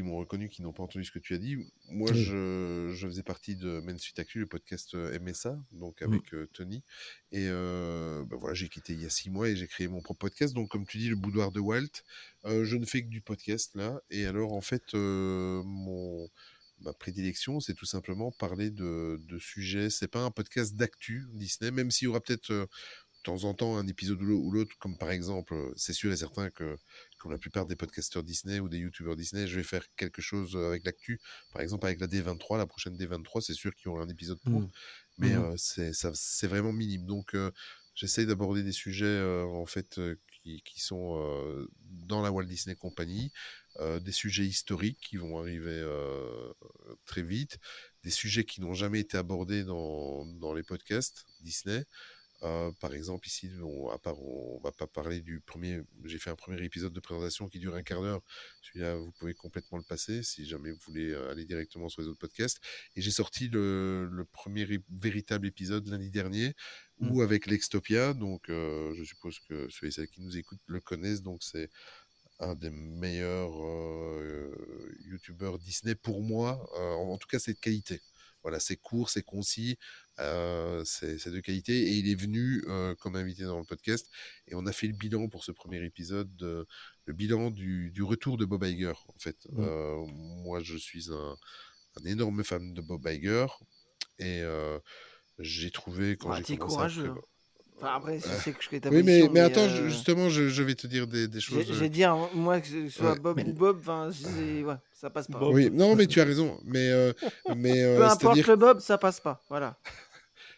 m'ont reconnu, qui n'ont pas entendu ce que tu as dit, moi je faisais partie de Main Street Actu, le podcast MSA, donc avec Tony, et voilà, j'ai quitté il y a 6 mois et j'ai créé mon propre podcast, donc comme tu dis, le Boudoir de Walt, je ne fais que du podcast là, et alors en fait ma prédilection, c'est tout simplement parler de sujets, c'est pas un podcast d'actu Disney, même s'il y aura peut-être... de temps en temps un épisode ou l'autre, comme par exemple, c'est sûr et certain que comme la plupart des podcasteurs Disney ou des youtubeurs Disney, je vais faire quelque chose avec l'actu, par exemple avec la D23, la prochaine D23, c'est sûr qu'il y aura un épisode pour, mais c'est vraiment minime, donc j'essaye d'aborder des sujets en fait qui sont dans la Walt Disney Company, des sujets historiques qui vont arriver très vite, des sujets qui n'ont jamais été abordés dans les podcasts Disney. Par exemple, ici, on va pas parler du premier. J'ai fait un premier épisode de présentation qui dure 1/4 d'heure. Celui-là, vous pouvez complètement le passer si jamais vous voulez aller directement sur les autres podcasts. Et j'ai sorti le premier véritable épisode lundi dernier, où avec Lextopia. Donc, je suppose que ceux et celles qui nous écoutent le connaissent. Donc, c'est un des meilleurs youtubeurs Disney pour moi. En tout cas, c'est de qualité. Voilà, c'est court, c'est concis, c'est de qualité, et il est venu comme invité dans le podcast, et on a fait le bilan pour ce premier épisode, le bilan du retour de Bob Iger, en fait. Moi, je suis un énorme fan de Bob Iger, et j'ai trouvé, quand j'ai commencé courageux. Enfin, après, je sais que je serais ta oui, position, mais attends, justement, je vais te dire des choses. Je vais dire, moi, que ce soit Bob ou Bob, ça passe pas. Oui, non, mais tu as raison. Mais peu importe le Bob, ça passe pas. Voilà.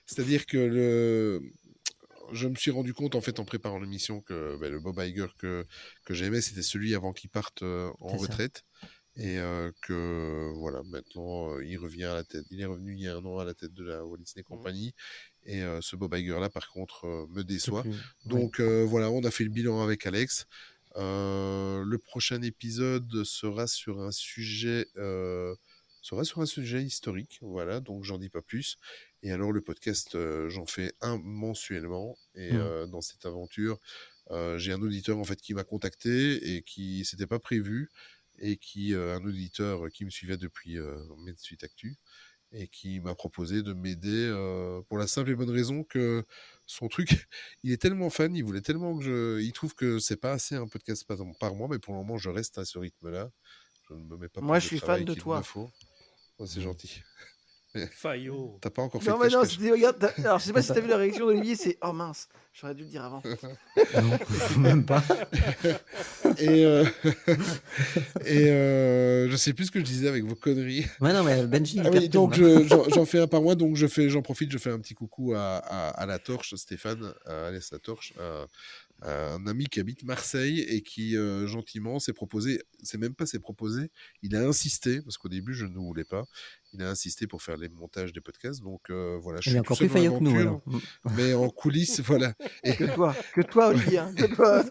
C'est-à-dire que je me suis rendu compte, en fait, en préparant l'émission, que le Bob Iger que j'aimais, c'était celui avant qu'il parte en retraite. Et que, voilà, maintenant, il revient à la tête. Il est revenu il y a 1 an à la tête de la Walt Disney Company. Et ce Bob Iger-là, par contre, me déçoit. Donc, voilà, on a fait le bilan avec Alex. Le prochain épisode sera sur un sujet historique, voilà, donc j'en dis pas plus. Et alors le podcast, j'en fais un mensuellement, et dans cette aventure, j'ai un auditeur en fait qui m'a contacté et qui s'était pas prévu, et un auditeur qui me suivait depuis Main Street Actu, et qui m'a proposé de m'aider pour la simple et bonne raison que son truc, il est tellement fan, il voulait tellement il trouve que c'est pas assez un podcast par mois, mais pour le moment je reste à ce rythme-là. Je ne me mets pas moi plus je suis de travail fan de qu'il toi. me faut. Oh, c'est gentil. Fayot. T'as pas encore fait non, mais non, regarde, alors je sais pas si t'as vu la réaction d'Olivier, c'est oh mince, j'aurais dû le dire avant. Non, même pas. Et je sais plus ce que je disais avec vos conneries. Ouais, non, mais Benji. Oui, donc j'en fais un par mois, donc j'en profite, je fais un petit coucou à la Torche, Stéphane, Alès la Torche, un ami qui habite Marseille et qui gentiment s'est proposé, c'est même pas s'est proposé, il a insisté, parce qu'au début je ne voulais pas, il a insisté pour faire les montages des podcasts, donc voilà, je Il est suis tout encore seul plus dans faillot que nous, l'aventure, alors. mais en coulisses, voilà. Et, Que toi, Olivier. Hein, que toi.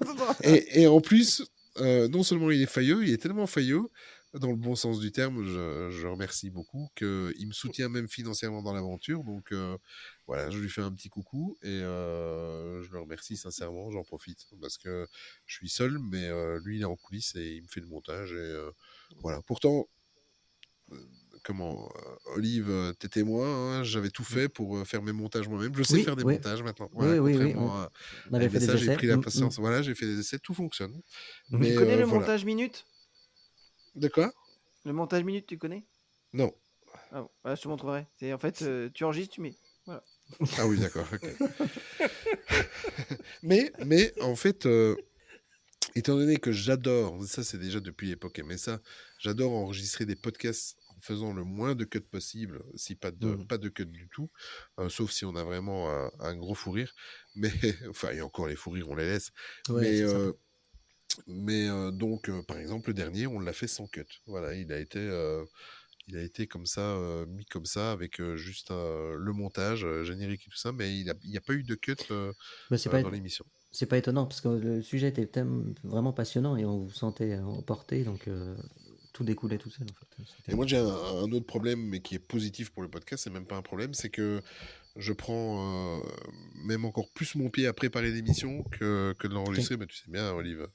et en plus, non seulement il est faillot, il est tellement faillot, dans le bon sens du terme, je remercie beaucoup, qu'il me soutient même financièrement dans l'aventure. Donc voilà, je lui fais un petit coucou et je le remercie sincèrement, j'en profite. Parce que je suis seul, mais lui il est en coulisses et il me fait le montage. Et voilà. Pourtant, Olive, t'es témoin, hein, j'avais tout fait pour faire mes montages moi-même. Je sais Oui, faire des oui. montages maintenant. Oui, Voilà, oui, oui. contrairement On à avait fait des MSA, j'ai essais. pris la patience. Voilà, j'ai fait des essais, tout fonctionne. Tu Mais connais le voilà. montage minute? De quoi? Le montage minute, tu connais? Non. Ah bon, voilà, je te montrerai. C'est en fait, tu enregistres, tu mets. Voilà. Ah oui, d'accord. Okay. mais en fait, étant donné que j'adore, ça c'est déjà depuis l'époque MSA, j'adore enregistrer des podcasts en faisant le moins de cuts possible, si pas de cuts du tout, sauf si on a vraiment un gros fou rire. Mais enfin, et encore les fous rires, on les laisse. Ouais, Mais donc, par exemple, le dernier, on l'a fait sans cut. Voilà, il a été comme ça, mis comme ça, avec juste le montage, générique et tout ça, mais il n'y a pas eu de cut dans l'émission. C'est pas étonnant, parce que le sujet était vraiment passionnant et on vous sentait emporté, donc tout découlait tout seul. En fait. Et moi, j'ai un autre problème, mais qui est positif pour le podcast, c'est même pas un problème, c'est que je prends même encore plus mon pied à préparer l'émission que de l'enregistrer. Mais tu sais bien, Olive.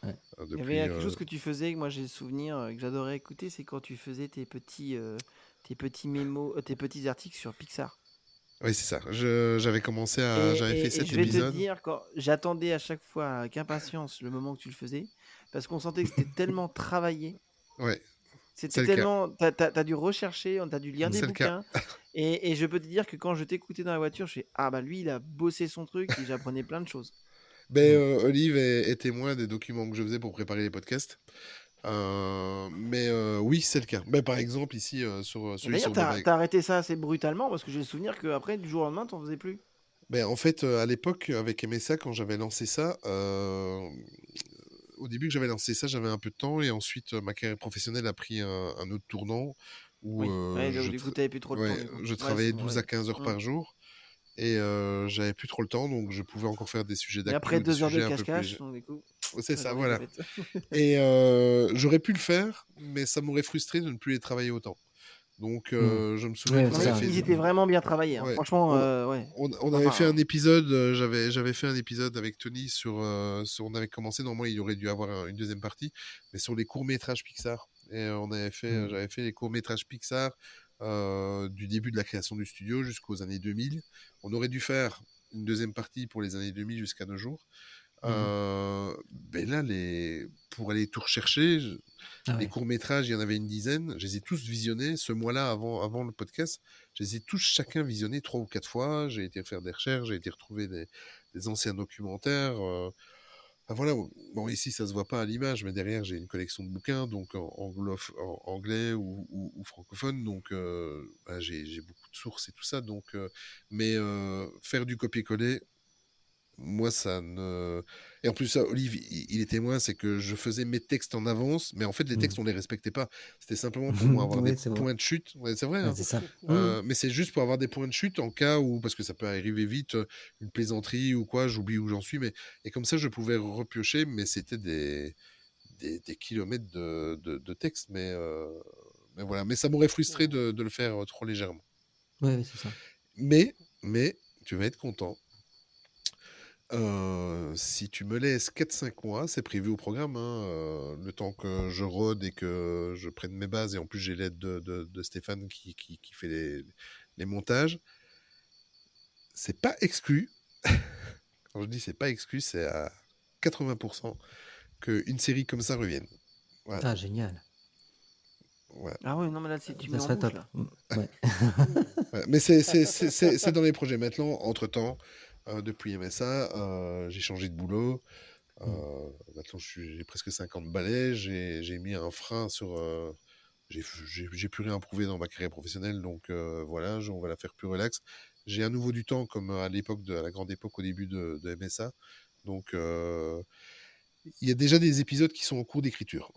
Ouais. Il y avait quelque chose que tu faisais, que moi j'ai le souvenir, que j'adorais écouter, c'est quand tu faisais tes petits mémos, tes petits articles sur Pixar. Oui, c'est ça. J'avais commencé à... J'avais fait 7 épisodes. Je vais te dire, j'attendais à chaque fois avec impatience le moment que tu le faisais, parce qu'on sentait que c'était tellement travaillé. Ouais. C'était tellement... T'as dû rechercher, t'as dû lire des bouquins. Et je peux te dire que quand je t'écoutais dans la voiture, je fais « Ah bah lui, il a bossé son truc et j'apprenais plein de choses. » Olive est témoin des documents que je faisais pour préparer les podcasts. Mais oui, c'est le cas. Par exemple, ici, sur celui sur D'ailleurs, t'as arrêté ça assez brutalement, parce que j'ai le souvenir qu'après, du jour au lendemain, t'en faisais plus. En fait, à l'époque, avec MSA, quand j'avais lancé ça, au début que j'avais lancé ça, j'avais un peu de temps, et ensuite, ma carrière professionnelle a pris un autre tournant, où du coup, t'avais plus trop le temps. Je travaillais 12 à 15 heures par jour, et j'avais plus trop le temps, donc je pouvais encore faire des sujets d'actu. Et après 2 heures de cache-cache, donc du coup... C'est ça, voilà. Et j'aurais pu le faire, mais ça m'aurait frustré de ne plus les travailler autant. Donc, je me souviens qu'on avait fait... Ils étaient vraiment bien travaillés, hein. Franchement, on avait fait un épisode, j'avais fait un épisode avec Tony sur on avait commencé, normalement il aurait dû avoir une deuxième partie, mais sur les courts-métrages Pixar. Et j'avais fait les courts-métrages Pixar du début de la création du studio jusqu'aux années 2000. On aurait dû faire une deuxième partie pour les années 2000 jusqu'à nos jours. Là, pour aller tout rechercher, les courts-métrages, il y en avait une dizaine, je les ai tous visionnés ce mois-là avant le podcast. Je les ai tous chacun visionnés 3 ou 4 fois. J'ai été faire des recherches, j'ai été retrouver des anciens documentaires. Voilà, bon, ici ça se voit pas à l'image, mais derrière j'ai une collection de bouquins, donc en anglais ou francophone, donc j'ai beaucoup de sources et tout ça. Donc, mais faire du copier-coller, moi, ça ne... Et en plus, ça, Olive, il est témoin, c'est que je faisais mes textes en avance, mais en fait, les textes, on les respectait pas. C'était simplement pour moi avoir des points de chute. Ouais, c'est vrai. Hein. C'est ça. Mais c'est juste pour avoir des points de chute en cas où, parce que ça peut arriver vite, une plaisanterie ou quoi, j'oublie où j'en suis. Et comme ça, je pouvais repiocher, mais c'était des kilomètres de texte. Mais voilà. Mais ça m'aurait frustré de le faire trop légèrement. Oui, c'est ça. Mais, tu vas être content. Si tu me laisses 4-5 mois, c'est prévu au programme, hein, le temps que je rôde et que je prenne mes bases, et en plus j'ai l'aide de Stéphane qui fait les montages. C'est pas exclu, quand je dis c'est pas exclu, c'est à 80% qu'une série comme ça revienne. Voilà. Ah, génial. Ouais. Ah ouais, non mais là tu mets en bouche, là. Ouais. Ouais, mais c'est dans les projets. Maintenant, entre-temps, depuis MSA, j'ai changé de boulot. Maintenant, j'ai presque 50 balais. J'ai mis un frein sur... j'ai plus rien à prouver dans ma carrière professionnelle. Donc voilà, on va la faire plus relax. J'ai à nouveau du temps, comme à l'époque, à la grande époque, au début de MSA. Donc, il y a déjà des épisodes qui sont en cours d'écriture.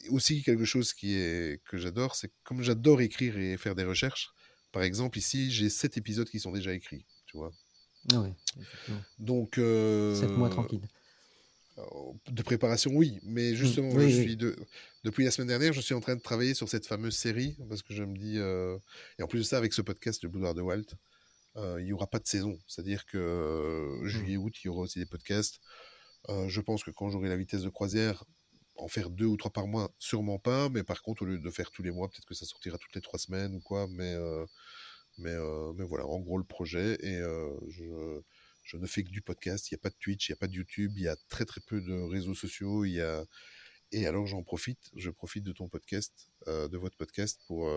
Aussi, quelque chose que j'adore, c'est que comme j'adore écrire et faire des recherches, par exemple, ici, j'ai 7 épisodes qui sont déjà écrits, tu vois. Ah ouais, effectivement. Donc, 7 mois tranquille. de préparation, oui, mais justement, Oui. depuis la semaine dernière, je suis en train de travailler sur cette fameuse série, parce que je me dis, et en plus de ça, avec ce podcast, Le Boudoir de Walt, il n'y aura pas de saison, c'est-à-dire que juillet, août, il y aura aussi des podcasts. Je pense que quand j'aurai la vitesse de croisière, en faire 2 ou 3 par mois, sûrement pas, mais par contre, au lieu de faire tous les mois, peut-être que ça sortira toutes les 3 semaines ou quoi, mais voilà, en gros, le projet, et je ne fais que du podcast, il n'y a pas de Twitch, il n'y a pas de YouTube, il y a très très peu de réseaux sociaux, et alors je profite de ton podcast, de votre podcast pour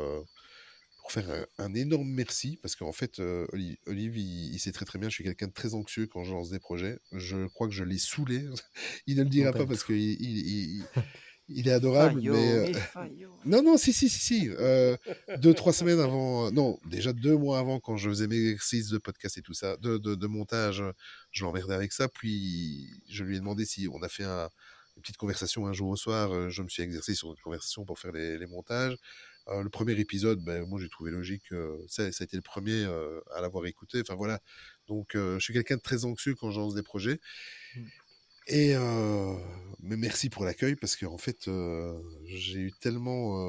faire un énorme merci, parce qu'en fait, Olive, il sait très très bien, je suis quelqu'un de très anxieux quand je lance des projets. Je crois que je l'ai saulé. Il ne le dira pas parce qu'il il est adorable, mais... Non, si. 2-3 semaines avant... Non, déjà 2 mois avant, quand je faisais mes exercices de podcast et tout ça, de montage, je l'emmerdais avec ça. Puis, je lui ai demandé si on a fait une petite conversation un jour au soir. Je me suis exercé sur notre conversation pour faire les montages. Le premier épisode, moi j'ai trouvé logique, ça a été le premier à l'avoir écouté, enfin voilà, donc je suis quelqu'un de très anxieux quand je lance des projets, et mais merci pour l'accueil, parce qu'en fait j'ai eu tellement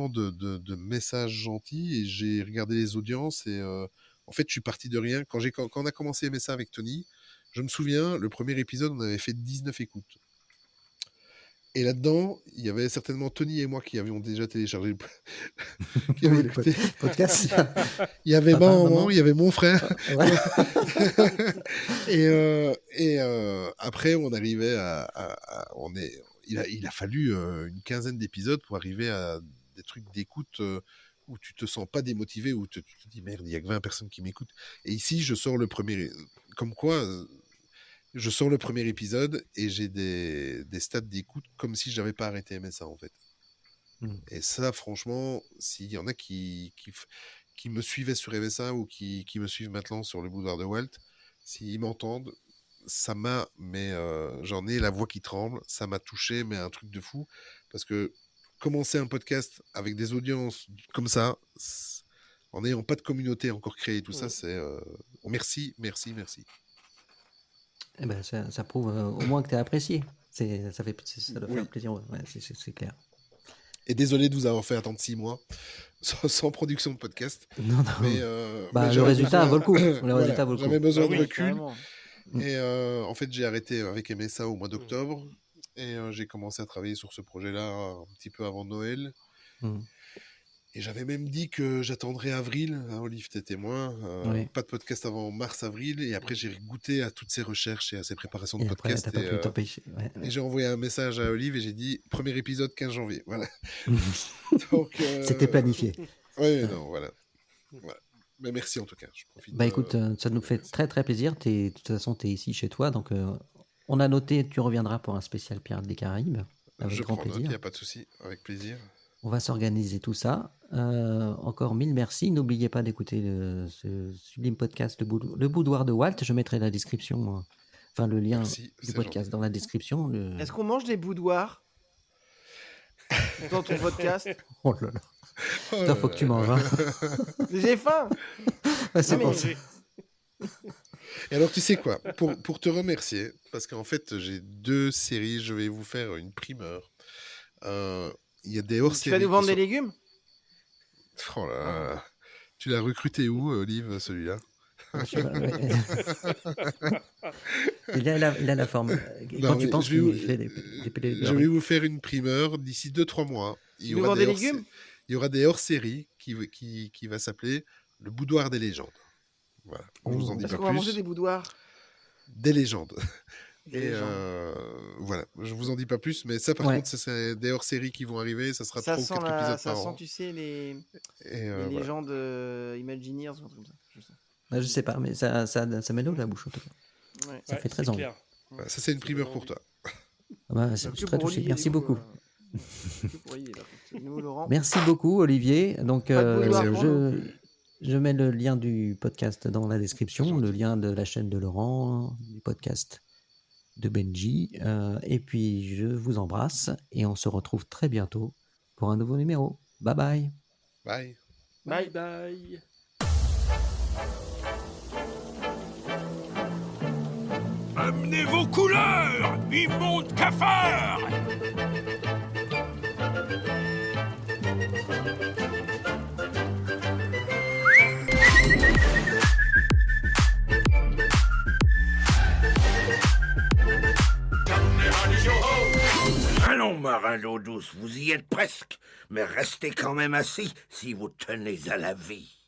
de messages gentils, et j'ai regardé les audiences, et en fait je suis parti de rien, quand on a commencé à aimer ça avec Tony, je me souviens, le premier épisode on avait fait 19 écoutes. Et là-dedans, il y avait certainement Tony et moi qui avions déjà téléchargé le podcast. Il y avait maman, il y avait mon frère. Et après, on arrivait il a fallu une quinzaine d'épisodes pour arriver à des trucs d'écoute où tu te sens pas démotivé, où tu te dis merde, il y a que 20 personnes qui m'écoutent. Et ici, je sors le premier... Comme quoi... Je sors le premier épisode et j'ai des stats d'écoute comme si je n'avais pas arrêté MSA, en fait. Et ça, franchement, s'il y en a qui me suivaient sur MSA ou qui me suivent maintenant sur le Boudoir de Walt, s'ils m'entendent, ça m'a... Mais j'en ai la voix qui tremble, ça m'a touché, mais un truc de fou. Parce que commencer un podcast avec des audiences comme ça, en n'ayant pas de communauté encore créée, tout ça, c'est... Merci. Eh ben, ça prouve au moins que tu as apprécié. Ça doit faire plaisir, ouais, c'est clair. Et désolé de vous avoir fait attendre 6 mois sans production de podcast. Non. Mais, le résultat vaut le coup. J'avais besoin de recul. Et en fait, j'ai arrêté avec MSA au mois d'octobre. Et j'ai commencé à travailler sur ce projet-là un petit peu avant Noël. Et j'avais même dit que j'attendrais avril, Olive, t'es témoin, pas de podcast avant mars-avril, et après j'ai goûté à toutes ces recherches et à ces préparations de podcast. Et j'ai envoyé un message à Olive et j'ai dit, premier épisode 15 janvier, voilà. Donc, c'était planifié. Oui, non, voilà. Mais merci en tout cas, je profite. Écoute, ça nous fait très très plaisir, de toute façon t'es ici chez toi, donc on a noté, tu reviendras pour un spécial Pirates des Caraïbes, avec grand plaisir. Il n'y a pas de souci, avec plaisir. On va s'organiser tout ça. Encore 1000 merci. N'oubliez pas d'écouter ce sublime podcast, le Boudoir de Walt. Je mettrai la description, le lien du podcast dans la description. Est-ce qu'on mange des boudoirs dans ton podcast? Oh là là. Putain, faut que tu manges. J'ai faim. C'est pour ça. Et alors, tu sais quoi, pour te remercier, parce qu'en fait, j'ai 2 séries, je vais vous faire une primeur. Il y a des hors-séries. Tu vas nous vendre des légumes? Oh là là. Tu l'as recruté où, Olive, celui-là? Il a la forme. Quand tu penses qu'il fait des je vais vous faire une primeur d'ici 2-3 mois. Il y aura des hors-séries qui va s'appeler Le Boudoir des légendes. Voilà. Je vous en dis pas plus. Est-ce qu'on va manger des boudoirs? Des légendes. Et voilà, je vous en dis pas plus, mais ça par contre, c'est des hors-séries qui vont arriver, ça sera 3 ou 4 épisodes par an. Ça sent, tu sais, les légendes Imagineers, ou un truc comme ça. Je sais pas, mais ça met l'eau de la bouche en tout cas. Ouais. Ça fait très envie. Bah, ça, c'est une primeur pour toi. Je suis très touché. Merci beaucoup. Merci beaucoup, Olivier. Donc, Je mets le lien du podcast dans la description, le lien de la chaîne de Laurent, du podcast de Benji. Et puis, je vous embrasse et on se retrouve très bientôt pour un nouveau numéro. Bye bye. Bye. Bye bye. Amenez vos couleurs, immonde cafard! Allons, marin d'eau douce, vous y êtes presque, mais restez quand même assis si vous tenez à la vie.